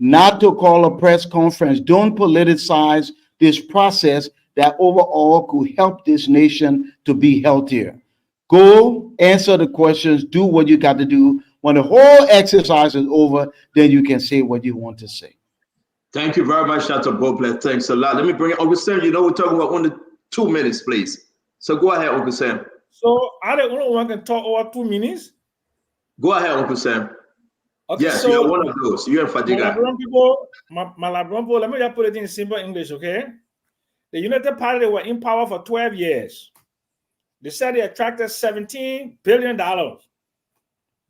not to call a press conference. Don't politicize this process that overall could help this nation to be healthier. Go answer the questions, do what you got to do. When the whole exercise is over, then you can say what you want to say. Thank you very much, Dr. Boble. Thanks a lot. Let me bring it, Uncle Sam. You know, we're talking about 1 to 2 minutes, please. So go ahead, Uncle Sam. So I don't know one can talk over 2 minutes. Go ahead, Uncle Sam. Okay, yes, so you're one of those. You're in Fadiga. My Labron people, let me just put it in simple English, okay? The United Party were in power for 12 years. They said they attracted $17 billion.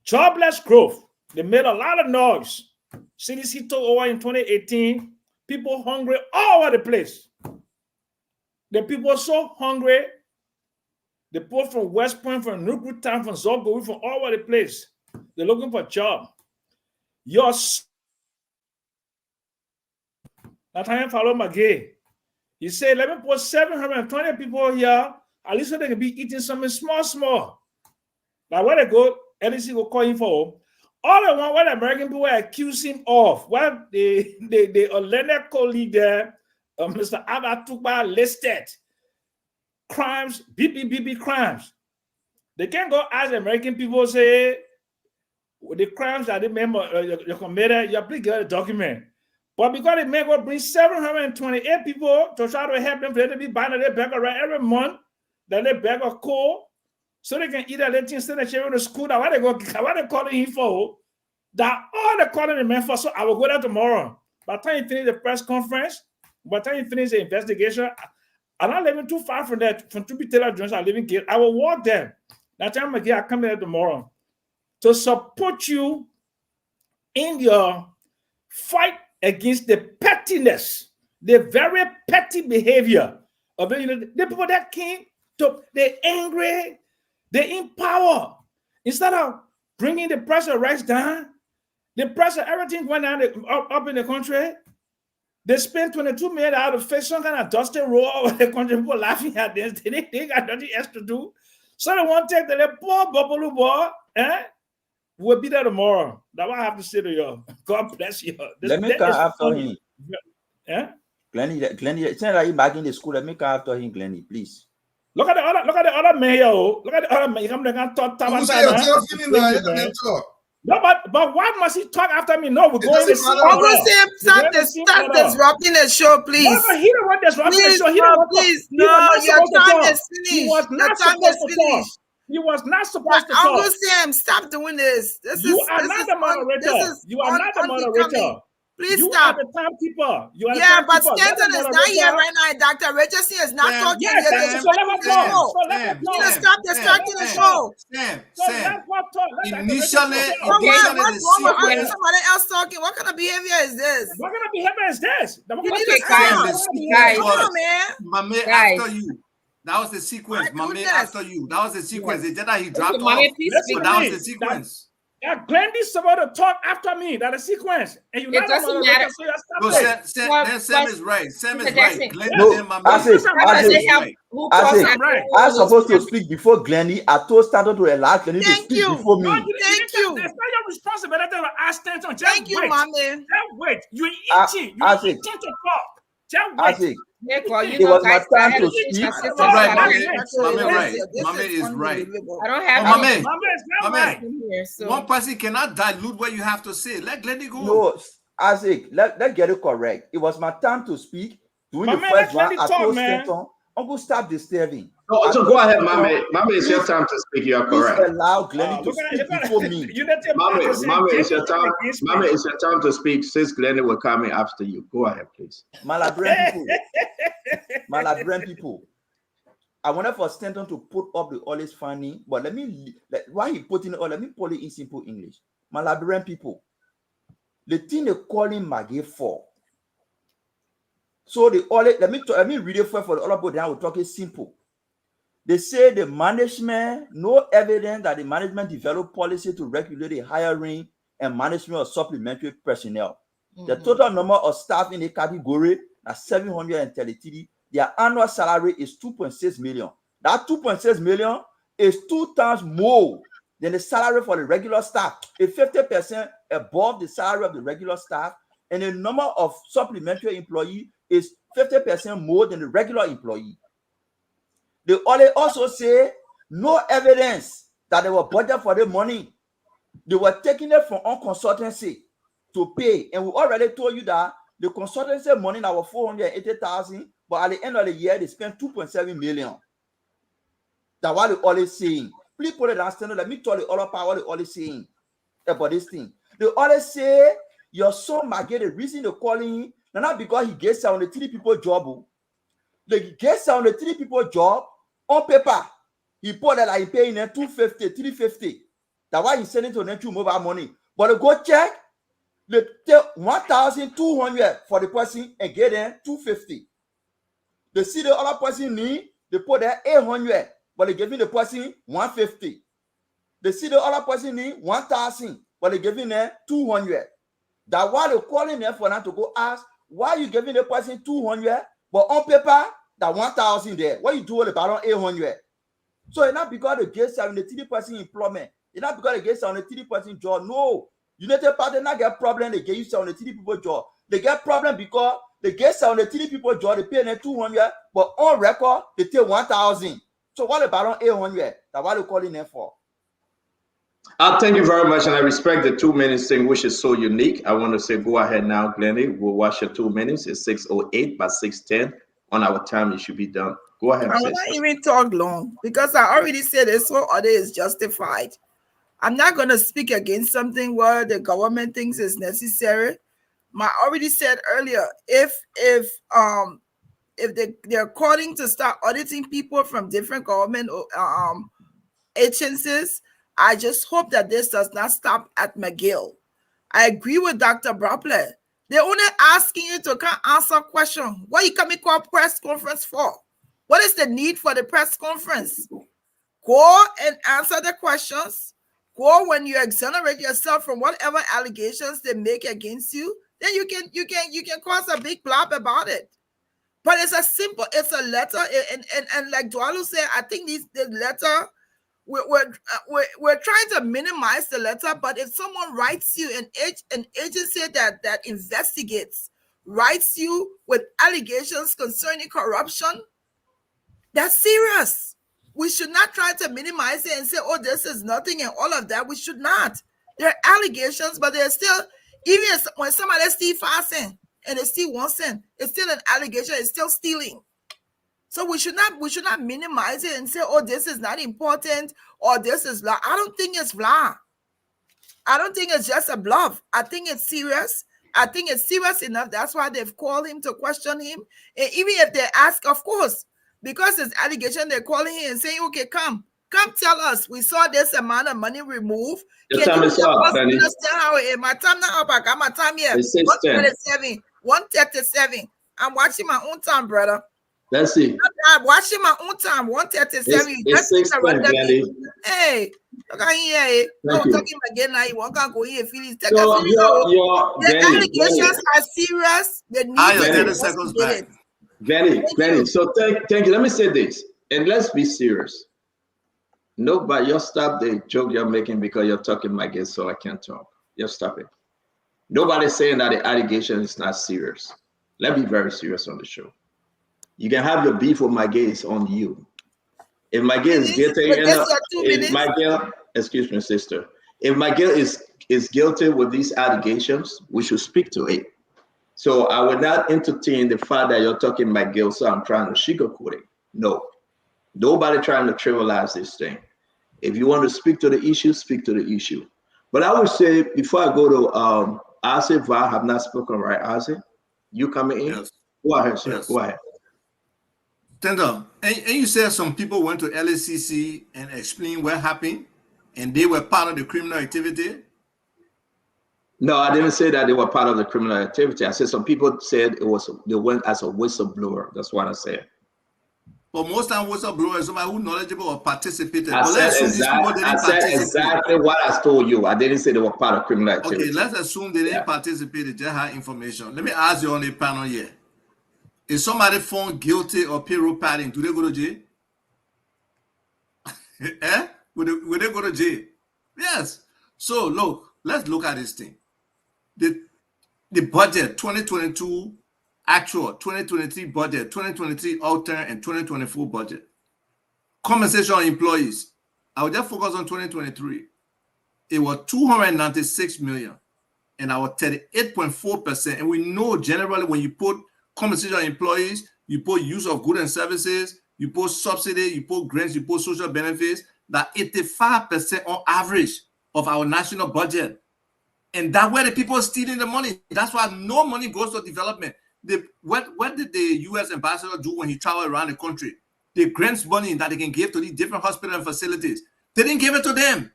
Jobless growth. They made a lot of noise. CDC took over in 2018. People hungry all over the place. The people so hungry. They people from West Point, from Newport Town, from Zogo, from all over the place. They're looking for a job. Nathaniel follow McGay. He said, let me put 720 people here, at least so they can be eating something small. Like where they go, LEC will call him for. All the one what American people accuse him of, what the Olena colleague there, Mr. Abatuba listed crimes, BBB crimes. They can't go ask American people, say, the crimes that they you committed, you please get a document. But because the man will bring 728 people to try to help them for them to be buying their bag around every month, then they bag of coal, so they can eat a little instead of sharing to school. That what they calling him for? That all they calling the man for. So I will go there tomorrow. By the time you finish the press conference, by the time you finish the investigation, I'm not living too far from that, from 2B Taylor Jones. I live in Gate. I will walk there. That time again, I come there tomorrow to support you in your fight against the pettiness, the very petty behavior of the people that came to, they're angry, they're in power. Instead of bringing the pressure rates down, the pressure, everything went down up in the country. They spent $22 million to fix some kind of dusty road over the country. People laughing at this. They got nothing else to do. So they want to take the poor bubble boy, we'll be there tomorrow. That's what I have to say to you. God bless you. Let me come after him. Yeah? Glenny, it's not like you back in the school. Let me come after him, Glenny, please. Look at the other mayor. Look at the other mayor. Come there and talk. No, but why must he talk after me? No, we're going to see. Uncle Sam, stop disrupting the show, please. No, he don't want disrupting the show. Please, no, your time is finished. Your time is finished. You was not supposed to Uncle talk. Sam, stop doing this. You are not the moderator. You are not the moderator. Please you stop. are the timekeeper. You are Yeah, the but timekeeper. Stanton is not here right now. Dr. Richardson is not talking Yes, here. so let her talk. So let her You need to talk. stop distracting the show. Sam, So let her talk. Let initially, What's wrong with sequence. somebody else talking? What kind of behavior is this? What kind of behavior is this? You need to stop. Come on, man. Mame after you. That was the sequence. Mame after you. That was the sequence. The data he dropped off. So that was the sequence. That Glendy's supposed to talk after me. That is sequence. And you not the moderator, so you stop it. Sam is right. Sam is right. Glendy No, and Mame. I'm supposed to speak before Glendy. I told Stanton to allow Glendy to speak before me. Thank you. It's not your responsibility to ask Stanton. Thank you, Mame. Just wait. You're itching. You're itching to talk. Just wait. It was my time to speak. Mame is right. I don't have Mame. One person cannot dilute what you have to say. Let Glendy go. No, Isaac, let's get it correct. It was my time to speak. During the first one, I told Stanton, Uncle, stop disturbing. So go ahead, Mame. Mame, it's your time to speak. You are correct. Please allow Glendy to speak before me. Mame, it's your time. Mame, it's your time to speak. Since Glendy will come in after you. Go ahead, please. Malabran people. I wanted for Stanton to put up the always funny, but why he put in all? Let me put it in simple English. Malabran people. The thing they call him Maggie for. So the always let me read it for the other people. Then I will talk it simple. They say the management, no evidence that the management developed policy to regulate the hiring and management of supplementary personnel. The total number of staff in the category is 733. Their annual salary is 2.6 million. That 2.6 million is 2 times more than the salary for the regular staff. It's 50% above the salary of the regular staff, and the number of supplementary employees is 50% more than the regular employee. They also say no evidence that they were budgeted for the money. They were taking it from on consultancy to pay. And we already told you that the consultancy money now was 480,000, but at the end of the year, they spent 2.7 million. That's what they always saying. Please put it down, standard. Let me tell the other part what they always saying about this thing. They always say your son might get the reason they're calling him, not because he gets 73 people job. They get 73 people job on paper. He put that he paying them 250, 350. That's why he's sending to them mobile money. But they go check, they take 1,200 for the person and get them 250. They see the other person need, they put there 800, but they giving the person 150. They see the other person need 1,000, but they giving them 200. That's why they're calling them for them to go ask, why you giving the person 200, but on paper, that 1,000 there. What you do with the balance 800? So it's not because they get 73% employment. It's not because they get 73% job. No. United Party not get problem. They get you 73 people job. They get problem because they get 73 people job. They pay them 200, but on record they take 1,000. So what about 800? That's what they're calling them for. Thank you very much, and I respect the 2 minutes thing, which is so unique. I want to say, go ahead now, Glendy. We'll watch your 2 minutes. It's 6:08 by 6:10 on our time. It should be done. Go ahead. I will not even talk long because I already said this whole order is justified. I'm not going to speak against something where the government thinks is necessary. I already said earlier, if they're calling to start auditing people from different government agencies, I just hope that this does not stop at McGill. I agree with Dr. Bropley. They're only asking you to come answer questions. What are you coming to a press conference for? What is the need for the press conference? Go and answer the questions. Go when you exonerate yourself from whatever allegations they make against you. Then you can cause a big blab about it. But it's a letter, and like Dwalu said, I think the letter. We're trying to minimize the letter, but if someone writes you, an agency that investigates, writes you with allegations concerning corruption, that's serious. We should not try to minimize it and say, oh, this is nothing and all of that. We should not. There are allegations, but they're still, even when somebody steals 5 cents and they steal 1 cent, it's still an allegation, it's still stealing. So we should not minimize it and say, oh, this is not important or this is blah. I don't think it's blah. I don't think it's just a bluff. I think it's serious. I think it's serious enough. That's why they've called him to question him. And even if they ask, of course, because it's allegation, they're calling him and saying, okay, come tell us. We saw this amount of money removed. Your Can time you is help up, us Benny. understand how it is? My time now up. I got my time here. It's 6:10. 137. I'm watching my own time, brother. Let's see. I'm watching my own time. 137. It's 6:10, Benny. Hey, look at here. No, Thank you. talking again now. You want to go here, Phillies. So The Benny, allegations are serious. They need to be 30 seconds back. Benny. So thank you. Let me say this, and let's be serious. Nobody, you stop the joke you're making because you're talking my guest, so I can't talk. You stop it. Nobody's saying that the allegation is not serious. Let's be very serious on the show. You can have your beef with my gaze on you. If my girl is guilty, if my girl, excuse me, sister, if my girl is guilty with these allegations, we should speak to it. So I would not entertain the fact that you're talking my girl, so I'm trying to sugarcoat it. No, nobody trying to trivialize this thing. If you want to speak to the issue, speak to the issue. But I would say before I go to Ase, I have not spoken, right, Ase? You coming in? Yes. Go ahead, sir. Yes. Go ahead. Tender, and you said some people went to LACC and explained what happened, and they were part of the criminal activity. No, I didn't say that they were part of the criminal activity. I said some people said they went as a whistleblower. That's what I said. But most time whistleblower is somebody who knowledgeable or participated. I said exactly what I told you. I didn't say they were part of criminal activity. Okay, let's assume they didn't participate. They just had information. Let me ask you on the panel here. Is somebody found guilty of payroll padding? Do they go to jail? Would they go to jail? Yes. So look, let's look at this thing. The budget 2022 actual, 2023 budget, 2023 alternate, and 2024 budget. Compensation on employees. I will just focus on 2023. It was 296 million, and our 38.4%. And we know generally when you put compensation on employees, you put use of goods and services, you put subsidy, you put grants, you put social benefits, that 85% on average of our national budget. And that's where the people are stealing the money. That's why no money goes to development. What did the U.S. ambassador do when he traveled around the country? They grants money that they can give to these different hospital and facilities. They didn't give it to them.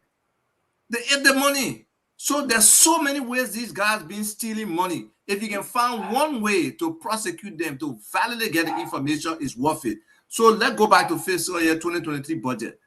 They ate the money. So there's so many ways these guys been stealing money. If you can find one way to prosecute them, to validly get the information, is worth it. So let's go back to fiscal year 2023 budget.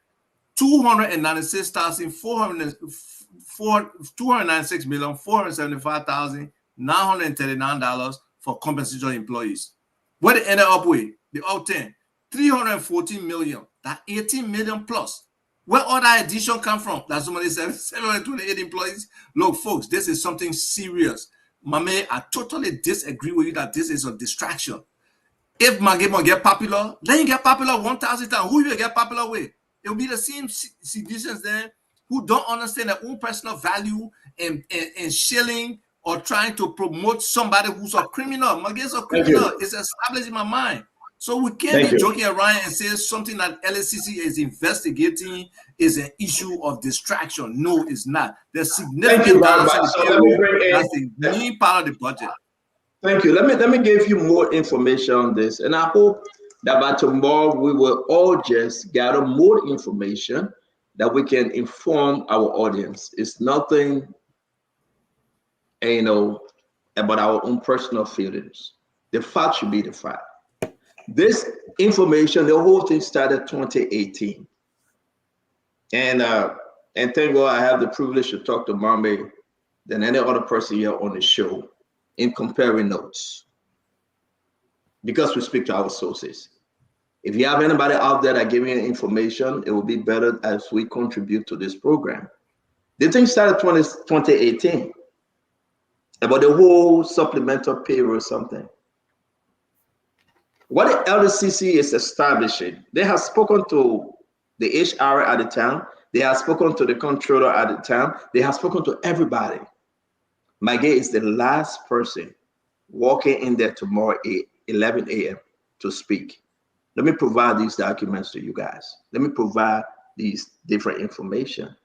$296,475,939 for compensation employees. What they ended up with, the out 10, 314 million, that 18 million plus. Where all that addition come from? That's somebody said 728 employees. Look, folks, this is something serious. Mame, I totally disagree with you that this is a distraction. If Magemo get popular, let him get popular 1,000 times. Who will get popular with? It will be the same citizens there who don't understand their own personal value and shilling or trying to promote somebody who's a criminal. Mage's a criminal. It's established in my mind. So we can't be joking around and say something that LACC is investigating is an issue of distraction. No, it's not. There's significant dollars in the payroll. That's the main part of the budget. Thank you. Let me give you more information on this, and I hope that by tomorrow we will all just gather more information that we can inform our audience. It's nothing, about our own personal feelings. The fact should be the fact. This information, the whole thing started 2018. And thank God I have the privilege to talk to Mame than any other person here on the show in comparing notes, because we speak to our sources. If you have anybody out there that giving you information, it will be better as we contribute to this program. The thing started 2018 about the whole supplemental payroll or something. What the LCC is establishing, they have spoken to the HR at the time, they have spoken to the controller at the time, they have spoken to everybody. Maggie is the last person walking in there tomorrow at 11 a.m. to speak. Let me provide these documents to you guys. Let me provide these different information.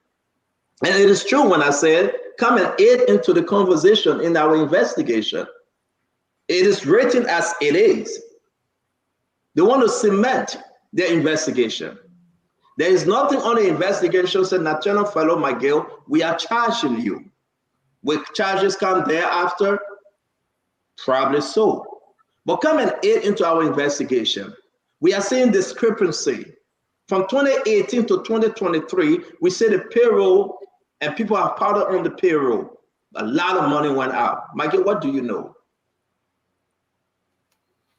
And it is true when I said, come and aid into the conversation in our investigation. It is written as it is. They want to cement their investigation. There is nothing on the investigation said, Nathaniel Fellow Miguel, we are charging you. Will charges come thereafter? Probably so. But come and aid into our investigation. We are seeing discrepancy. From 2018 to 2023, we see the payroll and people are powdered on the payroll. A lot of money went out. Michael, what do you know?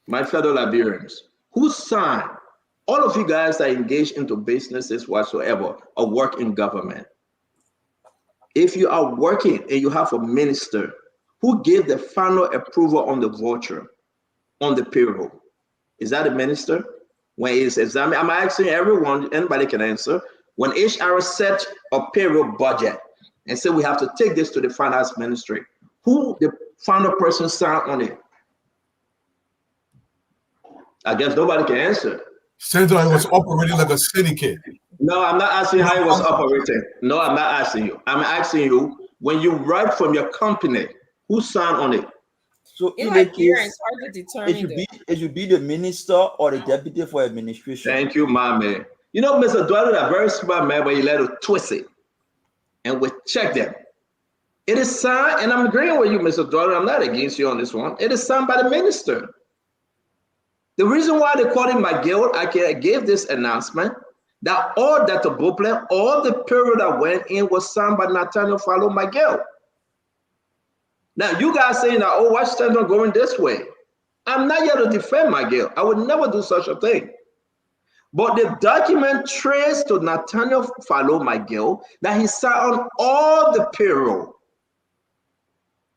My fellow Liberians, who signed? All of you guys that engage into businesses whatsoever or work in government. If you are working and you have a minister, who gave the final approval on the voucher, on the payroll? Is that a minister? When it's examined, I'm asking everyone, anybody can answer. When HR set a payroll budget and said we have to take this to the finance ministry, who the final person signed on it? I guess nobody can answer. Senator, it was operating like a syndicate. No, I'm not asking how it was operating. No, I'm not asking you. I'm asking you, when you write from your company, who signed on it? So In in like the here, case, it's hard to determine. it should be the minister or the deputy for administration. Thank you, my man. You know, Mr. Dwyer, a very smart man, but he let it twist it. And we check them. It is signed, and I'm agreeing with you, Mr. Dwyer. I'm not against you on this one. It is signed by the minister. The reason why they call him Miguel, I gave this announcement that all that the booklet, all the period that went in was signed by Nathaniel Follow Miguel. Now, you guys saying that, oh, why Stanton going this way? I'm not here to defend Miguel. I would never do such a thing. But the document traced to Nathaniel Follow Miguel that he signed on all the payroll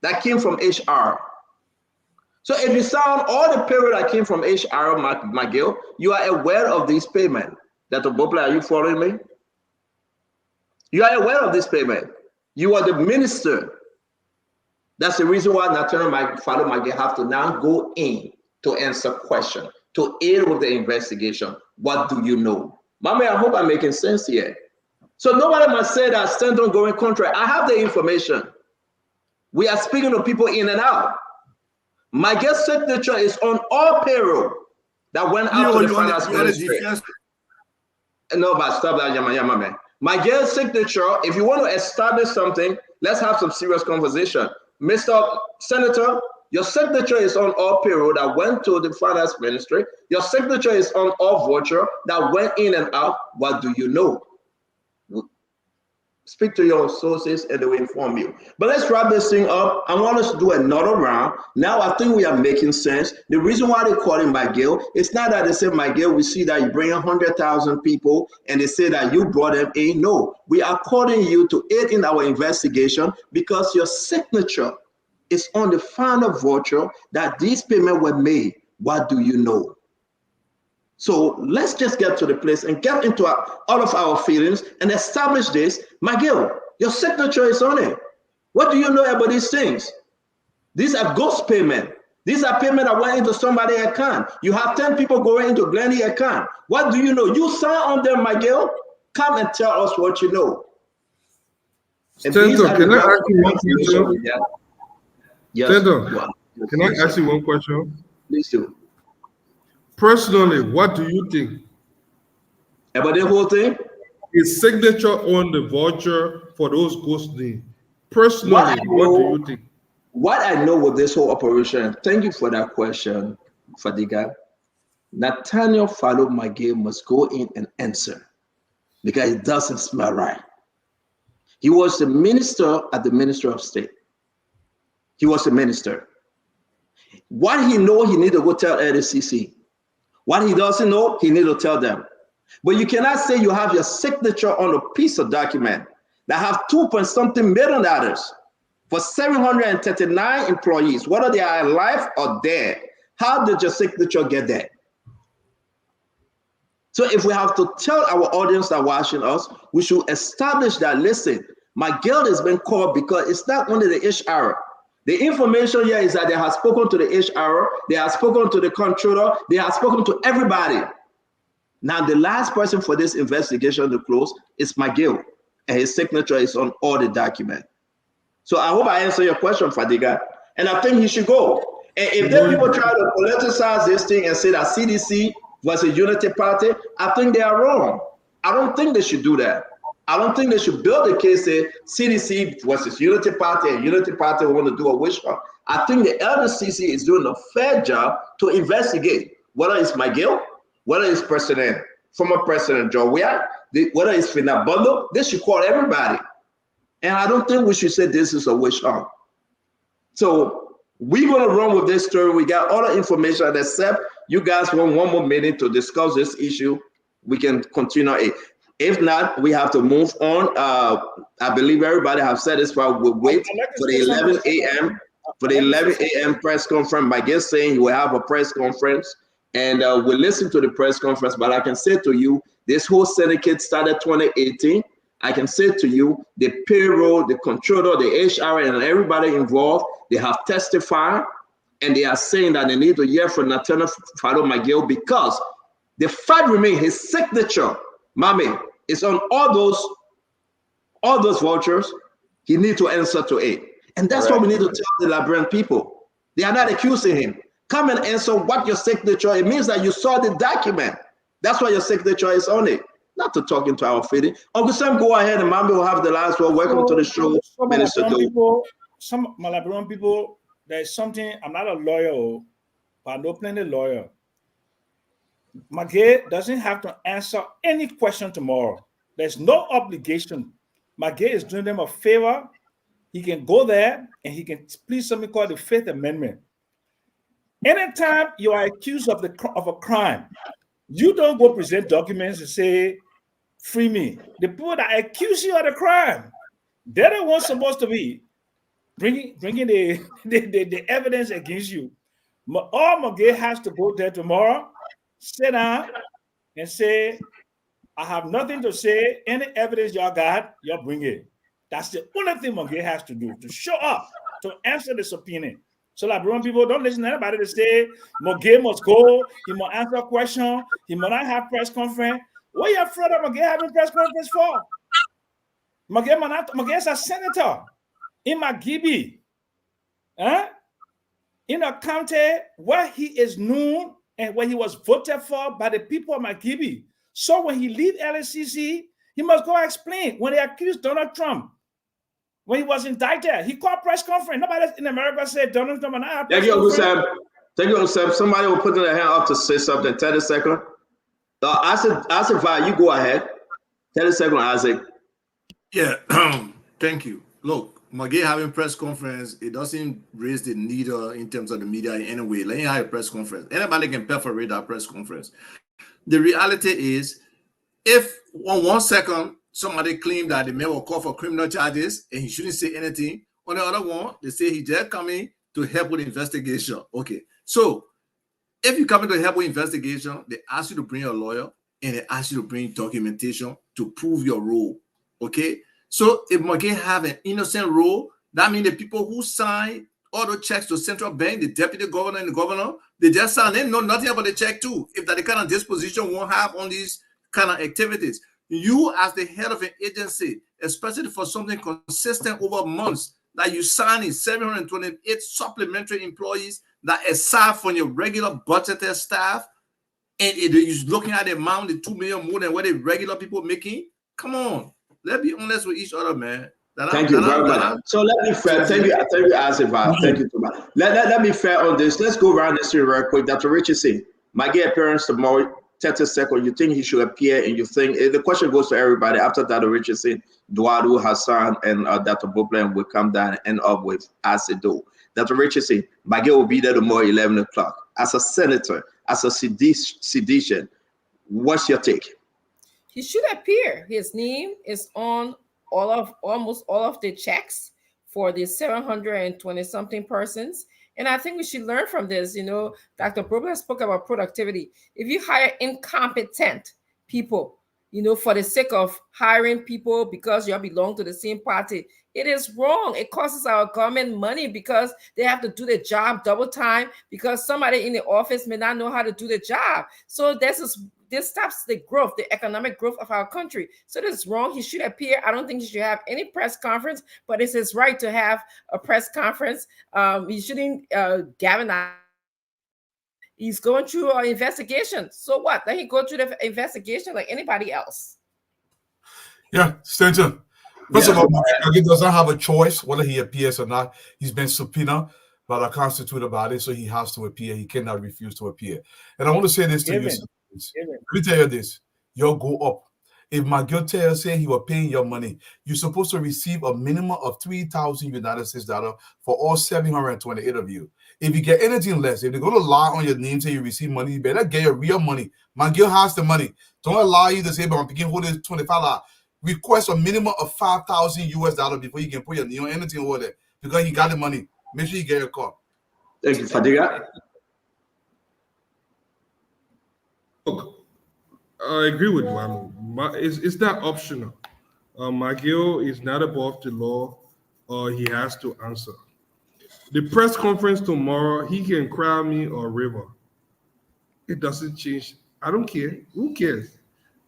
that came from HR. So if you sign all the payroll that came from HR, Miguel, you are aware of this payment. That the Bopla, are you following me? You are aware of this payment. You are the minister. That's the reason why Nathaniel Follow Miguel have to now go in to answer questions, to aid with the investigation. What do you know? Mama, I hope I'm making sense here. So nobody must say that Stanton going contract. I have the information. We are speaking to people in and out. My guest signature is on all payroll that went out to the finance ministry. No, but stop that, yama, man. My guest signature, if you want to establish something, let's have some serious conversation. Mr. Senator, your signature is on all payroll that went to the finance ministry. Your signature is on all voucher that went in and out. What do you know? Speak to your sources and they will inform you. But let's wrap this thing up. I want us to do another round. Now I think we are making sense. The reason why they call him Miguel, it's not that they say, Miguel, we see that you bring 100,000 people and they say that you brought them in. No, we are calling you to aid in our investigation because your signature is on the final voucher that these payments were made. What do you know? So let's just get to the place and get into all of our feelings and establish this. Miguel, your signature is on it. What do you know about these things? These are ghost payments. These are payments that went into somebody's account. You have 10 people going into Glennie's account. What do you know? You sign on them, Miguel. Come and tell us what you know. Stanton, can I ask you one question? Yes. Stanton, can I ask you one question? Please do. Personally, what do you think? About the whole thing? His signature on the voucher for those ghost names. Personally, what do you think? What I know with this whole operation, thank you for that question, Fadiga. Nathaniel Follow Miguel must go in and answer because it doesn't smell right. He was the minister at the Ministry of State. He was the minister. What he know, he need to go tell LCC. What he doesn't know, he need to tell them. But you cannot say you have your signature on a piece of document that have 2.something million for 739 employees, whether they are alive or dead. How did your signature get there? So if we have to tell our audience that are watching us, we should establish that, listen, Miguel has been called because it's not only the HR. The information here is that they have spoken to the HR, they have spoken to the controller, they have spoken to everybody. Now, the last person for this investigation to close is McGill, and his signature is on all the documents. So I hope I answer your question, Fadiga. And I think he should go. And if then people try to politicize this thing and say that CDC was a unity party, I think they are wrong. I don't think they should do that. I don't think they should build a case say CDC was a unity party and unity party want to do a witch hunt. I think the LDCC is doing a fair job to investigate whether it's McGill, whether it's former President Joe Weah, whether it's Fina Bundle. They should call everybody. And I don't think we should say this is a witch hunt. So we're going to run with this story. We got all the information, except you guys want one more minute to discuss this issue. We can continue it. If not, we have to move on. I believe everybody have satisfied. We'll wait for the 11 a.m. for the 11 a.m. press conference. My guest saying he will have a press conference, and we'll listen to the press conference. But I can say to you, this whole syndicate started 2018. I can say to you, the payroll, the controller, the HR, and everybody involved, they have testified, and they are saying that they need to hear from Nathaniel Fado McGill because the fact remains his signature, Mami, is on all those vouchers. He needs to answer to it. And that's what we need to tell the Liberian people. They are not accusing him. Come and answer what your signature, it means that you saw the document. That's why your signature is on it. Not to talk into our feeling. Uncle Sam, go ahead, and Mami will have the last word. Welcome to the show, Minister Do. Some Malabrian people, there's something, I'm not a lawyer, but I know plenty lawyer. McGill doesn't have to answer any question tomorrow. There's no obligation. McGill is doing them a favor. He can go there and he can please something called the Fifth Amendment. Anytime you are accused of a crime, you don't go present documents and say, free me. The people that accuse you of the crime, they're the ones supposed to be bringing the evidence against you. All McGill has to go there tomorrow, sit down and say, I have nothing to say. Any evidence y'all got, y'all bring it. That's the only thing McGill has to do, to show up, to answer the subpoena. So Liberian people, don't listen to anybody to say McGill must go, he must answer a question, he must not have press conference. What are you afraid of McGill having press conference for? McGill is a senator in Magibi, in a county where he is known and where he was voted for by the people of Magibi. So when he leaves LSCC, he must go explain. When they accused Donald Trump, when he was indicted, he called press conference. Nobody in America said Donald Trump and I have press conference. Thank you, Sam. Somebody will put their hand up to say something. 30 seconds. Isaac, you go ahead. 30 seconds, Isaac. Yeah, thank you. Look, McGill having press conference, it doesn't raise the needle in terms of the media in any way. Let him have a press conference. Anybody can perforate that press conference. The reality is, if on 1 second, somebody claimed that the man will call for criminal charges and he shouldn't say anything, on the other one, they say he just coming to help with the investigation. Okay, so if you come in to help with investigation, they ask you to bring a lawyer and they ask you to bring documentation to prove your role. Okay, so if McGill have an innocent role, that means the people who sign all the checks to central bank, the deputy governor and the governor, they just sign. They know nothing about the check too. If that the kind of disposition won't have on these kind of activities, you as the head of an agency, especially for something consistent over months, that you sign in 728 supplementary employees that aside from your regular budgeted staff, and you're looking at the amount, the 2 million more than what the regular people making. Come on, let's be honest with each other, man. Thank you very much. So let me fair. Thank you, Asif. Thank you too much. Let me fair on this. Let's go around this real quick. Dr. Richardson, McGill appearance tomorrow. 30 seconds. You think he should appear, and you think the question goes to everybody. After Dr. Richardson, Duadu, Hassan, and Dr. Bobland will come down and end up with Asido. Dr. Richardson, McGill will be there tomorrow 11 o'clock. As a senator, as a seditious, what's your take? He should appear. His name is on almost all of the checks for the 720 something persons. And I think we should learn from this. You know, Dr. Bobland spoke about productivity. If you hire incompetent people, you know, for the sake of hiring people because you all belong to the same party, it is wrong. It costs our government money because they have to do the job double time because somebody in the office may not know how to do the job. So this this stops the growth, the economic growth of our country. So this is wrong. He should appear. I don't think he should have any press conference, but it's his right to have a press conference. He shouldn't, Gavin, he's going through an investigation. So what? Let him go through the investigation like anybody else. Yeah, Stanton. First of all, Maggie does not have a choice whether he appears or not. He's been subpoenaed by the Constitution about it, so he has to appear. He cannot refuse to appear. And I want to say this to you. Let me tell you this. You'll go up. If Maggie tells say he was paying your money, you're supposed to receive a minimum of $3,000 United States dollars for all 728 of you. If you get anything less, if they're going to lie on your name, say you receive money, you better get your real money. Maggie has the money. Don't allow you to say, but I'm picking hold this $25. Request a minimum of $5,000 before you can put your name on anything over there because you got the money. Make sure you get your car. Thank you, Fadiga. Look, I agree with Manu. It's not optional. McGill is not above the law, or he has to answer. The press conference tomorrow, he can cry me or River. It doesn't change. I don't care. Who cares?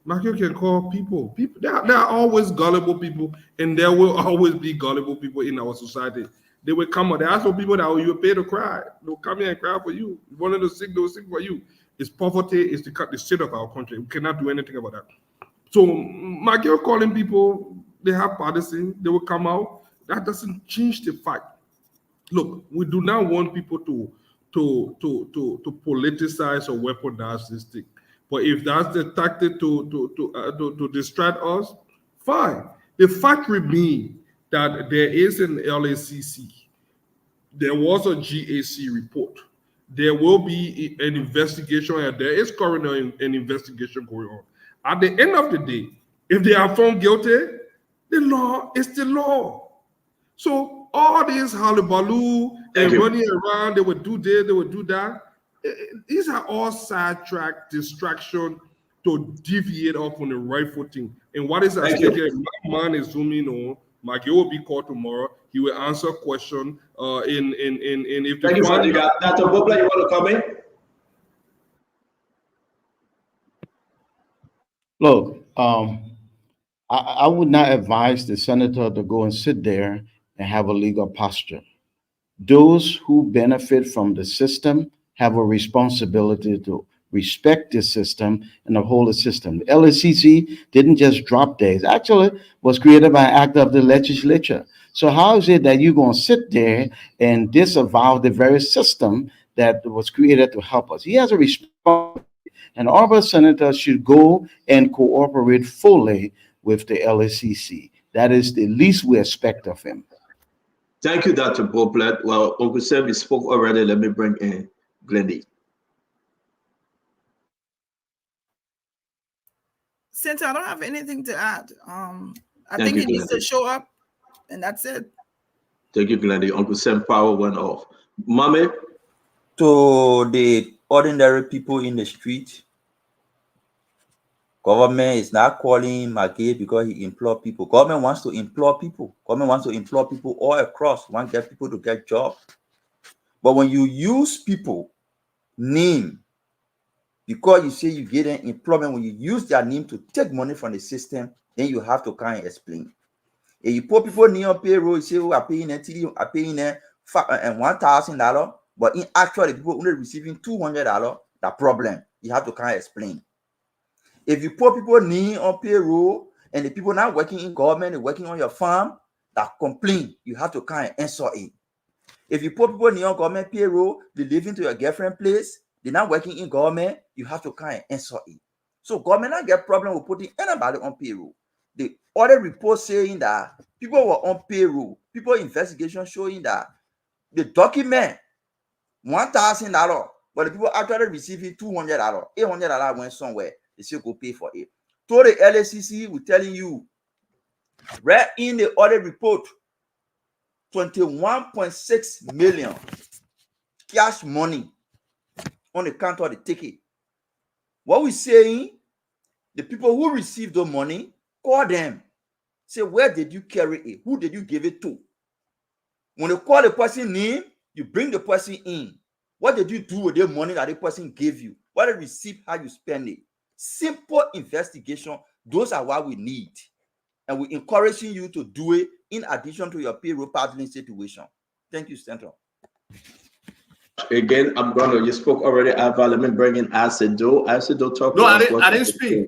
McGill can call people. There are always gullible people, and there will always be gullible people in our society. They will come out. There are some people that you pay to cry. They'll come here and cry for you. You wanted to sick, they'll sick for you. It's poverty, it's the state of our country. We cannot do anything about that. So McGill calling people, they have partisan, they will come out. That doesn't change the fact. Look, we do not want people to politicize or weaponize this thing. But if that's the tactic to distract us, fine. The fact remains that there is an LACC. There was a GAC report. There will be an investigation, and there is currently an investigation going on. At the end of the day, if they are found guilty, the law is the law. So all this hullabaloo and running around, they would do this, they would do that. These are all sidetrack distraction to deviate off on the right footing. And what is at stake here? My man is zooming on. Maggie will be called tomorrow. He will answer question. If Thank you, Fadiga. Dr. Bobla, you want to come in? Look, I would not advise the senator to go and sit there and have a legal posture. Those who benefit from the system have a responsibility to respect the system and uphold the system. The LACC didn't just drop days. Actually, was created by an act of the legislature. So how is it that you're going to sit there and disavow the very system that was created to help us? He has a responsibility, and all of us senators should go and cooperate fully with the LACC. That is the least we expect of him. Thank you, Dr. Boblet. Well, Uncle Sam, spoke already. Let me bring in Glendy. Cynthia, I don't have anything to add. I think he needs to show up, and that's it. Thank you, Glendy. Uncle Sam power went off. Mommy? To the ordinary people in the street, government is not calling McGill because he employ people. Government wants to employ people. Government wants to employ people all across. Want to get people to get jobs. But when you use people name because you say you get an employment, when you use their name to take money from the system, then you have to kind of explain. If you put people name on payroll, you say, oh, I'm paying $1,000, but in actually people only receiving $200, that problem. You have to kind of explain. If you put people name on payroll and the people not working in government, they're working on your farm, that complain, you have to kind of answer it. If you put people name on government payroll, they live into your girlfriend place, they're not working in government, you have to kind of answer it. So government not get problem with putting anybody on payroll. The other report saying that people were on payroll, people investigation showing that the document $1,000, but the people actually receiving $200, $800 went somewhere. They still go pay for it. So the LACC will telling you, right in the audit report, 21.6 million cash money on the counter of the ticket. What we're saying, the people who received the money, call them. Say, where did you carry it? Who did you give it to? When you call the person name, you bring the person in. What did you do with the money that the person gave you? What did you receive, how you spend it? Simple investigation. Those are what we need. And we're encouraging you to do it in addition to your payroll paddling situation. Thank you, Central. Again, you spoke already, Ava. Let me bring in Asido. Asido, talk No, to I us. didn't speak.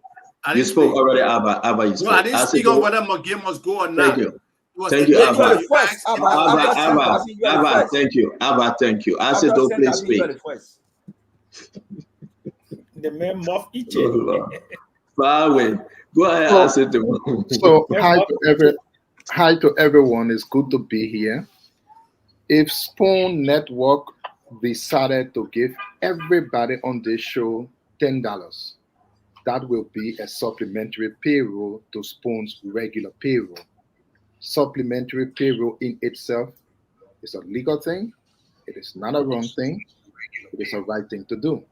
You spoke already, Ava. Ava, you spoke. No, I didn't speak on whether McGill must go or not. Thank you. It was Thank the you, issue Ava. you asked. Ava, thank you. Ava, thank you. Asido, please speak. The man muff each. Far away. Go ahead, Asido. So hi to everyone. It's good to be here. If Spoon Network decided to give everybody on this show $10, that will be a supplementary payroll to Spoon's regular payroll. Supplementary payroll in itself is a legal thing. It is not a wrong thing. It is a right thing to do.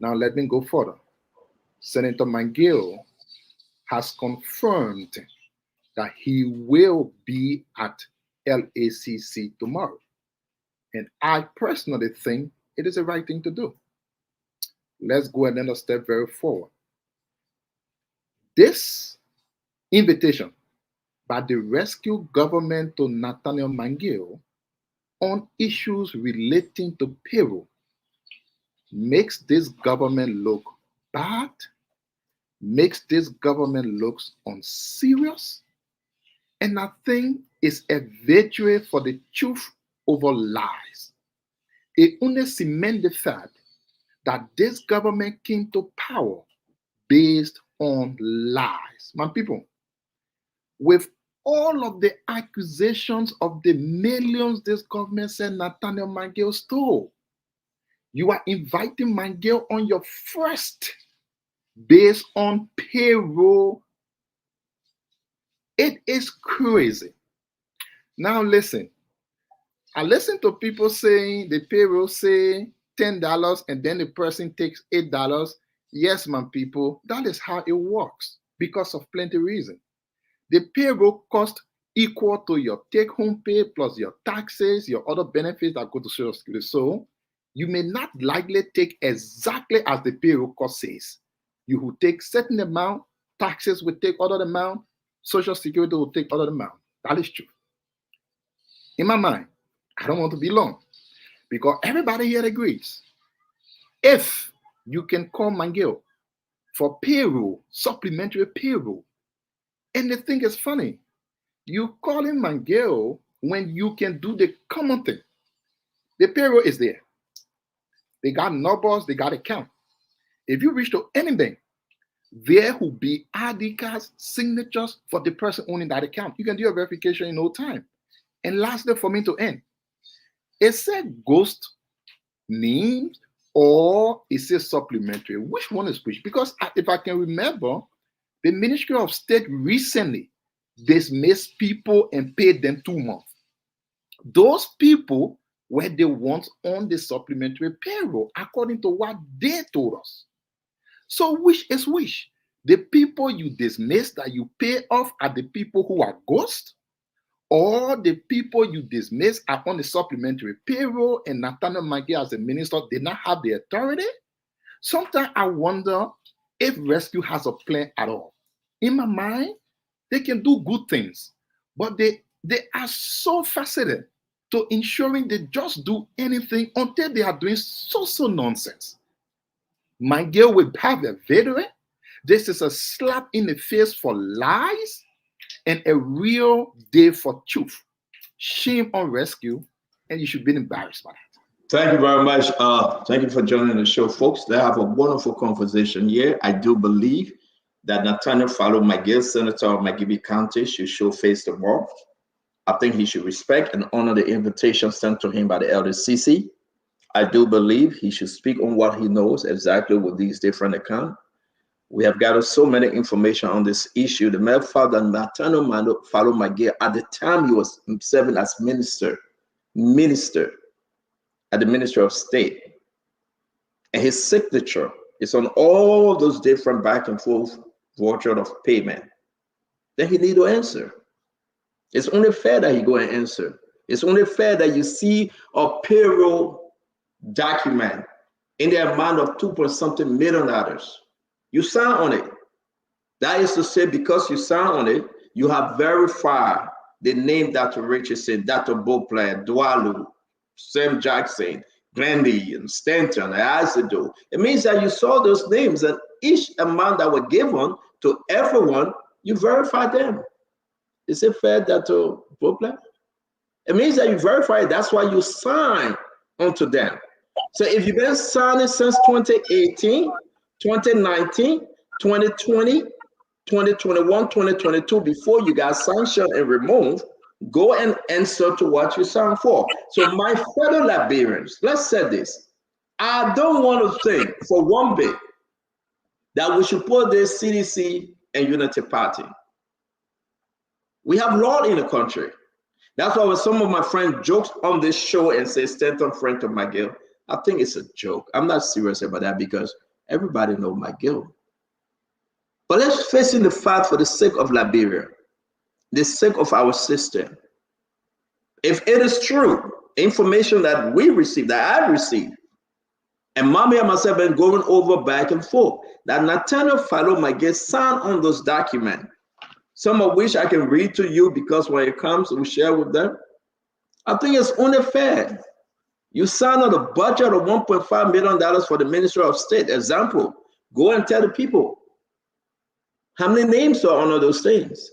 Now let me go further. Senator McGill has confirmed that he will be at LACC tomorrow. And I personally think it is the right thing to do. Let's go another step very forward. This invitation by the rescue government to Nathaniel McGill on issues relating to payroll makes this government look bad, makes this government look unserious, and I think it's a victory for the truth over lies. It only cements the fact that this government came to power based on lies. My people, with all of the accusations of the millions this government said Nathaniel McGill stole, you are inviting McGill on your first based on payroll. It is crazy. Now listen, I listen to people saying the payroll say $10 and then the person takes $8. Yes, my people, that is how it works because of plenty of reasons. The payroll cost equal to your take-home pay plus your taxes, your other benefits that go to Social Security. So you may not likely take exactly as the payroll cost says. You will take certain amount, taxes will take other amount, Social Security will take other amount. That is true. In my mind, I don't want to be long because everybody here agrees. If you can call McGill for payroll, supplementary payroll, and the thing is funny, you call him McGill when you can do the common thing. The payroll is there. They got numbers, they got account. If you reach to any bank, there will be ID cards, signatures for the person owning that account. You can do your verification in no time. And lastly, for me to end, it said ghost names or it says supplementary. Which one is which? Because if I can remember, the Ministry of State recently dismissed people and paid them 2 months. Those people were the ones on the supplementary payroll, according to what they told us. So which is which? The people you dismiss that you pay off are the people who are ghosts, or the people you dismiss are on the supplementary payroll and Nathaniel McGill as a minister did not have the authority? Sometimes I wonder if rescue has a plan at all. In my mind, they can do good things, but they are so fascinated to ensuring they just do anything until they are doing so nonsense. McGill will have a veteran. This is a slap in the face for lies and a real day for truth. Shame on rescue, and you should be embarrassed by that. Thank you very much. Thank you for joining the show, folks. They have a wonderful conversation here. I do believe that Nathaniel Fallow McGill, Senator of McGibby County, should show face tomorrow. I think he should respect and honor the invitation sent to him by the LDCC. I do believe he should speak on what he knows exactly with these different accounts. We have gathered so many information on this issue. The mayor found that Nathaniel Fallow McGill, at the time he was serving as minister at the Ministry of State, and his signature is on all those different back and forth voucher of payment, then he need to answer. It's only fair that he go and answer. It's only fair that you see a payroll document in the amount of $2 something million. You sign on it. That is to say, because you sign on it, you have verified the name Dr. Richardson, Dr. Beauplan, Dwalu, Sam Jackson, Glendy, and Stanton, and Isidore. It means that you saw those names, and each amount that were given to everyone, you verify them. Is it fair, Dr. Beauplan? It means that you verify it. That's why you sign onto them. So if you've been signing since 2018, 2019, 2020, 2021, 2022, before you got sanctioned and removed, go and answer to what you signed for. So my fellow Liberians, let's say this. I don't want to think for one bit that we should put this CDC and Unity Party. We have law in the country. That's why when some of my friends jokes on this show and say Stanton friend of McGill, I think it's a joke. I'm not serious about that because everybody knows McGill. But let's face the fact for the sake of Liberia, the sake of our system. If it is true, information that we received, that I received, and Mommy and myself have been going over back and forth, that Nathaniel Fallow might get signed on those documents, some of which I can read to you because when it comes, we share with them. I think it's only fair. You sign on a budget of $1.5 million for the Ministry of State. Example, go and tell the people how many names are on those things.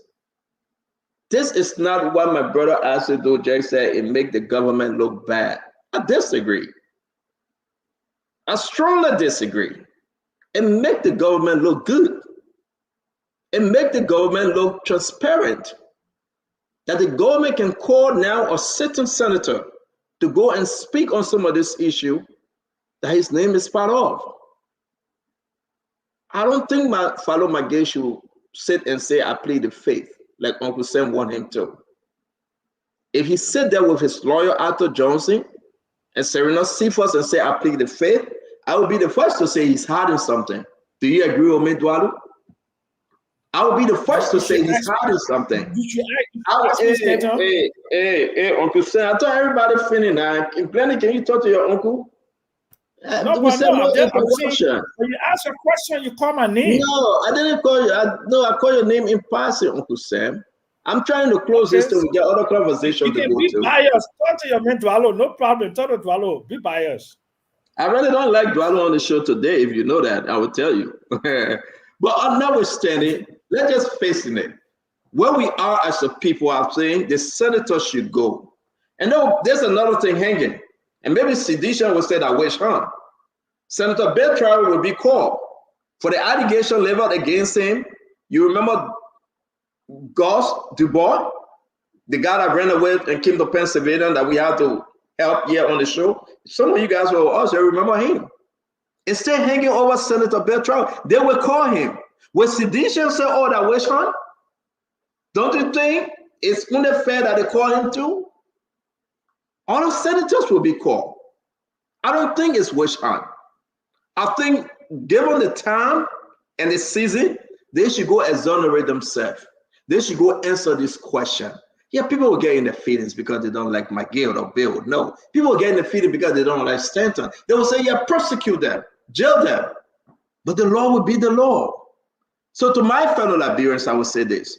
This is not what my brother Asido Jack said, it make the government look bad. I disagree. I strongly disagree. It make the government look good. It make the government look transparent. That the government can call now a sitting senator to go and speak on some of this issue that his name is part of. I don't think my fellow Magay should sit and say, I plead the faith, like Uncle Sam want him to. If he sit there with his lawyer, Arthur Johnson, and Serena Cephas and say, I plead the faith, I would be the first to say he's hiding something. Do you agree with me, Dwalu? I would be the first to say he's hiding something. Hey, Uncle Sam, I thought everybody feeling that. Glenny, can you talk to your uncle? No, but no, I'm saying, when you ask a question, you call my name. No, I didn't call you. I call your name in passing, Uncle Sam. I'm trying to close this till we get other conversation to go be to. biased. Talk to your man, Dwalo. No problem. Talk to Dwalo. Be biased. I really don't like Dwalo on the show today. If you know that, I will tell you. But notwithstanding, let's just face it. Where we are as a people, I'm saying the senator should go. And no, there's another thing hanging. And maybe Sedisha will say that wish, huh? Senator Beltran will be called for the allegation leveled against him. You remember Gus Dubois, the guy that ran away and came to Pennsylvania that we had to help here on the show? Some of you guys will also remember him. It's still hanging over Senator Beltran. They will call him. Will Sedisha say, oh, that wish, huh? Don't you think it's only fair that they call him too? All the senators will be called. I don't think it's wish hunt. I think given the time and the season, they should go exonerate themselves. They should go answer this question. Yeah, people will get in their feelings because they don't like McGill or Bill. No, people will get in their feelings because they don't like Stanton. They will say, yeah, prosecute them, jail them. But the law will be the law. So to my fellow Liberians, I will say this.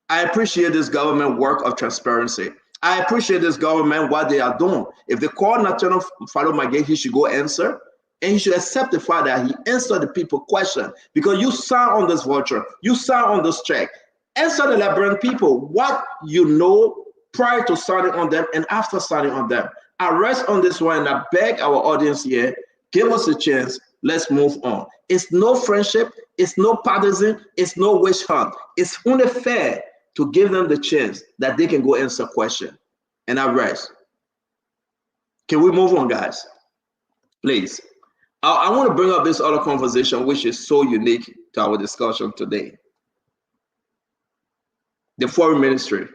I appreciate this government work of transparency. I appreciate this government, what they are doing. If they call Nathaniel Fallow Magay, he should go answer. And he should accept the fact that he answered the people question. Because you sign on this voucher, you sign on this check. Answer the Liberian people what you know prior to signing on them and after signing on them. I rest on this one and I beg our audience here, give us a chance. Let's move on. It's no friendship. It's no partisan. It's no wish hunt. It's only fair to give them the chance that they can go answer question. And I rest. Can we move on, guys? Please. I want to bring up this other conversation, which is so unique to our discussion today. The foreign ministry.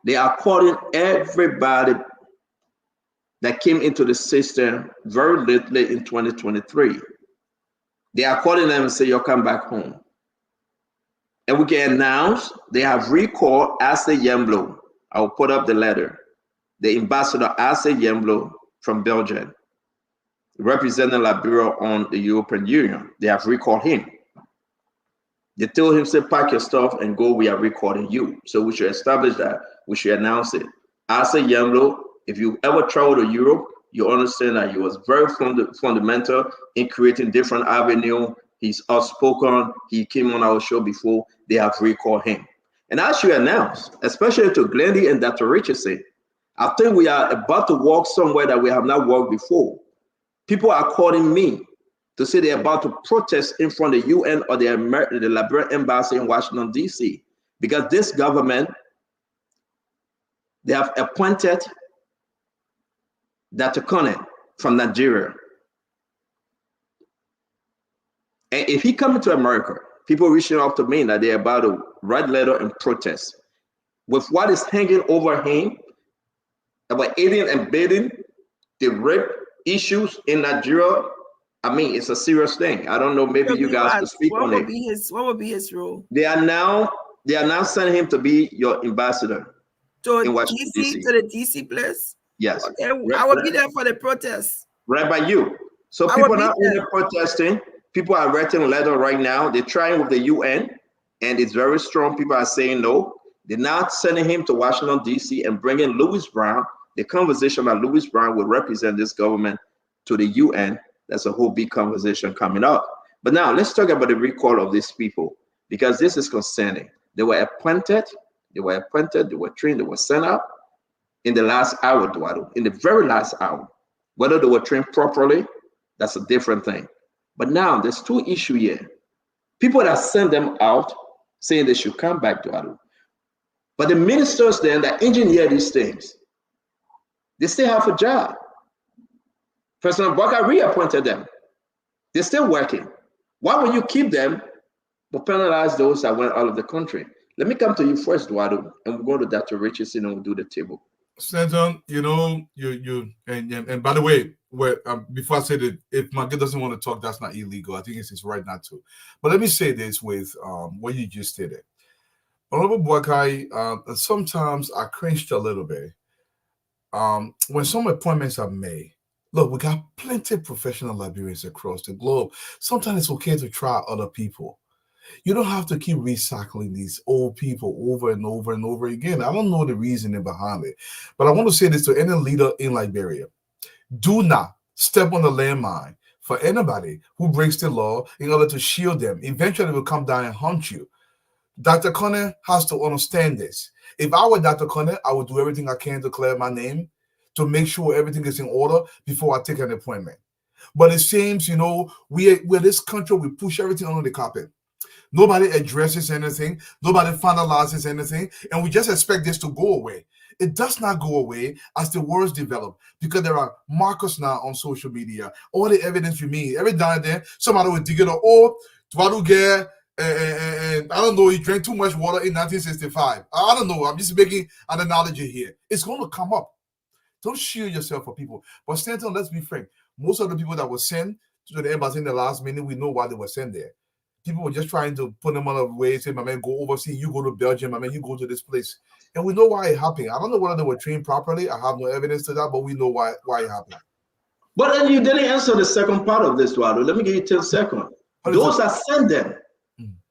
They are calling everybody that came into the system very lately in 2023. They are calling them and say, you'll come back home. And we can announce they have recalled Asa Yemblo. I will put up the letter. The ambassador Asa Yemblo from Belgium, representing Liberia on the European Union. They have recalled him. They told him, say, pack your stuff and go. We are recording you. So we should establish that. We should announce it. As a Yamlo, if you ever travel to Europe, you understand that he was very fundamental in creating different avenue. He's outspoken. He came on our show before. They have recalled him. And as you announced, especially to Glendy and Dr. Richardson, I think we are about to walk somewhere that we have not walked before. People are calling me to say they're about to protest in front of the UN or the Liberian embassy in Washington, D.C. because this government, they have appointed Dr. Kone from Nigeria. And if he comes to America, people reaching out to me that they're about to write letter and protest. With what is hanging over him about aiding and abetting the rape issues in Nigeria, I mean, it's a serious thing. I don't know, maybe you guys could speak on it. What would be his role? They are now sending him to be your ambassador in Washington, D.C. To the DC place? Yes. Okay, I will be there for the protest. Right by you. So people are not only protesting, people are writing a letter right now. They're trying with the UN, and it's very strong. People are saying no. They're now sending him to Washington, D.C. and bringing Louis Brown. The conversation that Louis Brown will represent this government to the UN. That's a whole big conversation coming up. But now let's talk about the recall of these people, because this is concerning. They were appointed, they were trained, they were sent out in the last hour, Eduardo, in the very last hour. Whether they were trained properly, that's a different thing. But now there's two issues here. People that send them out saying they should come back, Eduardo. But the ministers then that engineer these things, they still have a job. President Baka reappointed them. They're still working. Why would you keep them but penalize those that went out of the country? Let me come to you first, Eduardo, and we'll go to Dr. Richardson and we'll do the table. Stanton, you know, and by the way, before I say that, if Maggie doesn't want to talk, that's not illegal. I think it's his right not to. But let me say this with what you just stated. Honorable Boakai, sometimes I cringed a little bit when some appointments are made. Look, we got plenty of professional Liberians across the globe. Sometimes it's okay to try other people. You don't have to keep recycling these old people over and over and over again. I don't know the reasoning behind it, but I want to say this to any leader in Liberia. Do not step on the landmine for anybody who breaks the law in order to shield them. Eventually, will come down and hunt you. Dr. Kone has to understand this. If I were Dr. Kone, I would do everything I can to clear my name, to make sure everything is in order before I take an appointment. But it seems, you know, we're this country, we push everything under the carpet. Nobody addresses anything. Nobody finalizes anything. And we just expect this to go away. It does not go away as the words develop, because there are markers now on social media. All the evidence you mean. Every now and then, somebody will dig it up. Oh, Twaduge, and I don't know, he drank too much water in 1965. I don't know. I'm just making an analogy here. It's going to come up. Don't shield yourself for people. But Stanton, let's be frank. Most of the people that were sent to the embassy in the last minute, we know why they were sent there. People were just trying to put them on a way, say, my man, go overseas, you go to Belgium, my man, you go to this place. And we know why it happened. I don't know whether they were trained properly. I have no evidence to that, but we know why it happened. But then you didn't answer the second part of this, Eduardo. Let me give you 10 seconds. Those that send them,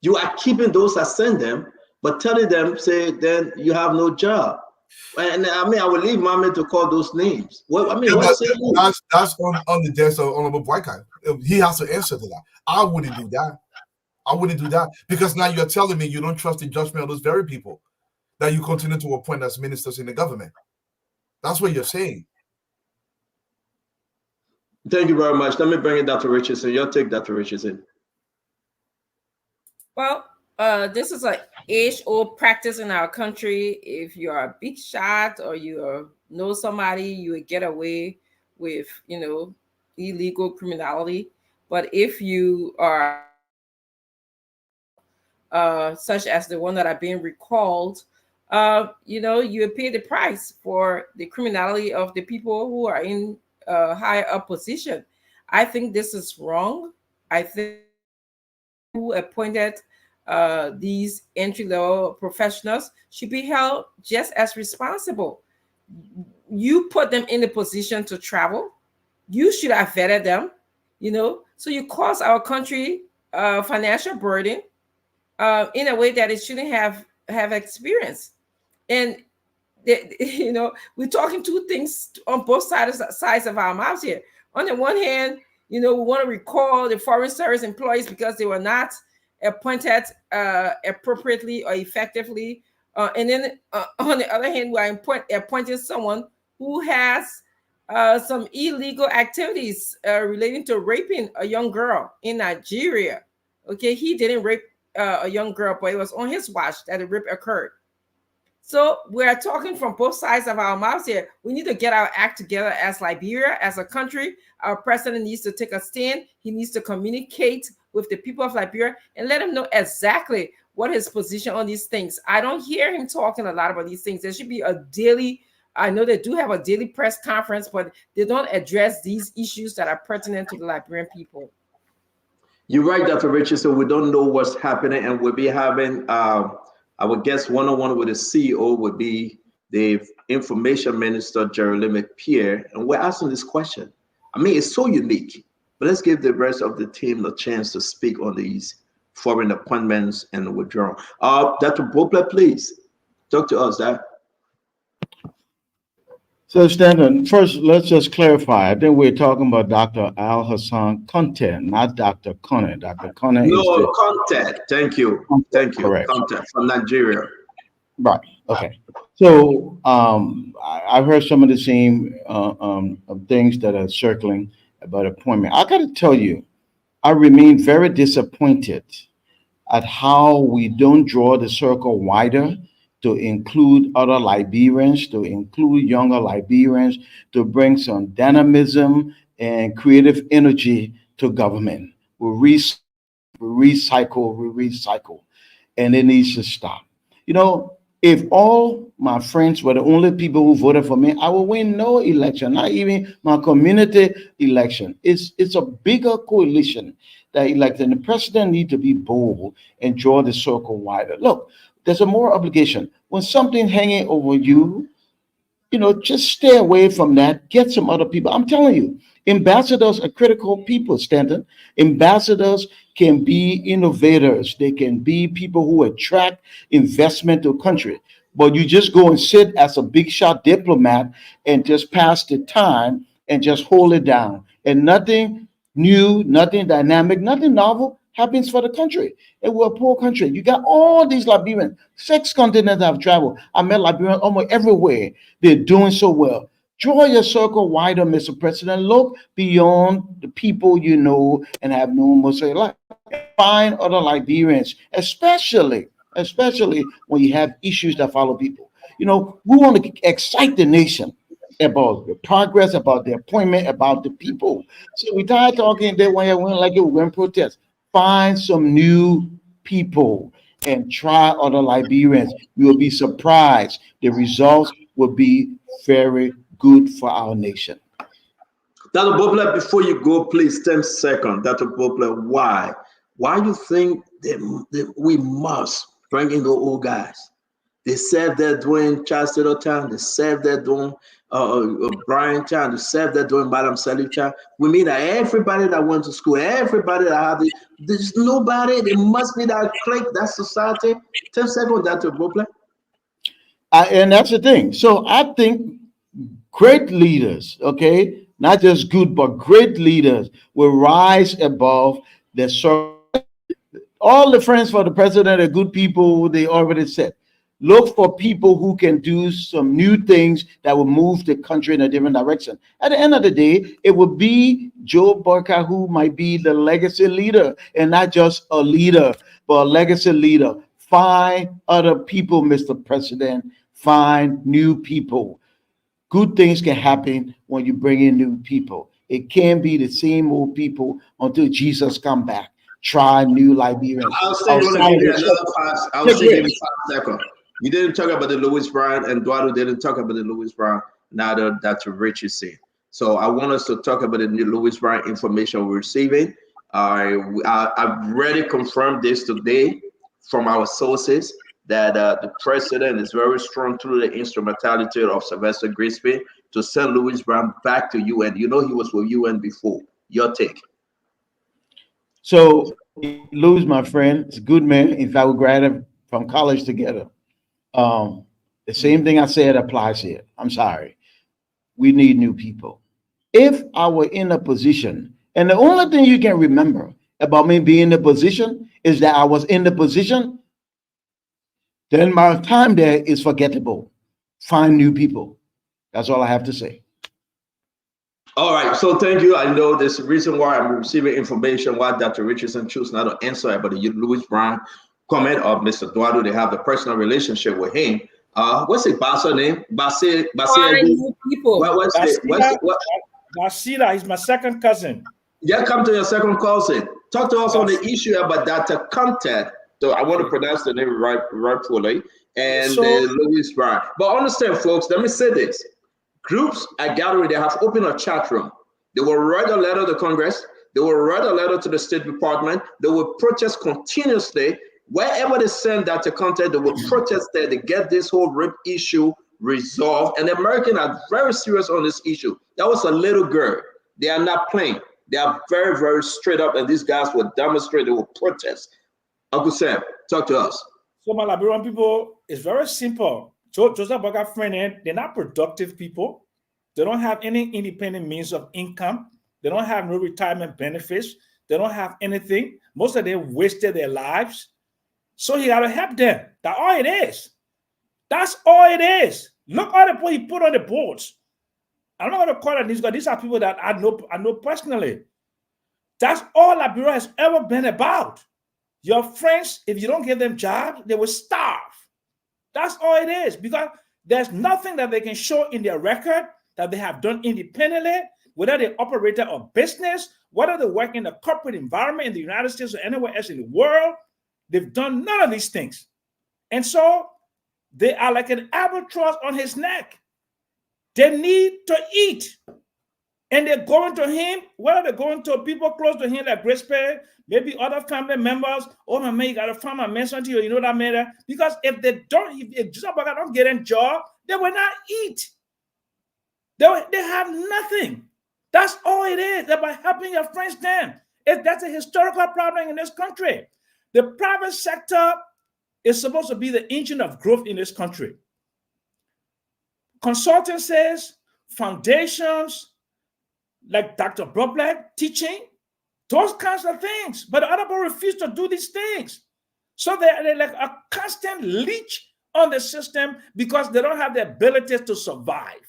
you are keeping those that send them, but telling them, say, then you have no job. And I mean, I will leave Mama to call those names. Well, I mean, that's on the desk of Honorable Boycott. He has to answer to that. I wouldn't do that. I wouldn't do that, because now you're telling me you don't trust the judgment of those very people that you continue to appoint as ministers in the government. That's what you're saying. Thank you very much. Let me bring in Dr. Richardson. You'll take Dr. Richardson. Well, this is an age-old practice in our country. If you're a big shot or you know somebody, you would get away with, you know, illegal criminality. But if you are such as the one that are being recalled, you know, you pay the price for the criminality of the people who are in higher up position. I think this is wrong. I think who appointed these entry-level professionals should be held just as responsible. You put them in the position to travel. You should have vetted them, you know, so you cause our country financial burden. in a way that it shouldn't have experienced. And you know, we're talking two things on both sides of our mouths here. On the one hand, you know, we want to recall the foreign service employees because they were not appointed appropriately or effectively. And then on the other hand, we're appointing someone who has some illegal activities relating to raping a young girl in Nigeria. Okay, he didn't rape a young girl, but it was on his watch that the rape occurred. So we're talking from both sides of our mouths here. We need to get our act together as Liberia, as a country. Our president needs to take a stand. He needs to communicate with the people of Liberia and let them know exactly what his position on these things. I don't hear him talking a lot about these things. There should be a daily, I know they do have a daily press conference, but they don't address these issues that are pertinent to the Liberian people. You're right, Dr. Richardson. We don't know what's happening, and we'll be having our guest one-on-one with the CEO would be the Information Minister, Jerry McPierre, and we're asking this question. I mean, it's so unique, but let's give the rest of the team the chance to speak on these foreign appointments and withdrawal. Dr. Bopler, please talk to us. So, Stanton, first, let's just clarify. I think we're talking about Dr. Al Hassan Content, not Dr. Conant. Dr. Conant is the Content. Thank you. Thank you. Correct. Content from Nigeria. Right. Okay. So I've heard some of the same things that are circling about appointment. I got to tell you, I remain very disappointed at how we don't draw the circle wider to include other Liberians, to include younger Liberians, to bring some dynamism and creative energy to government. We recycle, and it needs to stop. You know, if all my friends were the only people who voted for me, I will win no election, not even my community election. It's a bigger coalition that elected. The president needs to be bold and draw the circle wider. Look, there's a moral obligation. When something hanging over you, you know, just stay away from that. Get some other people. I'm telling you, ambassadors are critical people, Stanton. Ambassadors can be innovators. They can be people who attract investment to a country. But you just go and sit as a big shot diplomat and just pass the time and just hold it down. And nothing new, nothing dynamic, nothing novel happens for the country. And we're a poor country. You got all these Liberians, 6 continents I've traveled. I met Liberians almost everywhere. They're doing so well. Draw your circle wider, Mr. President. Look beyond the people you know and have known most of your life. Find other Liberians, especially when you have issues that follow people. You know, we want to excite the nation about the progress, about the appointment, about the people. So we tired talking that when you went like it, we're going to protest. Find some new people and try other Liberians. You will be surprised. The results will be very good for our nation. Dr. Bopler, before you go, please, 10 seconds. Dr. Bopler, why? Why do you think that we must bring in the old guys? They served there during Charles Taylor time. They served there during Brian time. They served there during Madam Salif time. We mean that everybody that went to school, everybody that had it, there's nobody. There must be that clique, that society. 10 seconds, Dr. Bopler. And that's the thing. So I think great leaders, okay, not just good, but great leaders will rise above the circle. All the friends for the president are good people, they already said. Look for people who can do some new things that will move the country in a different direction. At the end of the day, it will be Joe Barker who might be the legacy leader, and not just a leader, but a legacy leader. Find other people, Mr. President. Find new people. Good things can happen when you bring in new people. It can't be the same old people until Jesus come back. Try new Liberians. I'll still give you another 5 seconds. You didn't talk about the Louis Brown, and Eduardo didn't talk about the Louis Brown, neither Dr. Richardson. So I want us to talk about the new Louis Brown information we're receiving. I've already confirmed this today from our sources that the president is very strong through the instrumentality of Sylvester Grisby to send Louis Brown back to UN. You know he was with UN before. Your take. So Louis, my friend, is a good man. In fact, we graduated from college together. The same thing I said applies here. I'm sorry. We need new people. If I were in a position, and the only thing you can remember about me being in the position is that I was in the position, then my time there is forgettable. Find new people. That's all I have to say. All right, so thank you. I know there's a reason why I'm receiving information why Dr. Richardson chose not to answer about the Louis Brown comment of Mr. Eduardo. They have a personal relationship with him. What's the boss's name? Find new people. Basira is my second cousin. Yeah, come to your second cousin. Talk to us on the issue about Dr. Contact. So I want to pronounce the name rightfully. And Louis Brown. But understand, folks, let me say this. Groups are gathering, they have opened a chat room. They will write a letter to Congress. They will write a letter to the State Department. They will protest continuously. Wherever they send that to contact, they will protest there to get this whole rape issue resolved. And the Americans are very serious on this issue. That was a little girl. They are not playing. They are very, very straight up. And these guys will demonstrate, they will protest. Uncle Sam, talk to us. So my Liberian people, it's very simple. So Joseph Burger friend, they're not productive people. They don't have any independent means of income. They don't have no retirement benefits. They don't have anything. Most of them wasted their lives. So he got to help them. That's all it is. That's all it is. Look at the people he put on the boards. I'm not going to call them these guys. These are people that I know personally. That's all Liberia has ever been about. Your friends, if you don't give them jobs, they will starve. That's all it is, because there's nothing that they can show in their record that they have done independently, whether they operate a business, whether they work in a corporate environment in the United States or anywhere else in the world. They've done none of these things. And so they are like an albatross on his neck. They need to eat. And they're going to him, whether they're going to people close to him like Grace Perry, maybe other family members. Oh, my man, you got to find my man something, you know that matter. Because if they don't, if Joseph Burger don't get a job, they will not eat. They have nothing. That's all it is. They're by helping your friends then. That's a historical problem in this country. The private sector is supposed to be the engine of growth in this country. Consultancies, foundations, like Dr. Broblek teaching, those kinds of things. But the other people refuse to do these things. So they're like a constant leech on the system because they don't have the ability to survive.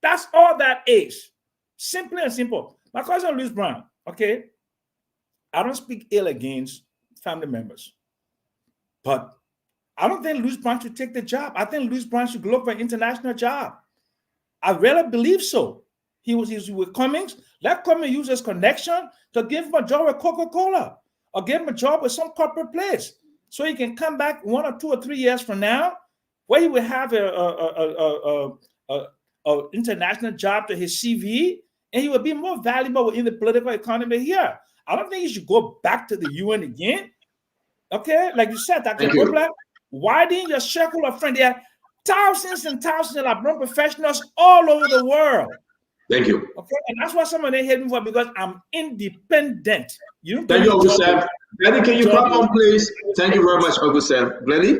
That's all that is. Simply and simple. My cousin Louis Brown, okay? I don't speak ill against family members. But I don't think Louis Brown should take the job. I think Louis Brown should look for an international job. I really believe so. He was with Cummings. Let Cummings use his connection to give him a job with Coca-Cola or give him a job with some corporate place so he can come back 1 or 2 or 3 years from now where he will have a international job to his CV and he will be more valuable within the political economy here. I don't think he should go back to the UN again. Okay, like you said, Dr. Broblek, widen your circle of friends. There are thousands and thousands of Liberian professionals all over the world. Thank you. Okay, and that's what some of them hate me for, because I'm independent. You don't Thank you, Uncle Sam. Glenny, can you come on, please? Thank you very much, Uncle Sam. Glenny?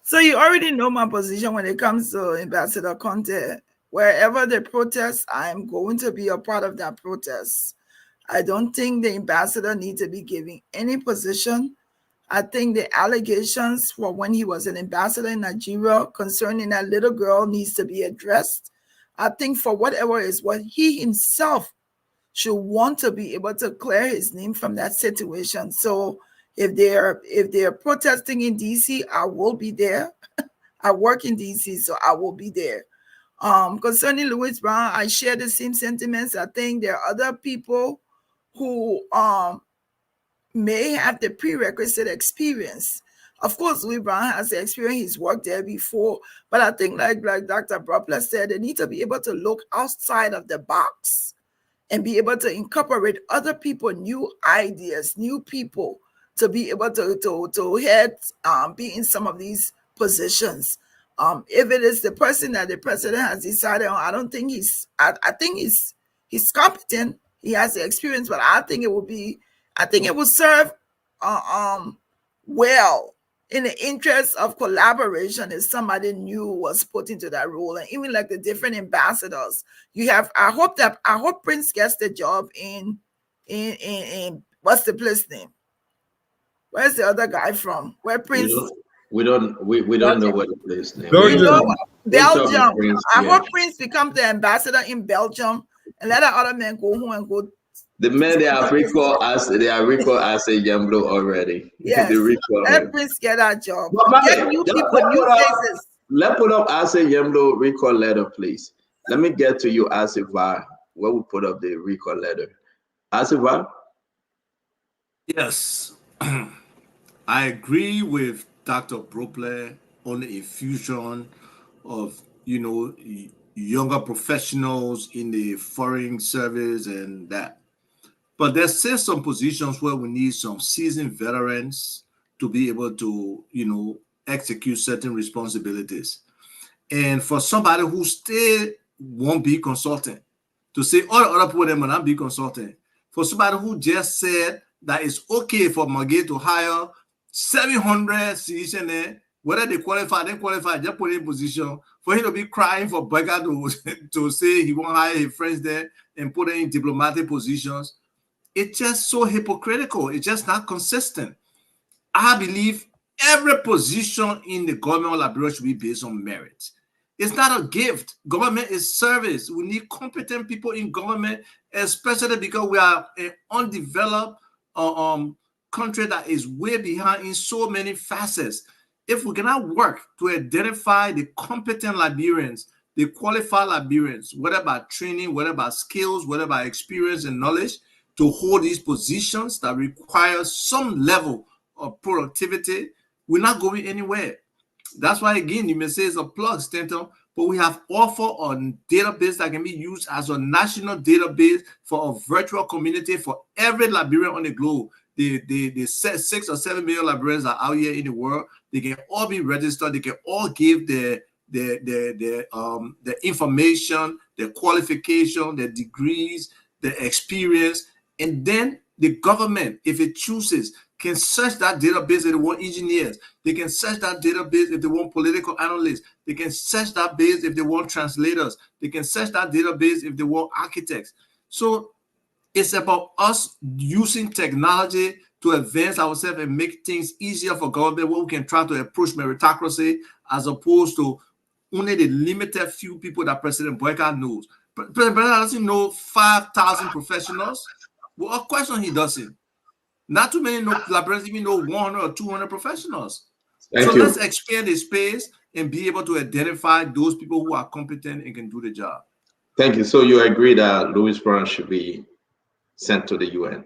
So you already know my position when it comes to Ambassador Conte. Wherever they protest, I'm going to be a part of that protest. I don't think the ambassador needs to be giving any position. I think the allegations for when he was an ambassador in Nigeria concerning that little girl needs to be addressed. I think for whatever is what he himself should want to be able to clear his name from that situation. So if they're protesting in DC, I will be there. I work in DC, so I will be there. Concerning Louis Brown, I share the same sentiments. I think there are other people who may have the prerequisite experience. Of course, Louis Brown has the experience. He's worked there before. But I think like Dr. Broblek said, they need to be able to look outside of the box and be able to incorporate other people, new ideas, new people, to be able to head, be in some of these positions. If it is the person that the president has decided on, I don't think I think he's competent. He has the experience, but I think it will serve well in the interest of collaboration if somebody new was put into that role. And even like the different ambassadors you have, I hope Prince gets the job in what's the place name? Where's the other guy from? Where Prince? We don't know what the place name. Belgium. I hope Prince becomes the ambassador in Belgium and let the other men go home and go. The men they are recalled as a Yamblo already. Yes. Let Prince get that job. Get new people, new faces. Let's put up as a Yamblo recall letter, please. Let me get to you, Asiva. Where we put up the recall letter. Asiva? Yes. I agree with Dr. Brople on the infusion of, younger professionals in the foreign service and that. But there's still some positions where we need some seasoned veterans to be able to, execute certain responsibilities. And for somebody who still won't be consultant, to say all the other people that might not be consultant, for somebody who just said that it's okay for Maggie to hire 700 citizens, whether they qualify, just put in position for him to be crying for Becca to say he won't hire his friends there and put them in diplomatic positions. It's just so hypocritical. It's just not consistent. I believe every position in the government of Liberia should be based on merit. It's not a gift. Government is service. We need competent people in government, especially because we are an undeveloped country that is way behind in so many facets. If we cannot work to identify the competent Liberians, the qualified Liberians, whether by training, whether by skills, whether by experience and knowledge, to hold these positions that require some level of productivity, we're not going anywhere. That's why, again, you may say it's a plug, Stanton, but we have offered a database that can be used as a national database for a virtual community for every Liberian on the globe. The 6 or 7 million Liberians are out here in the world. They can all be registered. They can all give the information, their qualification, their degrees, their experience, and then the government, if it chooses, can search that database if they want engineers. They can search that database if they want political analysts. They can search that base if they want translators. They can search that database if they want architects. So it's about us using technology to advance ourselves and make things easier for government, where we can try to approach meritocracy as opposed to only the limited few people that President Boyka knows. President Boyka doesn't know 5,000 professionals. Well, of course he doesn't. Not too many Liberians even know 100 or 200 professionals. So let's expand the space and be able to identify those people who are competent and can do the job. Thank you. So you agree that Louis Brown should be sent to the UN?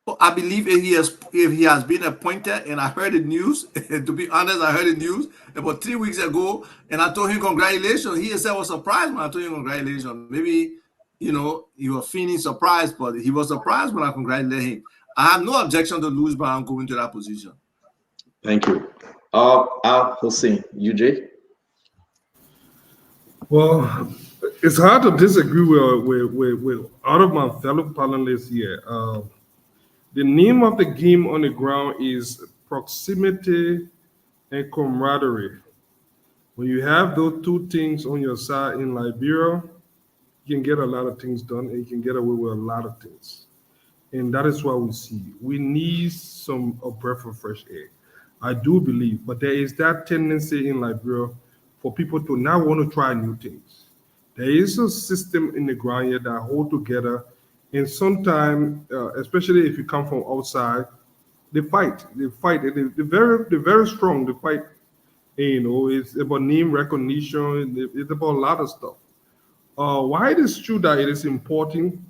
Well, I believe if he has been appointed, and I heard the news, to be honest, I heard the news about 3 weeks ago, and I told him congratulations. He said I was surprised when I told him congratulations. Maybe, he was feeling surprised, but he was surprised when I congratulated him. I have no objection to Louis Brown going to that position. Thank you. Al Hussein, UJ? Well, it's hard to disagree with all of my fellow panelists here. The name of the game on the ground is proximity and camaraderie. When you have those two things on your side in Liberia, you can get a lot of things done and you can get away with a lot of things. And that is what we see. We need a breath of fresh air. I do believe, but there is that tendency in Liberia for people to not want to try new things. There is a system in the ground here that hold together, and sometimes, especially if you come from outside, they fight. They're very strong. They fight. And, it's about name recognition. It's about a lot of stuff. Why it is true that it is important,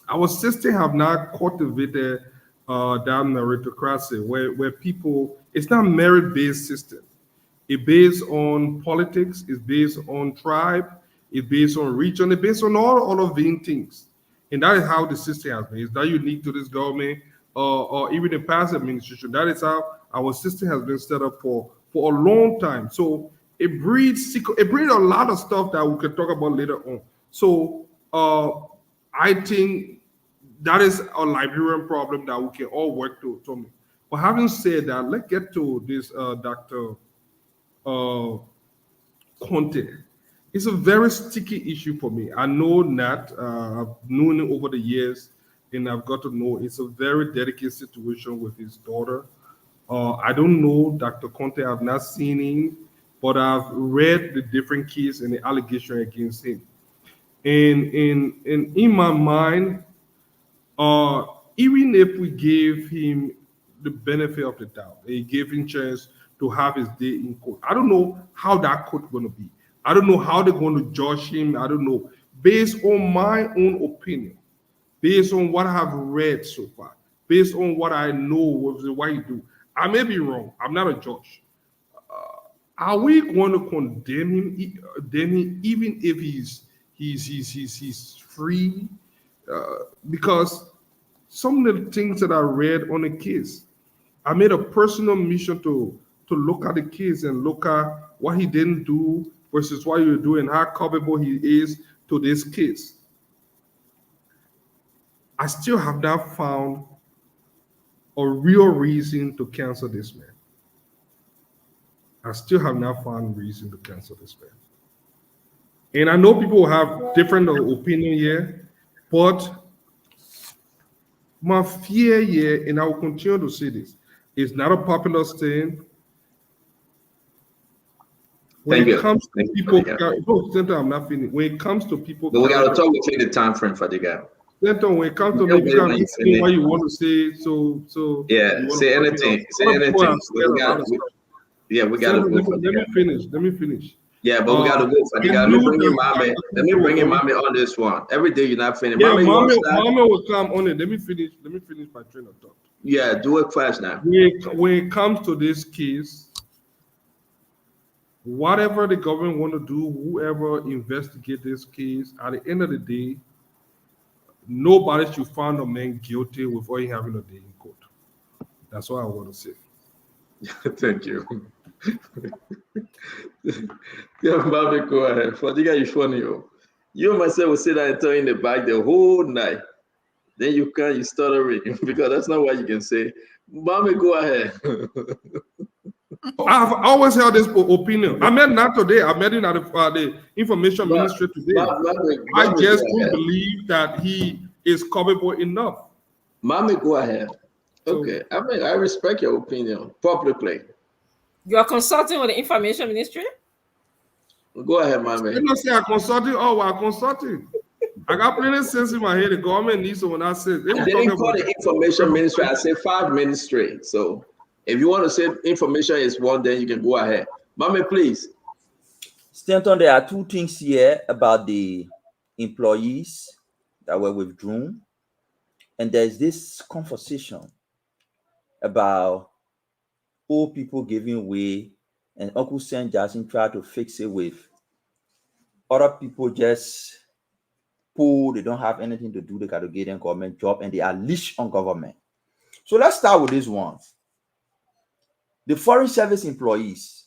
our system have not cultivated that meritocracy where people, it's not merit-based system. It's based on politics, it's based on tribe, it's based on region, it's based on all of these things. And that is how the system has been. It's not unique to this government or even the past administration. That is how our system has been set up for for a long time. So it breeds a lot of stuff that we can talk about later on. So I think that is a Liberian problem that we can all work to. But having said that, let's get to this Dr. Conte. It's a very sticky issue for me. I know Nat. I've known him over the years, and I've got to know it's a very delicate situation with his daughter. I don't know Dr. Conte. I've not seen him, but I've read the different cases and the allegation against him. And in my mind, even if we gave him the benefit of the doubt, he gave him chance to have his day in court, I don't know how that court going to be. I don't know how they're going to judge him. I don't know. Based on my own opinion, based on what I have read so far, based on what I know was what he do, I may be wrong. I'm not a judge. Are we going to condemn him even if he's free? Because some of the things that I read on the case, I made a personal mission to look at the case and look at what he didn't do versus what you're doing, how culpable he is to this case. I still have not found a real reason to cancel this man. I still have not found reason to cancel this man. And I know people have different opinion here, but my fear here, and I will continue to say this, is not a popular thing. When it comes to people, I'm not finished. When it comes to people, but we got to talk within the time frame for the guy. When it comes to me, you say what you want to say. So yeah, say anything. Say anything. We got to go. Let me finish. Yeah, but we got to go for the guy. Let me bring in Mommy on this one. Every day you're not finished. Yeah, Mommy will come on it. Let me finish my train of thought. Yeah, do it fast now. When it comes to this case, whatever the government want to do, whoever investigate this case, at the end of the day, nobody should find a man guilty without him having a day in court. That's what I want to say. Thank you. Yeah, Bobby, go ahead. For the guy, you funny. You and myself will sit there and tell in the back the whole night. Then you stuttering because that's not what you can say. Bobby, go ahead. I've always held this opinion. I met not today. I met him at the information ministry today. I just don't believe that he is culpable enough. Mommy, go ahead. Okay, I mean, I respect your opinion publicly. You are consulting with the information ministry? Go ahead, Mommy. You don't say I'm consulting. Oh, I'm consulting. I got plenty of sense in my head. The government needs someone that says. I didn't call the information ministry. I said 5 ministry. So if you want to say information is one, then you can go ahead. Mommy, please. Stanton, there are 2 things here about the employees that were withdrawn. And there's this conversation about old people giving way, and Uncle Sam Jackson tried to fix it with other people just poor, they don't have anything to do, they got to get a government job, and they are leash on government. So let's start with this one. The foreign service employees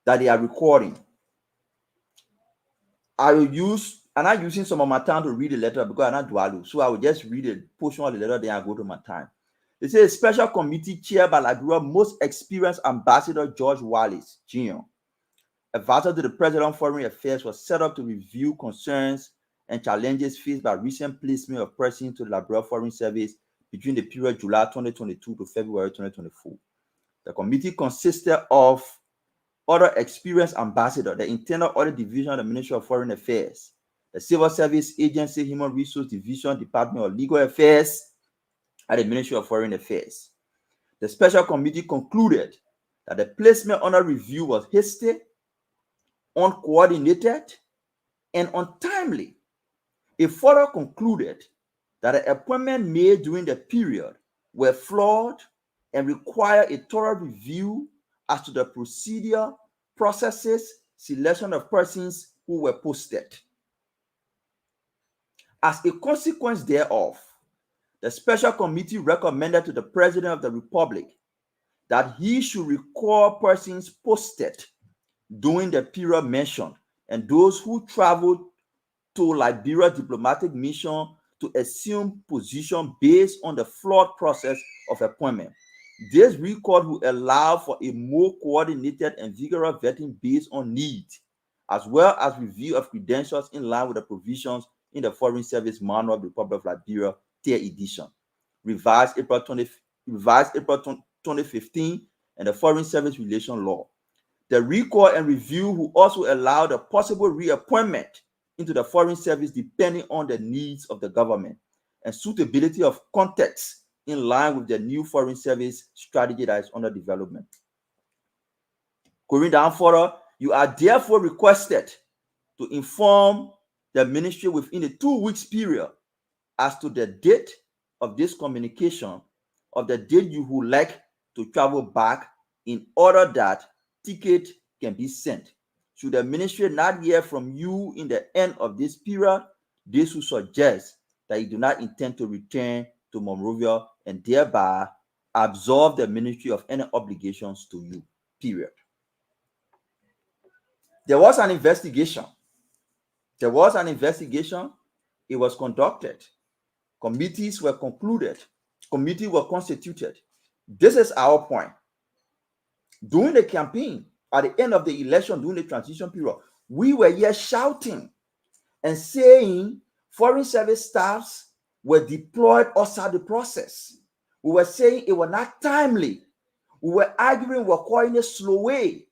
that they are recording, I will use, I'm not using some of my time to read the letter because I'm not dual, so I will just read a portion of the letter, then I go to my time. They say a special committee chaired by Liberia's most experienced ambassador, George Wallace, Jr., advisor to the President of Foreign Affairs, was set up to review concerns and challenges faced by recent placement of persons to the Liberia Foreign Service between the period July 2022 to February 2024. The committee consisted of other experienced ambassadors, the Internal Audit Division of the Ministry of Foreign Affairs, the Civil Service Agency, Human Resource Division, Department of Legal Affairs, at the Ministry of Foreign Affairs. The special committee concluded that the placement under review was hasty, uncoordinated, and untimely. It further concluded that the appointments made during the period were flawed and require a thorough review as to the procedure, processes, selection of persons who were posted. As a consequence thereof, the special committee recommended to the President of the Republic that he should recall persons posted during the period mentioned and those who traveled to Liberia diplomatic mission to assume position based on the flawed process of appointment. This record will allow for a more coordinated and vigorous vetting based on need, as well as review of credentials in line with the provisions in the Foreign Service Manual of the Republic of Liberia, 3rd edition, revised April 2015, and the Foreign Service Relation Law. The recall and review will also allow the possible reappointment into the Foreign Service depending on the needs of the government and suitability of context in line with the new Foreign Service strategy that is under development. Going down further, you are therefore requested to inform the ministry within a 2 weeks period as to the date of this communication, of the date you would like to travel back, in order that ticket can be sent. Should the ministry not hear from you in the end of this period, this will suggest that you do not intend to return to Monrovia and thereby absolve the ministry of any obligations to you, period. There was an investigation. It was conducted. Committees were concluded. Committees were constituted. This is our point. During the campaign, at the end of the election, during the transition period, we were here shouting and saying Foreign Service staffs were deployed outside the process. We were saying it was not timely. We were arguing, we were calling it slow way.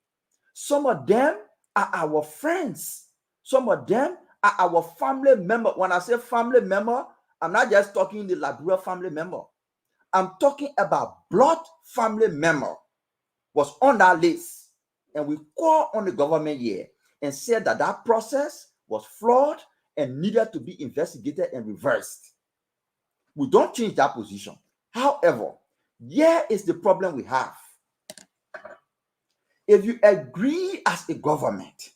Some of them are our friends. Some of them are our family member. When I say family member, I'm not just talking the Liberia family member. I'm talking about blood family member was on that list. And we called on the government here and said that that process was flawed and needed to be investigated and reversed. We don't change that position. However, here is the problem we have. If you agree as a government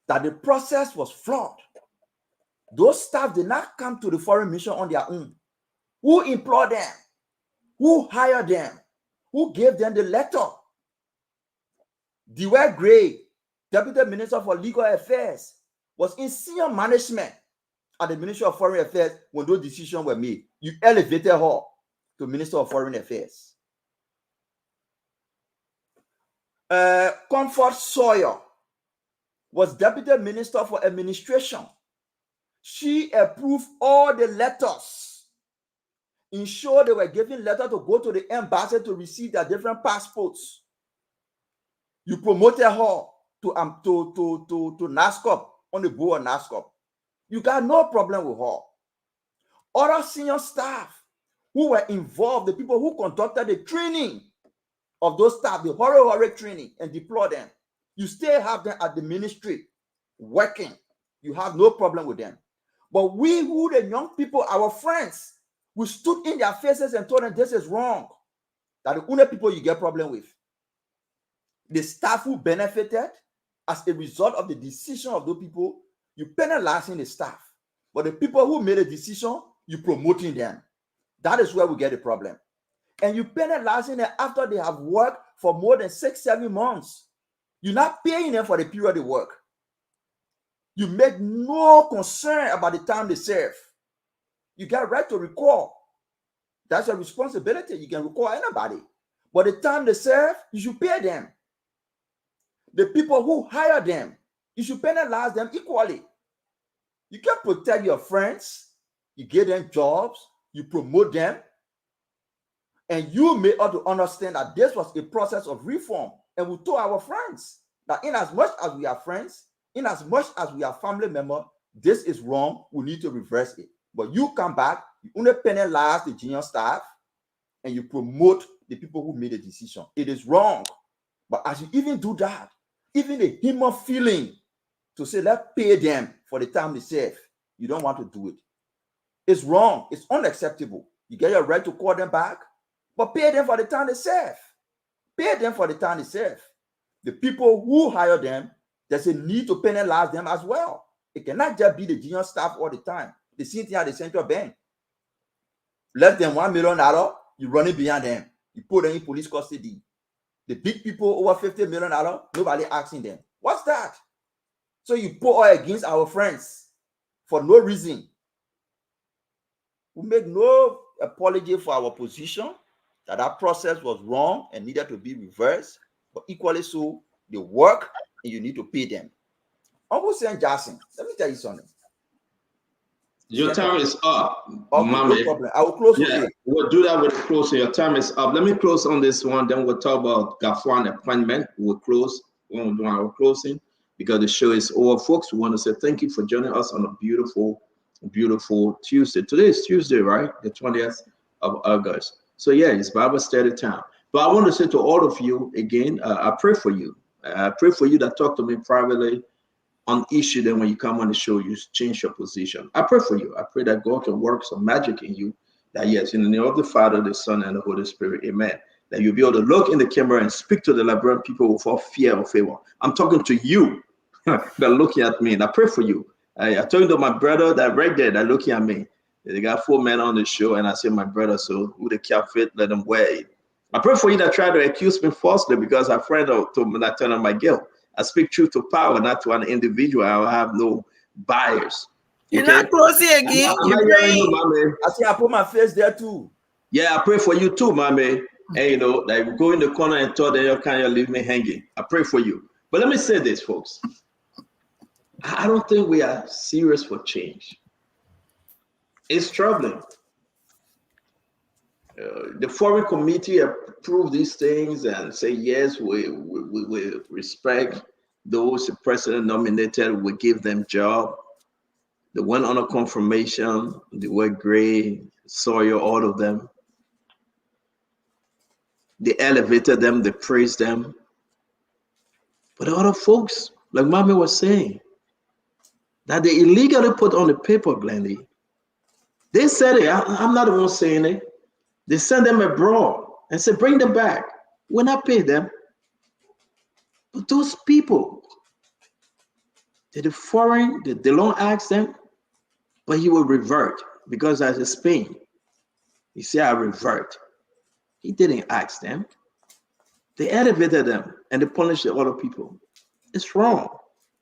that the process was flawed, those staff did not come to the foreign mission on their own. Who employed them? Who hired them? Who gave them the letter? Dewey Gray, Deputy Minister for Legal Affairs, was in senior management at the Ministry of Foreign Affairs when those decisions were made. You elevated her to Minister of Foreign Affairs. Comfort Sawyer was Deputy Minister for Administration. She approved all the letters, ensured they were given letters to go to the embassy to receive their different passports. You promoted her to NASCOP, on the board of NASCOP. You got no problem with her. Other senior staff who were involved, the people who conducted the training of those staff, the horror training, and deploy them, you still have them at the ministry working. You have no problem with them. But we who the young people, our friends, we stood in their faces and told them this is wrong. That the only people you get problem with. The staff who benefited as a result of the decision of those people, you penalizing the staff. But the people who made a decision, you promoting them. That is where we get the problem. And you penalizing them after they have worked for more than 6-7 months. You're not paying them for the period they work. You make no concern about the time they serve. You got right to recall. That's a responsibility. You can recall anybody. But the time they serve, you should pay them. The people who hire them, you should penalize them equally. You can protect your friends. You give them jobs. You promote them. And you may ought to understand that this was a process of reform. And we told our friends that in as much as we are friends, in as much as we are family members, this is wrong. We need to reverse it. But you come back, you only penalize the junior staff, and you promote the people who made the decision. It is wrong. But as you even do that, even a human feeling to say, let's pay them for the time they serve, you don't want to do it. It's wrong. It's unacceptable. You get your right to call them back, but pay them for the time they serve. Pay them for the time they serve. The people who hire them, there's a need to penalize them as well. It cannot just be the junior staff all the time. The same thing at the central bank. Less than $1 million, you run it beyond them. You put them in police custody. The big people over $50 million, nobody asking them. What's that? So you pour oil against our friends for no reason. We make no apology for our position, that process was wrong and needed to be reversed, but equally so, they work and you need to pay them. Uncle St. Jackson, let me tell you something. Your time is up, okay, Mama. No problem. I will close with it. We'll do that with the closing. Your time is up. Let me close on this one. Then we'll talk about Gafwan appointment. We'll close when we're doing our closing because the show is over, folks. We want to say thank you for joining us on a beautiful, beautiful Tuesday. Today is Tuesday, right? The 20th of August. So yeah, it's Bible study time. But I want to say to all of you again, I pray for you. I pray for you that talk to me privately on issue. Then when you come on the show, you change your position. I pray for you. I pray that God can work some magic in you. That yes, in the name of the Father, the Son, and the Holy Spirit, amen. That you'll be able to look in the camera and speak to the Liberian people without fear or favor. I'm talking to you that looking at me, and I pray for you. I told to my brother that right there that looking at me. They got 4 men on the show, and I say, my brother, so who the cap fit, let them wear it. I pray for you that try to accuse me falsely because a friend told me that turn on my guilt. I speak truth to power, not to an individual. I have no bias. You're not closing again. I see I put my face there too. Yeah, I pray for you too, my man. And you know, like go in the corner and thought that you kind of leave me hanging. I pray for you. But let me say this, folks. I don't think we are serious for change. It's troubling. The foreign committee approved these things and say, yes, we respect those the president nominated, we give them job. They went on a confirmation, they were great, Sawyer, all of them. They elevated them, they praised them. But other folks, like Mami was saying, that they illegally put on the paper, Glendy. They said it, I'm not the one saying it. They sent them abroad and said, bring them back. We're not paying them. But those people, the foreign, they don't ask them, but he will revert because as a Spain, he said, I revert. He didn't ask them. They elevated them and they punished the other people. It's wrong.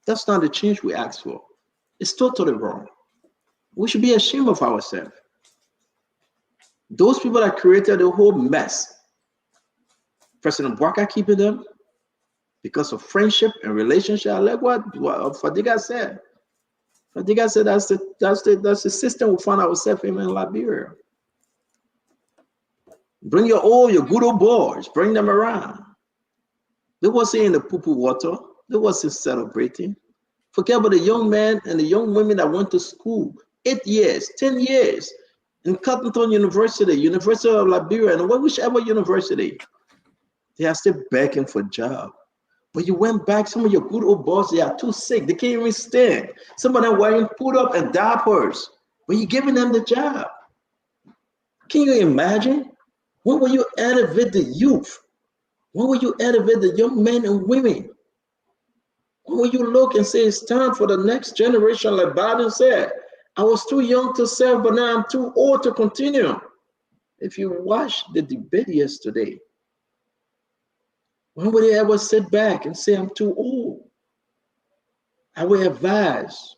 That's not the change we asked for. It's totally wrong. We should be ashamed of ourselves. Those people that created the whole mess, President Bwaka keeping them because of friendship and relationship. Like what Fadiga said. Fadiga said that's the system we find ourselves in Liberia. Bring your good old boys, bring them around. They wasn't in the poo-poo water. They wasn't celebrating. Forget about the young men and the young women that went to school 8 years, 10 years in Cottonton University, University of Liberia, and whichever university. They are still begging for a job. But you went back, some of your good old boys, they are too sick. They can't even stand. Some of them wearing put up and diapers, but you're giving them the job. Can you imagine? When will you elevate the youth? When will you elevate the young men and women? When will you look and say it's time for the next generation, like Biden said, I was too young to serve, but now I'm too old to continue. If you watch the debate yesterday, when will they ever sit back and say, I'm too old? I will advise,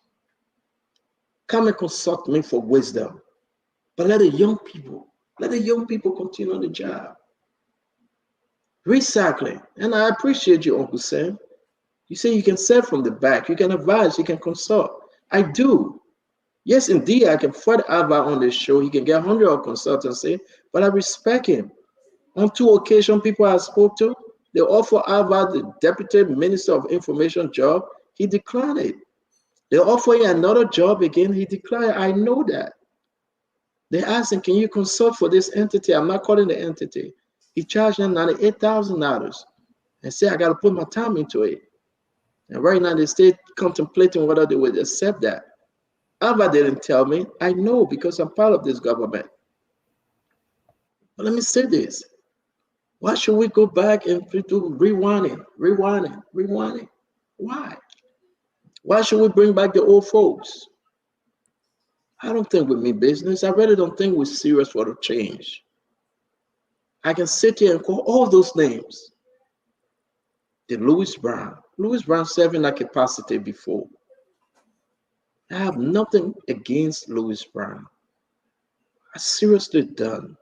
come and consult me for wisdom, but let the young people continue on the job. Recycling, and I appreciate you, Uncle Sam. You say you can serve from the back, you can advise, you can consult. I do. Yes, indeed, I can fight Alva on this show. He can get 100 of consultancy, but I respect him. On 2 occasions, people I spoke to, they offer Alva the Deputy Minister of Information job. He declined it. They offer him another job again. He declined. I know that. They asked him, can you consult for this entity? I'm not calling the entity. He charged them $98,000 and said, I got to put my time into it. And right now, they stay contemplating whether they would accept that. Alva didn't tell me. I know because I'm part of this government. But let me say this. Why should we go back and do rewinding? Why? Why should we bring back the old folks? I don't think we mean business. I really don't think we're serious for the change. I can sit here and call all those names. The Louis Brown. Louis Brown served in that capacity before. I have nothing against Louis Brown. I seriously don't.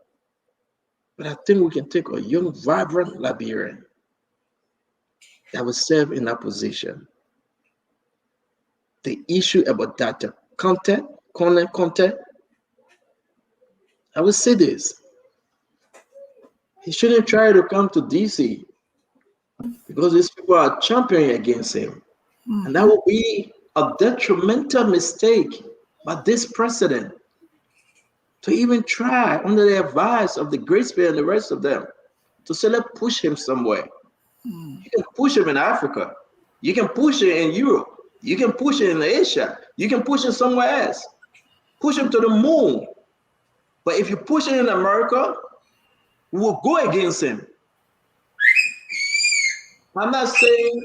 But I think we can take a young, vibrant Liberian that will serve in that position. The issue about data content, I will say this. He shouldn't try to come to DC because these people are championing against him. And that will be a detrimental mistake by this president to even try, under the advice of the Great Spirit and the rest of them, to say, let's push him somewhere. You can push him in Africa. You can push it in Europe. You can push it in Asia. You can push it somewhere else. Push him to the moon. But if you push it in America, we will go against him. I'm not saying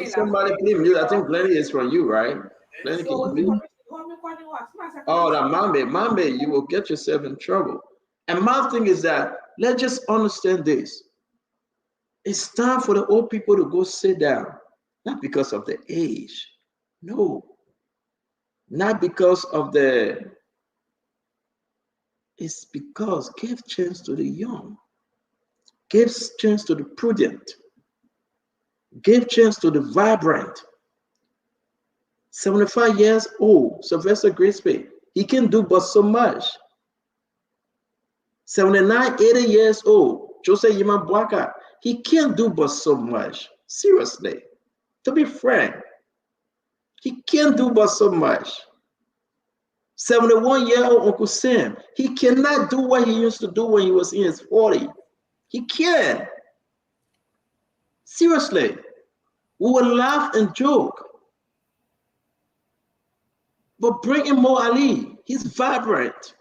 somebody please mute. I think Glenny is from you, right? Glenny, can you mute? Oh, that Mambe, you will get yourself in trouble. And my thing is that let's just understand this. It's time for the old people to go sit down, not because of the age. No. Not because of the, it's because give chance to the young. Give chance to the prudent. Give chance to the vibrant. 75 years old, Sylvester Grisby, he can do but so much. 79, 80 years old, Jose Yima Bwaka, he can't do but so much. Seriously, to be frank, he can't do but so much. 71-year-old Uncle Sam, he cannot do what he used to do when he was in his 40s. He can't. Seriously, we will laugh and joke. But bring in Mo Ali, he's vibrant.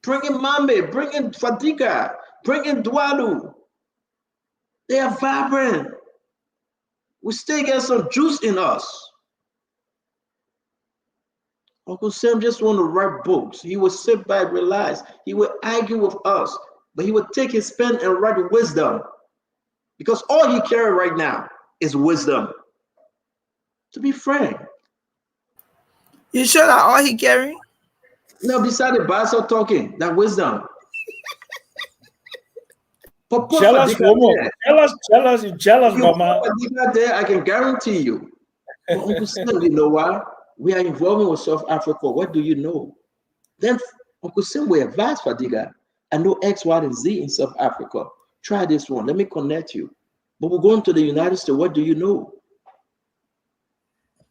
Bring in Mambe, bring in Fadiga, bring in Dwalu. They are vibrant. We still get some juice in us. Uncle Sam just want to write books. He will sit back, relax. He will argue with us, but he will take his pen and write wisdom. Because all he carries right now is wisdom. To be frank. You sure that all he carrying? No, beside the Bible talking, that wisdom. Jealous woman. Jealous, you jealous, mama. There, I can guarantee you. But Uncle Sam, you know why? We are involving with South Africa. What do you know? Then Uncle Sam will advise Fadiga. I know X, Y, and Z in South Africa. Try this one. Let me connect you. But we're going to the United States. What do you know?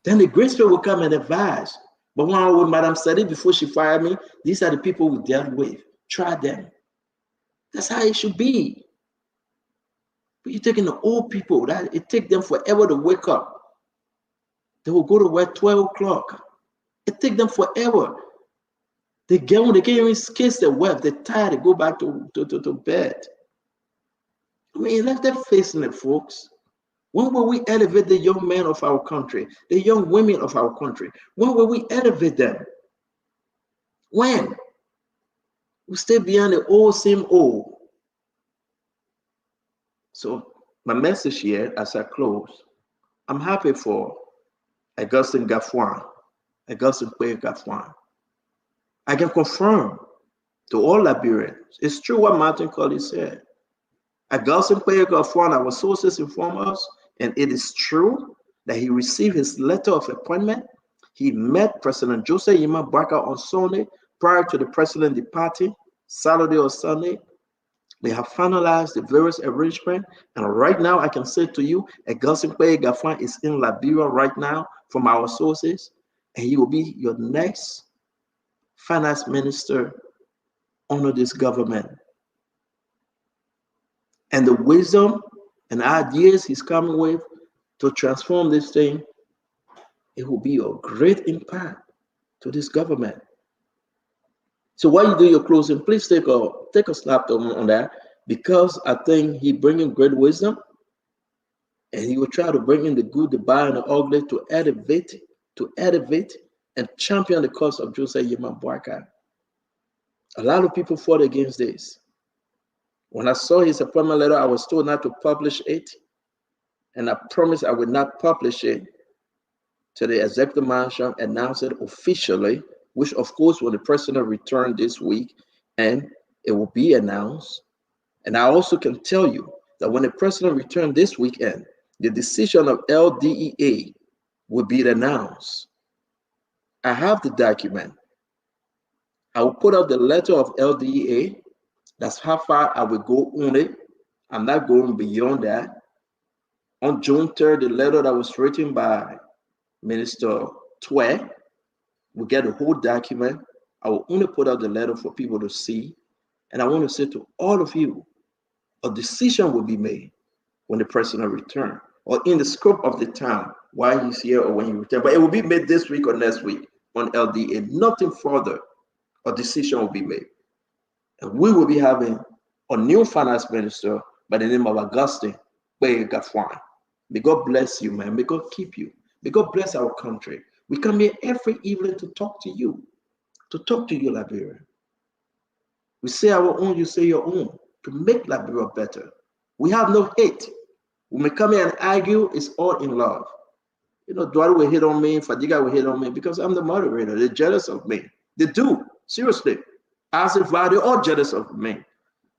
Then the Great Spirit will come and advise. But when I was with Madam Sadi before she fired me, these are the people we dealt with. Try them. That's how it should be. But you're taking the old people, that it takes them forever to wake up. They will go to work 12 o'clock. It takes them forever. They can't even kiss their wife. They're tired. They go back to bed. I mean, let them face it, folks. When will we elevate the young men of our country, the young women of our country? When will we elevate them? When? We stay behind the old, same old. So my message here as I close, I'm happy for Augustine Gaffwan. I can confirm to all Liberians, it's true what Martin Collins said. Augustine Gaffwan, our sources inform us, and it is true that he received his letter of appointment. He met President Joseph Yima Bwaka on Sunday prior to the president departing, Saturday or Sunday. They have finalized the various arrangements, and right now I can say to you, Augustine Gaffwan is in Liberia right now from our sources, and he will be your next finance minister under this government. And the wisdom and ideas he's coming with to transform this thing, it will be a great impact to this government. So while you do your closing, please take a snap on that, because I think he bringing great wisdom, and he will try to bring in the good, the bad, and the ugly to elevate and champion the cause of Joseph Yima Bwaka. A lot of people fought against this. When I saw his appointment letter, I was told not to publish it. and I promise I will not publish it to the executive mansion, announce it officially, which of course will the president return this week, and it will be announced. And I also can tell you that when the president returns this weekend, the decision of LDEA will be announced. I have the document. I will put out the letter of LDEA. That's how far I will go on it. I'm not going beyond that. On June 3rd, the letter that was written by Minister Twe, we get the whole document. I will only put out the letter for people to see. And I want to say to all of you, a decision will be made when the president returns, or in the scope of the time while he's here or when he returns. But it will be made this week or next week on LDA. Nothing further. A decision will be made. And we will be having a new finance minister by the name of Augustine Gafwan. May God bless you, man. May God keep you. May God bless our country. We come here every evening to talk to you, Liberia. We say our own, you say your own, to make Liberia better. We have no hate. When we come here and argue, it's all in love. You know, Dwyer will hit on me, Fadiga will hit on me because I'm the moderator. They're jealous of me. They do, seriously. As if they're all jealous of me.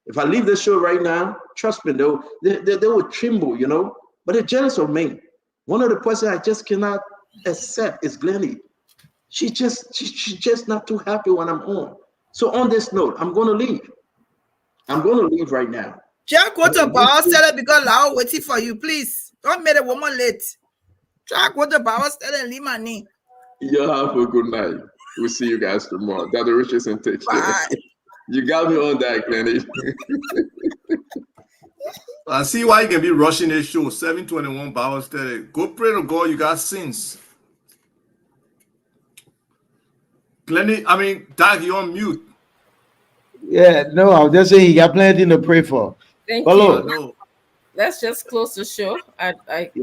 If I leave this show right now, trust me, they will tremble, you know. But they're jealous of me. One of the persons I just cannot accept is Glennie. She's just not too happy when I'm on. So on this note, I'm going to leave. I'm going to leave right now. Just go to Power Seller because Lao waiting for you, please. Don't make a woman late. Just go to Power Seller and leave my name. You have a good night. We'll see you guys tomorrow. Dr. Richardson, take care. You got me on that, Glennie. I see why you can be rushing this show. 7:21 Power Seller. Go pray to God. You got sins. Glennie, Doug, you're on mute. Yeah, no, I was just saying he got plenty to pray for. Thank Follow. you. Let's just close the show. I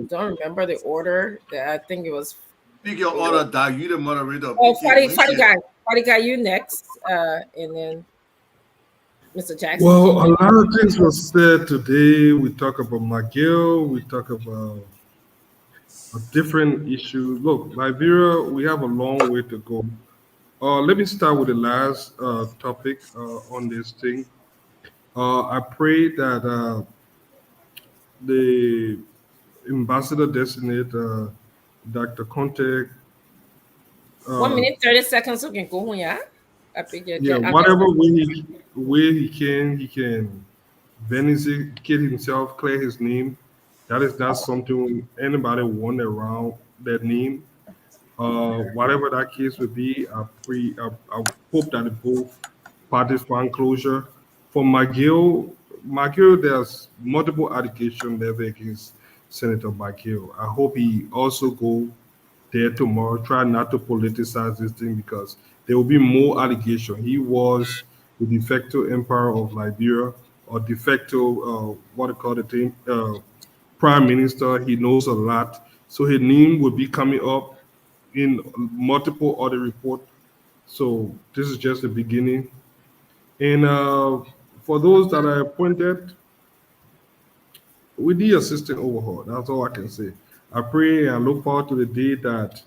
don't remember the order. I think it was. Pick your order, Doug. You the moderator. Oh, Fadiga, you next, and then Mr. Jackson. Well, a lot of things were said today. We talk about McGill. We talk about a different issue. Look, Liberia, we have a long way to go. Let me start with the last topic on this thing. I pray that the ambassador designate, Dr. Conte. 1 minute, 30 seconds, so can go home, yeah? Yeah, whatever way he can vindicate himself, clear his name. That is not something anybody want around that name. Whatever that case would be, I hope that both parties find closure. For McGill, there's multiple allegations there against Senator McGill. I hope he also go there tomorrow. Try not to politicize this thing because there will be more allegations. He was the de facto emperor of Liberia, or de facto, what they call the thing, prime minister. He knows a lot. So his name will be coming up in multiple other reports. So this is just the beginning. And for those that are appointed, we need a system overhaul. That's all I can say. I pray and look forward to the day that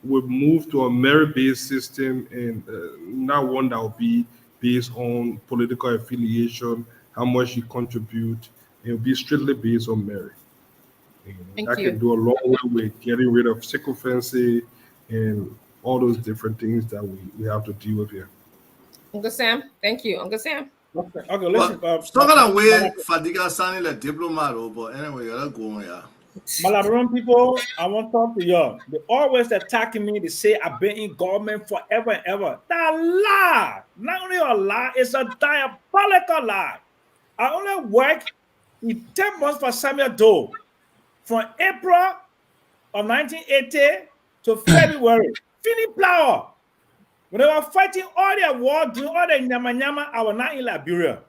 we move to a merit-based system, and not one that will be based on political affiliation, how much you contribute. It will be strictly based on merit. That can do a long way with getting rid of sycophancy and all those different things that we have to deal with here. Uncle Sam, thank you. Uncle Sam. Okay, listen. Talking away, Fadiga sounding like diplomat, but anyway, you're going, yeah. My Liberian people, I want to talk to y'all. They always attacking me. They say I've been in government forever and ever. That lie. Not only a lie, it's a diabolical lie. I only worked in 10 months for Samuel Doe. From April of 1980 to February. Philip Plower. When they were fighting all their war, doing all the nyama, I was not in Liberia.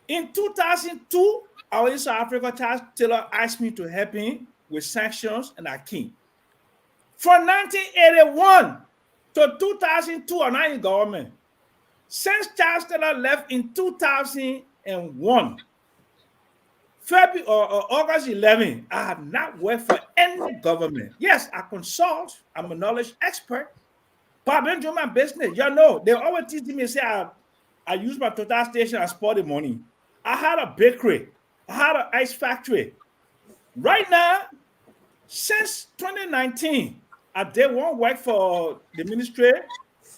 In 2002, I was in South Africa. Charles Taylor asked me to help him with sanctions, and I came. From 1981 to 2002, I'm not in government. Since Charles Taylor left in 2001, February or August 11, I have not worked for any government. Yes, I consult. I'm a knowledge expert. But I've been doing my business. You know, they always teach me, say, I use my total station and spend the money. I had a bakery. I had an ice factory. Right now, since 2019, I did one work for the Ministry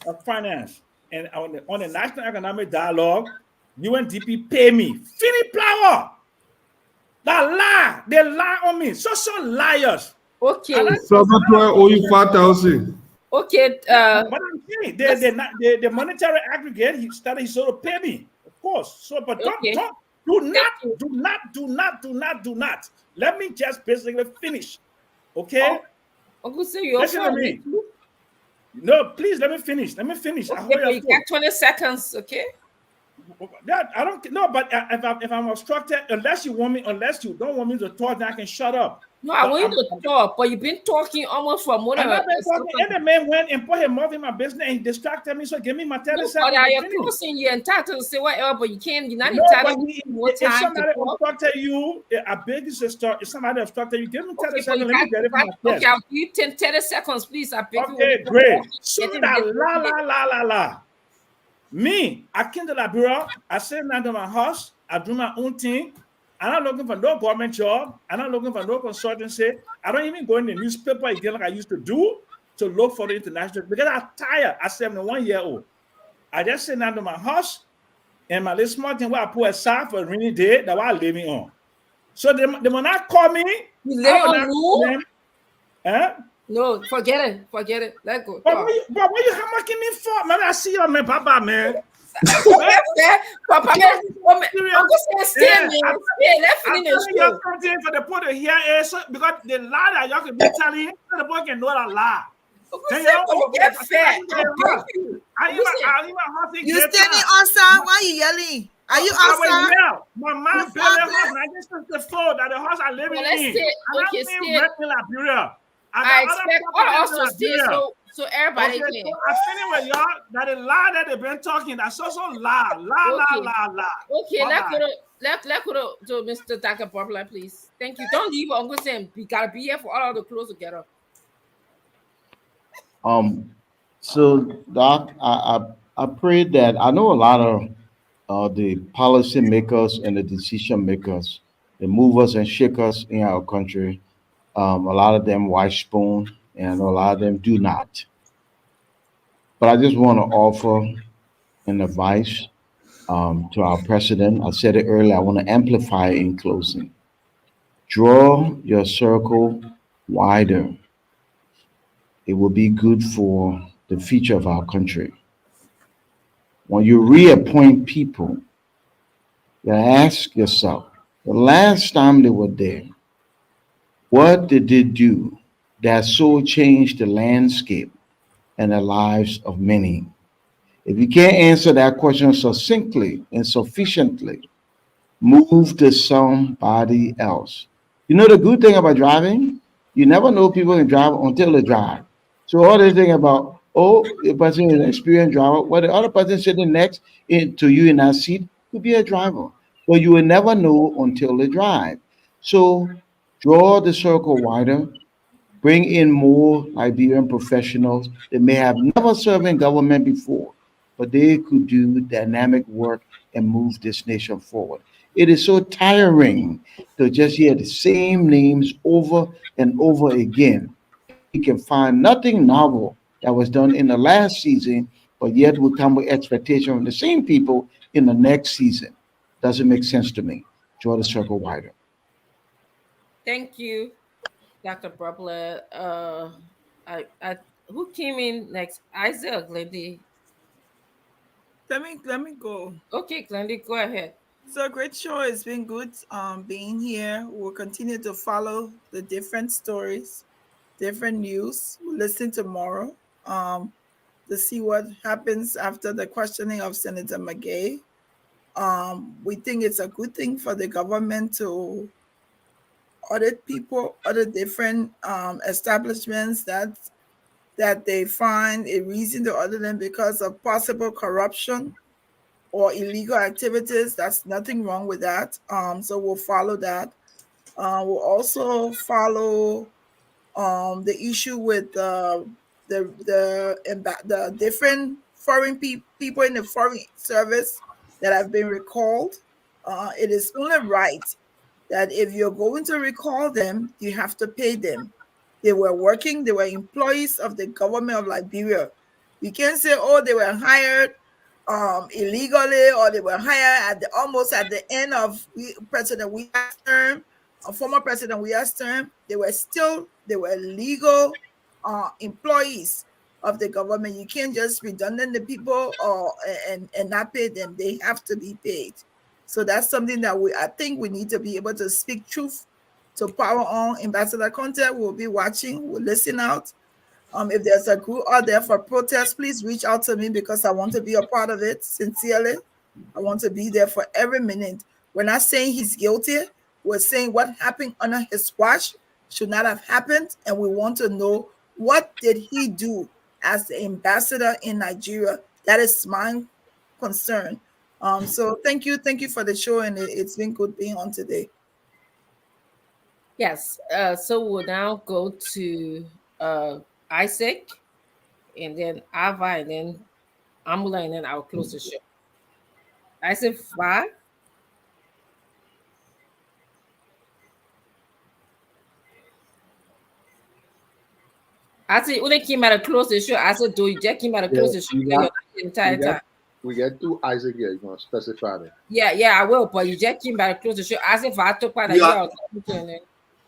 of Finance. And on the National Economic Dialogue, UNDP pay me. Fini Flower. That lie. They lie on me. So liars. Okay. Salvatore owe you 5,000. Okay. But I'm saying the monetary aggregate, he sort of pay me, of course. So, but do not. Let me just basically finish. Okay? Uncle, say you're Listen to me. No, please let me finish. Let me finish. Okay, I hold you got 20 seconds, okay? That I don't know, but if I'm obstructed, unless you don't want me to talk, then I can shut up. No, I want you to talk, but you've been talking almost for more than I've been talking, and the man went and put his mouth in my business and he distracted me. So give me my 30 seconds. But you're closing, you're entitled to say whatever, but you're not No, entitled but to more if time. somebody obstructed you, I beg you to start. If somebody obstructed you, give me 30 seconds. Let me get it from my Okay, I'll give you 30 seconds, please. I beg you. Okay, great. So that la. Me, I came to Liberia. I sit down to my house. I do my own thing. I'm not looking for no government job. I'm not looking for no consultancy. I don't even go in the newspaper again like I used to do to look for the international because I'm tired. I'm 71-year-old. I just sit down to my house and my little small thing where I put aside for a rainy day that I'm living on. So they will not call me. You living on who? Huh? No, forget it. Let go. But what you hammering me for? Man, I see you, man, Papa, man. Papa, man, Uncle say stay, man. Stay. Let's finish the show. Something for the point to hear is because the lie that y'all can be telling, so the boy can know that lie. Get fat. You standing outside? Why you yelling? Are you outside? My man built a house. I just took the floor that the house I live in. Okay, stay. Liberia. I expect all of us to stay so everybody can. So I finish with y'all that the lie that they've been talking, that's also lie. Okay, let's go to Mr. Dr. Popular, please. Thank you. Don't leave Uncle Sam. We gotta be here for all of the clothes together. So Doc, I pray that I know a lot of the policy makers and the decision makers, the movers and shakers in our country. A lot of them white spoon, and a lot of them do not. But I just want to offer an advice to our president. I said it earlier. I want to amplify it in closing. Draw your circle wider. It will be good for the future of our country. When you reappoint people, you ask yourself, the last time they were there, what did they do that so changed the landscape and the lives of many? If you can't answer that question succinctly and sufficiently, move to somebody else. You know the good thing about driving? You never know people can drive until they drive. So all they think about, the person is an experienced driver, well, the other person sitting next to you in that seat could be a driver. But you will never know until they drive. So draw the circle wider, bring in more Liberian professionals that may have never served in government before, but they could do dynamic work and move this nation forward. It is so tiring to just hear the same names over and over again. We can find nothing novel that was done in the last season, but yet we come with expectation from the same people in the next season. Doesn't make sense to me. Draw the circle wider. Thank you, Dr. Brubler. Who came in next? Isaac or Glendy? Let me go. Okay, Glendy, go ahead. So great show. It's been good being here. We'll continue to follow the different stories, different news. We'll listen tomorrow to see what happens after the questioning of Senator McGay. We think it's a good thing for the government to audit people, other different establishments that they find a reason to audit them because of possible corruption. or illegal activities. That's nothing wrong with that. So we'll follow that. We'll also follow the issue with the different foreign people in the foreign service that have been recalled. It is only right that if you're going to recall them, you have to pay them. They were working, they were employees of the government of Liberia. You can't say, oh, they were hired illegally, or they were hired at almost at the end of President Weah's term, former President Weah's term. They were legal employees of the government. You can't just redundant the people and not pay them. They have to be paid. So that's something that I think we need to be able to speak truth to power on. Ambassador Conte will be watching, will listen out. If there's a group out there for protest, please reach out to me, because I want to be a part of it. Sincerely, I want to be there for every minute. We're not saying he's guilty. We're saying what happened under his watch should not have happened, and we want to know, what did he do as the ambassador in Nigeria? That is my concern. So thank you for the show, and it's been good being on today. Yes. So we'll now go to Isaac, and then Ava, and then Amula, and then I'll close the show. Isaac 5. I said, when they came out to close the show, I said, do you just came out to close the show the entire time? We get two Isaac here. You're going to specify that. Yeah, I will, but you just came out to close the show. I said, if I took part of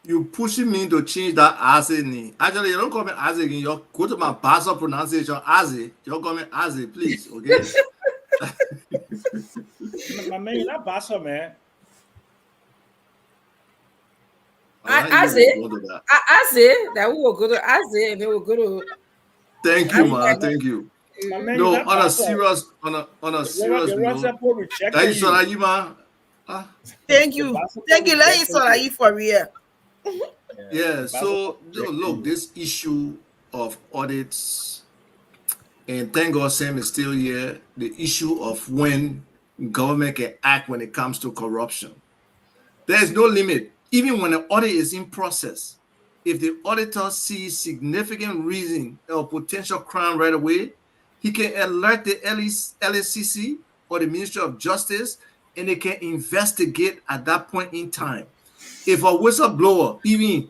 you pushing me to change that Isaac name. Actually, you don't call me Isaac. You go to my Basel pronunciation, Isaac. You don't call me Isaac, please. Okay. My man, you're not Basel, man. I said that we will go to Isaac, and then we'll go to. Thank you, man. Thank you. No, on a serious note. Thank you, Sonayi, Thank you. Let you Sonayi for real. Yeah, so look, this issue of audits, and thank God Sam is still here, the issue of when government can act when it comes to corruption. There is no limit. Even when an audit is in process, if the auditor sees significant reason or potential crime right away, he can alert the LSCC or the Ministry of Justice, and they can investigate at that point in time. If a whistleblower, even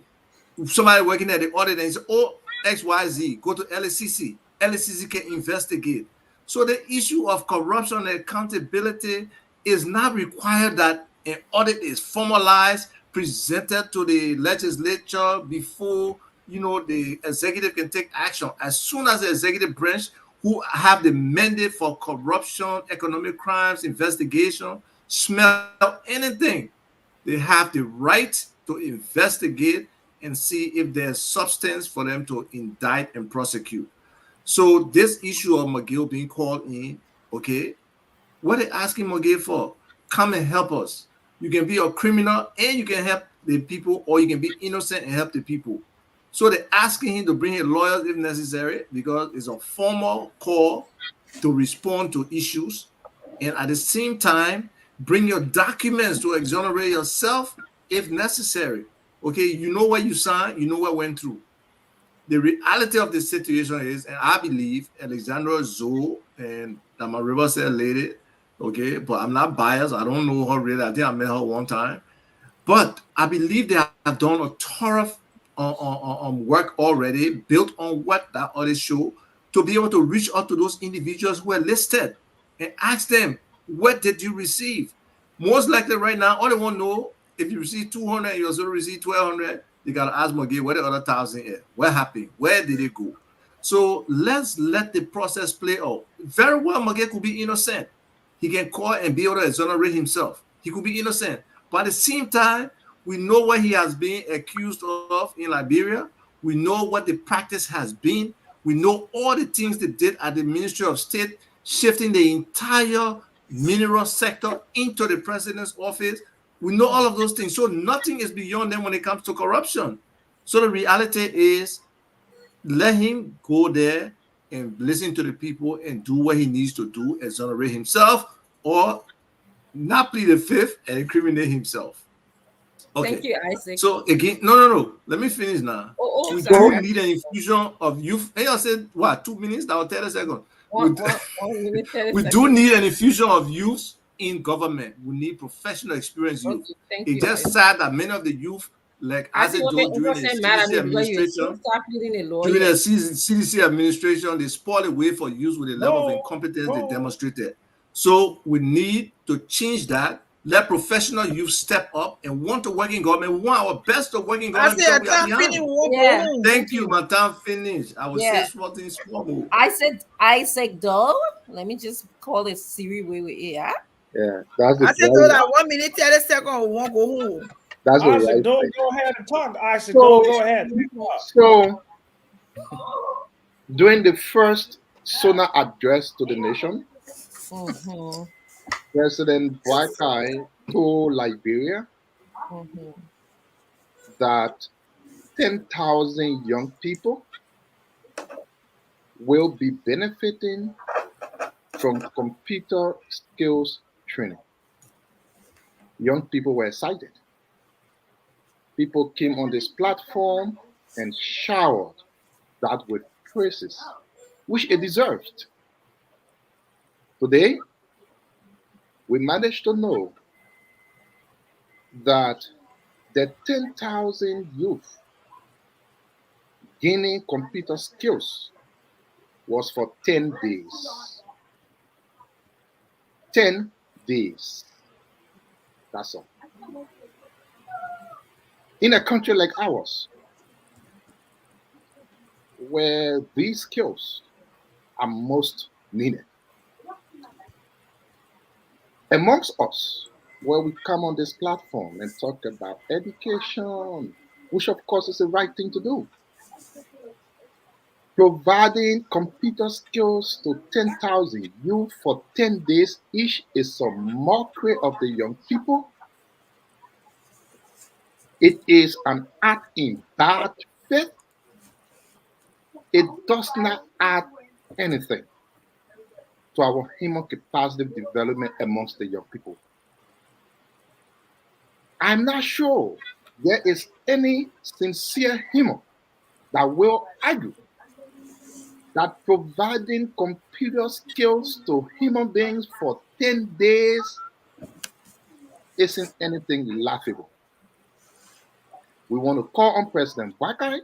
somebody working at the audit, and say, oh, XYZ, go to LSCC. LSCC can investigate. So the issue of corruption and accountability is not required that an audit is formalized, presented to the legislature before the executive can take action. As soon as the executive branch, who have the mandate for corruption, economic crimes, investigation, smell anything, they have the right to investigate and see if there's substance for them to indict and prosecute. So this issue of McGill being called in, okay, what are they asking McGill for? Come and help us. You can be a criminal and you can help the people, or you can be innocent and help the people. So they're asking him to bring in lawyers if necessary, because it's a formal call to respond to issues. And at the same time, bring your documents to exonerate yourself if necessary. Okay, you know what you signed, you know what went through. The reality of the situation is, and I believe Alexandra Zoe and Damariba said lady, okay, but I'm not biased. I don't know her really. I think I met her one time. But I believe they have done a thorough work already, built on what that audit showed, to be able to reach out to those individuals who are listed and ask them, what did you receive? Most likely right now, all they want to know, if you receive 200 and you also receive 1,200, you got to ask them again, where the other 1,000 is? What happened? Where did it go? So let's let the process play out. Very well, Maggie could be innocent. He can call and be able to exonerate himself. He could be innocent. But at the same time, we know what he has been accused of in Liberia. We know what the practice has been. We know all the things they did at the Ministry of State, shifting the entire mineral sector into the president's office. We know all of those things. So nothing is beyond them when it comes to corruption. So the reality is, let him go there and listen to the people and do what he needs to do, exonerate himself, or not plead the fifth and incriminate himself. Okay. Thank you, Isaac. So again, no. Let me finish now. We sorry. do need an infusion of youth. Hey, I said what? 2 minutes? Now 30 seconds. One minute, 30 We seconds. do need an infusion of youth in government. We need professional experience youth. Okay, thank It's you, just Isaac. sad that many of the youth, like I as see they what do the during the innocent mad at CDC me because you administration, stop pleading a lawyer. during the CDC administration, they spoil the way for youth with the level of incompetence they No. demonstrated. So we need to change that. Let professional youth step up and want to work in government. We want our best to work in government because we are behind. Thank you, my time finished. I will say something small. Isaac though. Let me just call it Siri way. Yeah, that's I the said problem. that 1 minute, 30 seconds, we won't go home. That's what Isaac, right. don't go ahead and talk. Isaac, So- don't go ahead. So, during the first SONA address to the nation, President Boakai told Liberia that 10,000 young people will be benefiting from computer skills training. Young people were excited. People came on this platform and showered that with praises, which it deserved. Today, we managed to know that the 10,000 youth gaining computer skills was for 10 days. 10 days. That's all. In a country like ours, where these skills are most needed, amongst us, where we come on this platform and talk about education, which of course is the right thing to do, providing computer skills to 10,000 youth for 10 days each is a mockery of the young people. It is an act in bad faith. It does not add anything to our human capacity development amongst the young people. I'm not sure there is any sincere human that will argue that providing computer skills to human beings for 10 days isn't anything laughable. We want to call on President Boakai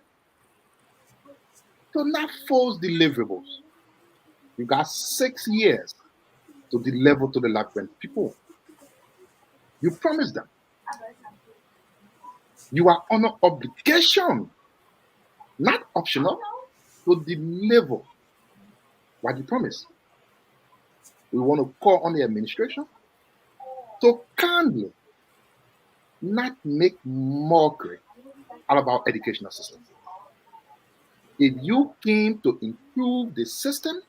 to not force deliverables. You got 6 years to deliver to the Liberian people. You promised them. You are under obligation, not optional, to deliver what you promised. We want to call on the administration to kindly not make mockery out of our educational system. If you came to improve the system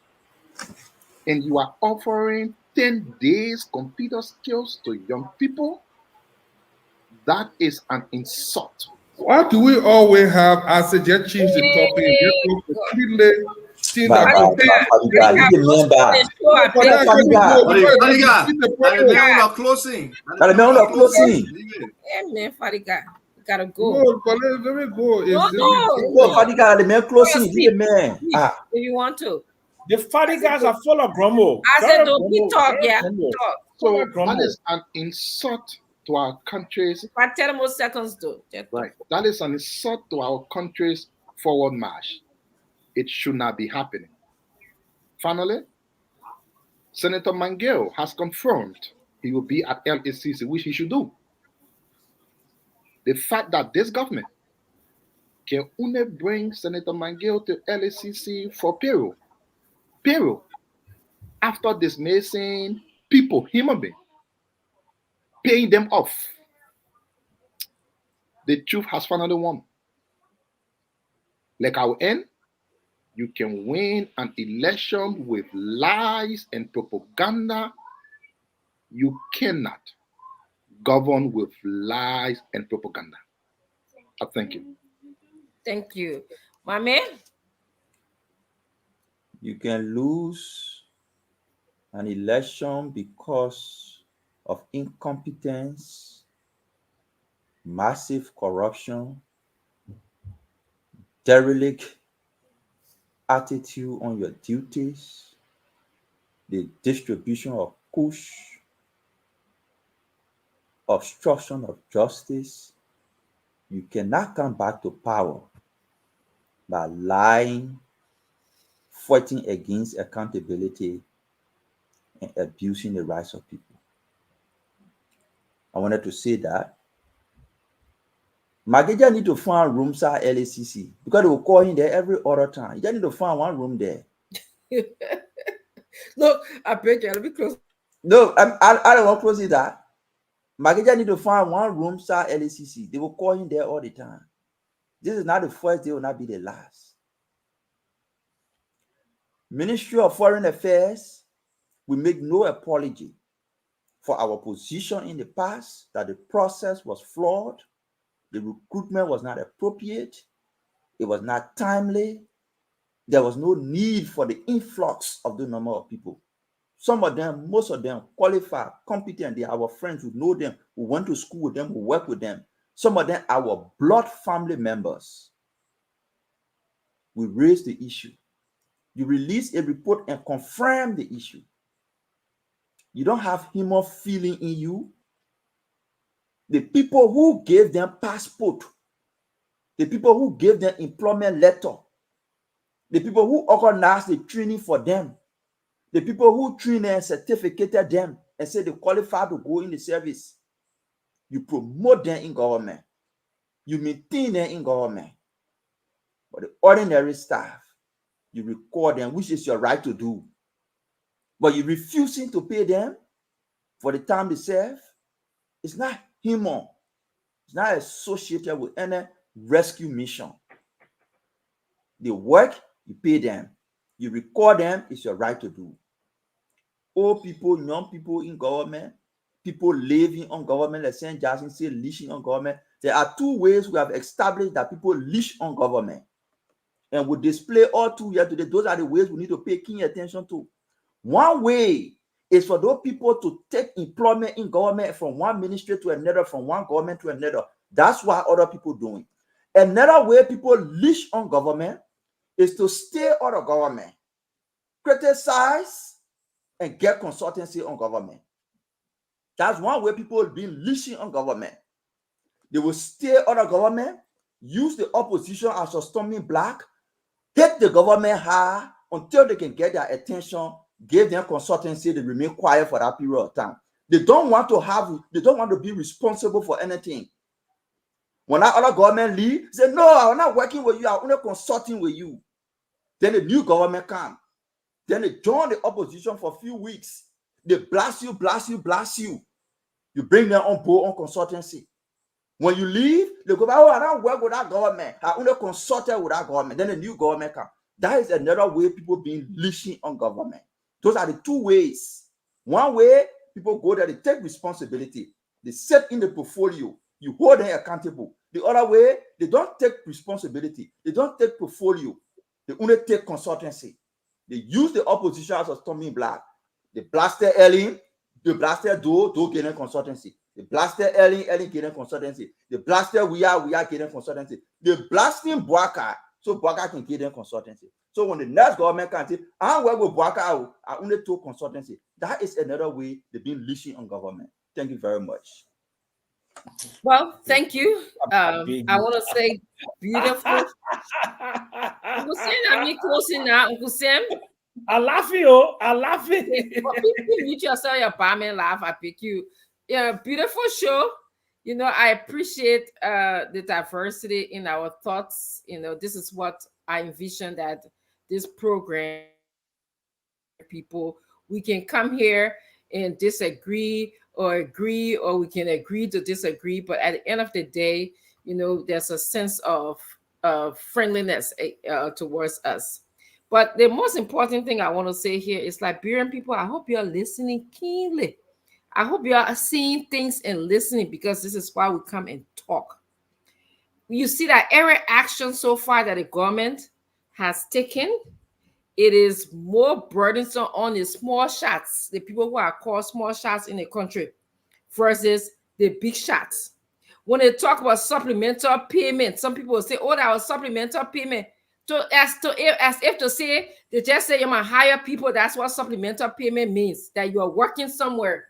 and you are offering 10 days computer skills to young people, that is an insult. Why do we always have, I suggest change the topic and just go completely thing that Man, Fadiga, you gotta go. No, but let me go. If you want to. The Fadigas are full of grumble. I said, don't be talk, yeah. Talk. So that is an insult to our countries. 10 more seconds, though. Right. That is an insult to our country's forward march. It should not be happening. Finally, Senator Mangel has confirmed he will be at LACC, which he should do. The fact that this government can only bring Senator Mangel to LACC for payroll, after dismissing people, human beings, paying them off. The truth has finally won. Like our end, you can win an election with lies and propaganda. You cannot govern with lies and propaganda. Thank you. Thank you. My man? You can lose an election because of incompetence, massive corruption, derelict attitude on your duties, the distribution of push, obstruction of justice, you cannot come back to power by lying, fighting against accountability, and abusing the rights of people. I wanted to say that. Mageja need to find rooms at LACC because they will call him there every other time. You just need to find one room there. Look, I beg you, let me close. No, I don't want to close it that. Mageja need to find one room at LACC. They will call him there all the time. This is not the first, they will not be the last. Ministry of Foreign Affairs, we make no apology for our position in the past that the process was flawed, the recruitment was not appropriate, it was not timely, there was no need for the influx of the number of people. Some of them, most of them qualified, competent, they are our friends who know them, who went to school with them, who work with them. Some of them are our blood family members. We raised the issue. You release a report and confirm the issue. You don't have human feeling in you. The people who gave them passport, the people who gave them employment letter, the people who organized the training for them, the people who trained and certificated them and said they qualified to go in the service, you promote them in government. You maintain them in government. But the ordinary staff, you record them, which is your right to do. But you refusing to pay them for the time they serve, it's not human. It's not associated with any rescue mission. They work, you pay them. You record them, it's your right to do. Old people, young people in government, people living on government, like St. Jackson say, leashing on government. There are two ways we have established that people leash on government. And we display all two here today. Those are the ways we need to pay keen attention to. One way is for those people to take employment in government from one ministry to another, from one government to another. That's what other people doing. Another way people leash on government is to stay out of government, criticize, and get consultancy on government. That's one way people being leashing on government. They will stay out of government, use the opposition as a storming block, hit the government hard until they can get their attention, give them consultancy, they remain quiet for that period of time. They don't want to be responsible for anything. When that other government leave, say, no, I'm not working with you, I'm only consulting with you. Then the new government come. Then they join the opposition for a few weeks. They blast you. You bring them on board on consultancy. When you leave, they go back, oh, I don't work with that government. I only consulted with that government. Then the new government come. That is another way people being leashing on government. Those are the two ways. One way, people go there, they take responsibility. They set in the portfolio. You hold them accountable. The other way, they don't take responsibility. They don't take portfolio. They only take consultancy. They use the opposition as a storming block. They blasted Ellen, they blasted Do getting consultancy. They blasted Ellen getting consultancy. They blasted we are getting consultancy. They blasting Boaka, so Boaka can get them consultancy. So when the next government can say, I work with Boaka, I only took consultancy. That is another way they've been leashing on government. Thank you very much. Well, thank you. I want to say beautiful. Uncle Sam, I'm closing now. Uncle Sam. I laugh you. I laugh it. People meet yourself, your apartment, laugh. I pick you. Yeah, beautiful show. You know, I appreciate the diversity in our thoughts. You know, this is what I envision that this program, people, we can come here and disagree or agree, or we can agree to disagree. But at the end of the day, you know, there's a sense of friendliness towards us. But the most important thing I want to say here is, Liberian people, I hope you are listening keenly. I hope you are seeing things and listening, because this is why we come and talk. You see that every action so far that the government has taken it is more burdensome on the small shots, the people who are called small shots in the country, versus the big shots. When they talk about supplemental payment, some people will say, "Oh, that was supplemental payment." As if to say, they just say you might hire people. That's what supplemental payment means. That you are working somewhere,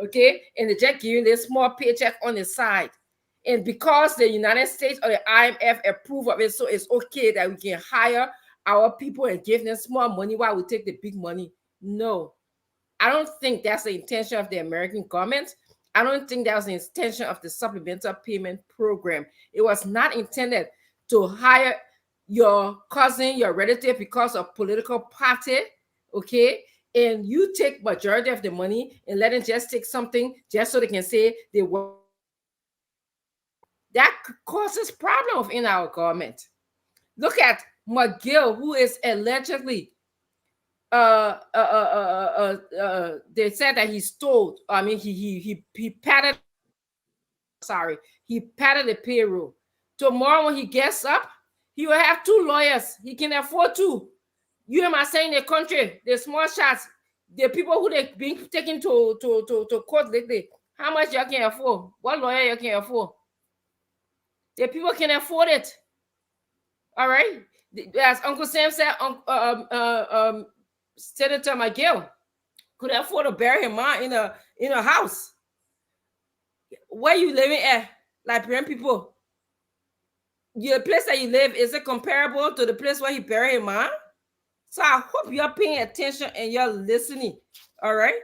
okay, and they just give you this small paycheck on the side. And because the United States or the IMF approve of it, so it's okay that we can hire our people and give them small money while we take the big money. No, I don't think that's the intention of the American government. I don't think that was the intention of the supplemental payment program. It was not intended to hire your cousin, your relative, because of political party, okay? And you take majority of the money and let them just take something just so they can say they work. That causes problems in our government. Look at McGill, who is allegedly they said that he stole. I mean, he padded. Sorry, he padded the payroll. Tomorrow when he gets up, he will have 2 lawyers. He can afford 2. You am I saying the country, the small shots, the people who they being taken to court lately. How much you can afford? What lawyer you can afford? The people can afford it. All right. As Uncle Sam said, Senator McGill could afford to bury him in a house. Where you living at, Liberian people? Your place that you live, is it comparable to the place where he buried him? So I hope you're paying attention and you're listening. All right.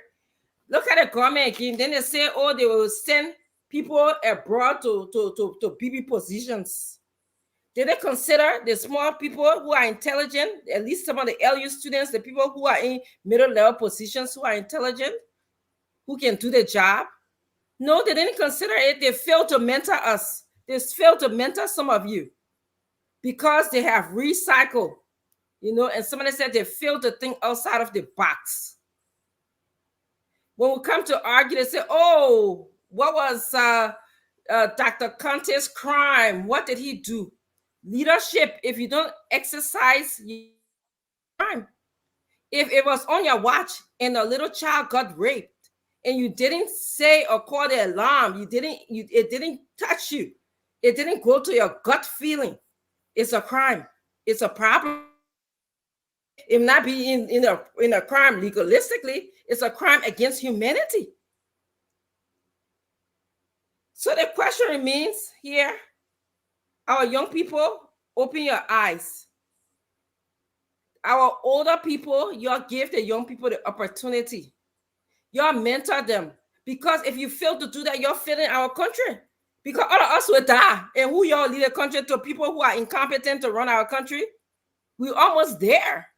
Look at the government again. Then they say, oh, they will send people abroad to BB positions. Did they consider the small people who are intelligent, at least some of the LU students, the people who are in middle level positions who are intelligent, who can do the job? No, they didn't consider it. They failed to mentor us. They failed to mentor some of you because they have recycled, and somebody said they failed to think outside of the box. When we come to argue, they say, oh, what was Dr. Conte's crime? What did he do? Leadership, if you don't exercise crime. If it was on your watch and a little child got raped and you didn't say or call the alarm, it didn't touch you, it didn't go to your gut feeling, it's a crime. It's a problem. It not be in a crime legalistically, it's a crime against humanity. So the question remains here, our young people, open your eyes. Our older people, y'all give the young people the opportunity. Y'all mentor them. Because if you fail to do that, you're failing our country. Because all of us will die. And who y'all lead the country to? People who are incompetent to run our country? We're almost there.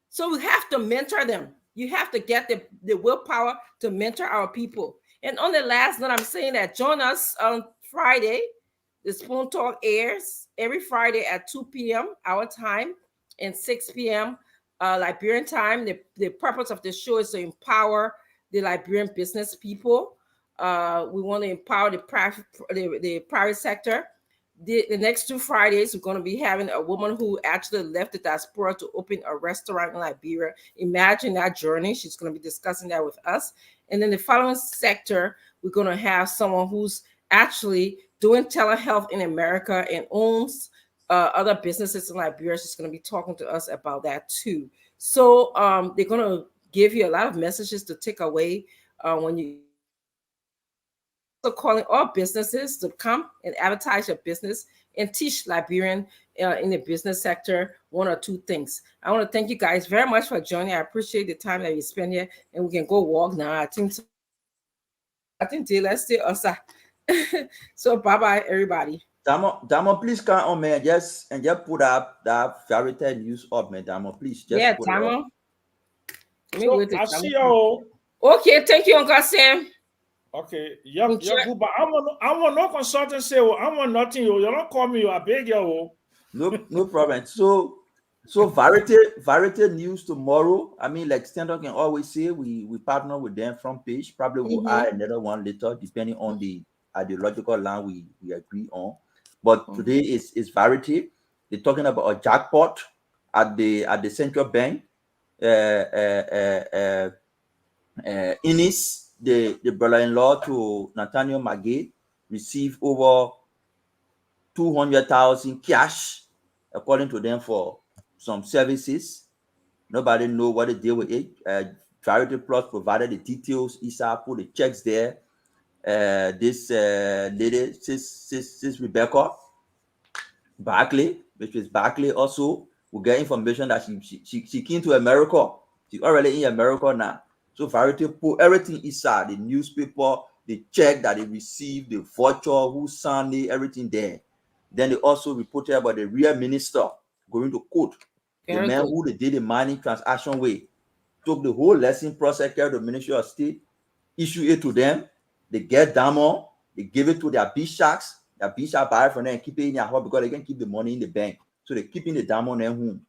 So we have to mentor them. You have to get the willpower to mentor our people. And on the last note, I'm saying that join us on Friday. The Spoon Talk airs every Friday at 2 p.m. our time and 6 p.m. Liberian time. The purpose of the show is to empower the Liberian business people. We want to empower the private sector. The next 2 Fridays, we're going to be having a woman who actually left the diaspora to open a restaurant in Liberia. Imagine that journey. She's going to be discussing that with us. And then the following sector, we're going to have someone who's actually doing telehealth in America and owns other businesses in Liberia. She's going to be talking to us about that too. So they're going to give you a lot of messages to take away when you calling all businesses to come and advertise your business and teach Liberian in the business sector 1 or 2 things. I want to thank you guys very much for joining. I appreciate the time that you spend here, and we can go walk now. I think let's stay outside. So bye-bye, everybody. Damo, please come on, man. Just put up that fairy tale news up, man. Damo, please. Just put Damo. So I see you. Okay, thank you, Uncle Sam. Okay, yeah, good. But I want no consultancy. I want nothing. You don't call me. I beg you. No problem. So Variety News tomorrow. I mean, like Stanton can always say, we partner with them from page. Probably we'll add another one later, depending on the ideological line we agree on. But today is Variety. They're talking about a jackpot. at the central bank. Innis, the brother-in-law to Nathaniel Magee, received over 200,000 cash, according to them, for some services. Nobody know what they did with it. Charity Plus provided the details. Isa put the checks there. This lady, sis Rebecca Barkley, which is Barkley also, we get information that she came to America. She's already in America now. So Variety put everything inside, the newspaper, the check that they received, the voucher, who signed it, everything there. Then they also reported about the real minister going to court. The Very man good. who they did the money transaction with took the whole lesson process, carried the Ministry of State, issue it to them. They get Damon, they give it to their bishops. Their bishop buy it from them and keep it in their house because they can keep the money in the bank. So they keeping the Damon in home.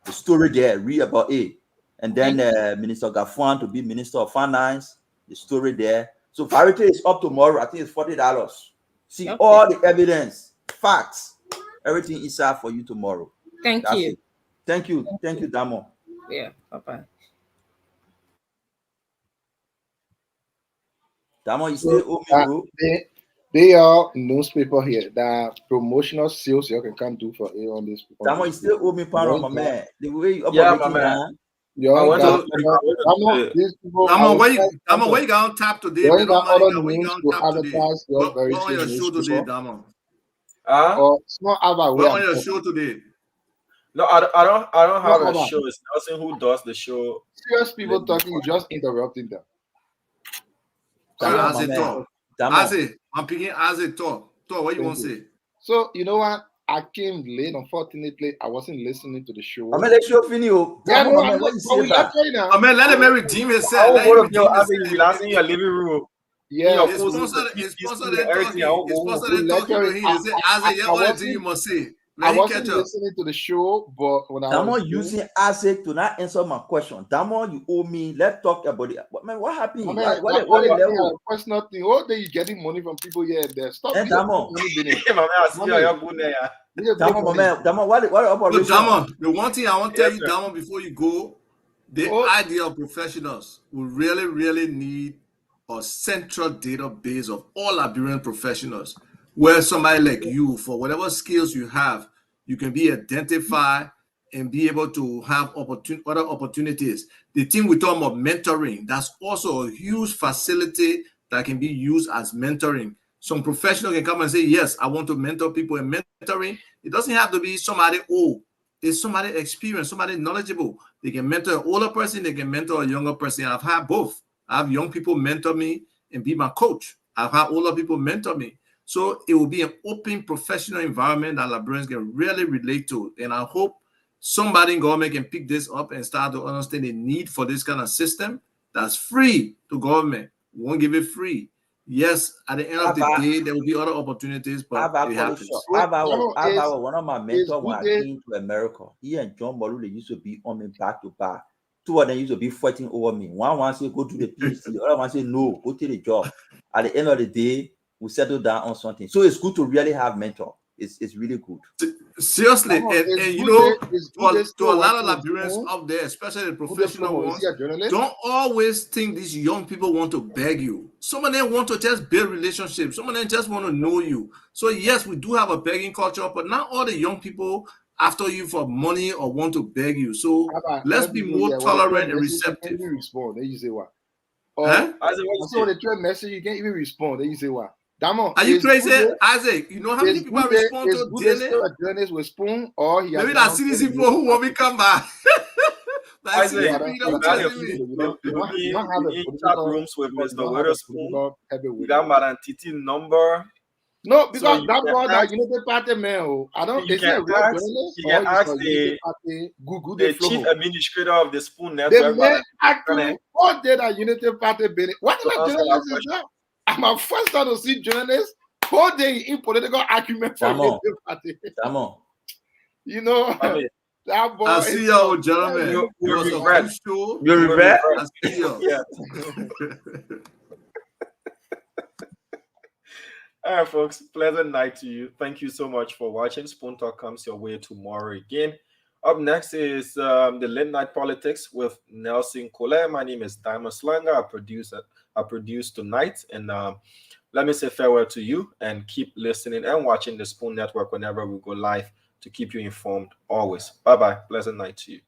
The story there, read about it. And then Minister Gafuan to be Minister of Finance, the story there. So Variety is up tomorrow. I think it's $40. See all the evidence, facts, everything is out for you tomorrow. Thank That's you. it. Thank you, Damon. Yeah, bye-bye. Damon, you still owe me, bro. They are newspaper here. The promotional sales you can come do for A on this. Damon, you still owe me pound on my man. The way you Yeah, operating my man. now. Damon, where you got on tap today? Where you got Money, other where you names got to on tap today? advertise your very What on your show today, Damon? Or it's not about What on your show today? No, I don't have a about- show. It's Nelson who does the show. Serious people talking, you just interrupting them. As a talk. I'm picking as a talk. Talk, what you want to say? So, you know what? I came late. Unfortunately, I wasn't listening to the show. I'm let you finish. Yeah, no, man, what you say back? Let him redeem himself. I Let will him go to redeem your himself. relax in your living room. Yeah, It's sponsored and talking. It's sponsored and talking to him. He say, Isaac, yeah, all the thing you must say. I wasn't listening to the show, but when I was Damon using Isaac to not answer my question. Damon, you owe me. Let's talk about it. Man, what happened? What level? Personal thing. All day you getting money from people here and there. Stop. Damon, my man, I see how you're good there. Damon, my man, Damon, what operation? Damon, the one thing I want to tell you, Damon, before you go, the idea of professionals will really, really need a central database of all Liberian professionals, where somebody like you, for whatever skills you have, you can be identified and be able to have other opportunities. The thing we talk about mentoring, that's also a huge facility that can be used as mentoring. Some professional can come and say, yes, I want to mentor people. And mentoring, it doesn't have to be somebody old. It's somebody experienced, somebody knowledgeable. They can mentor an older person, they can mentor a younger person. I've had both. I have young people mentor me and be my coach. I've had older people mentor me. So it will be an open professional environment that Liberians can really relate to. And I hope somebody in government can pick this up and start to understand the need for this kind of system that's free to government. We won't give it free. Yes, at the end of the day, there will be other opportunities, but it happens. One of my mentors when I came to America, he and John Malu, they used to be on me back to back. Two of them used to be fighting over me. One said, go to the PhD. The other one said, no, go to the job. At the end of the day, we settle down on something. So it's good to really have mentor. It's really good. Seriously, and you know, to a lot of Liberians out there, especially the professional ones, don't always think these young people want to beg you. Some of them want to just build relationships. Some of them just want to know you. So yes, we do have a begging culture, but not all the young people after you for money or want to beg you. So let's be more tolerant and receptive. You can't even respond. Then you say what? Huh? So when they try a message, you can't even respond. Then you say what? Damon, are you crazy, Isaac? You know how many people respond to daily? A journalist with spoon, or he maybe that citizen people who want me come back. Isaac, you have chat rooms with Mr. Witherspoon. You got Madam Titi number. No, because so that was that Unity Party man. I don't. You can ask the Google the chief administrator of the Spoon Network. The man actually, what did a Unity Party be? What kind of journalist is that? I'm a first time to see journalists holding in political argument for Unity Party. Come on. You know, that boy. I see y'all, gentlemen. You regret. You regret? I see y'all. Yeah. All right, folks. Pleasant night to you. Thank you so much for watching. Spoon Talk comes your way tomorrow again. Up next is the Late Night Politics with Nelson Collet. My name is Diamond Slanger. I produce tonight. And let me say farewell to you and keep listening and watching the Spoon Network whenever we go live to keep you informed always. Bye-bye. Pleasant night to you.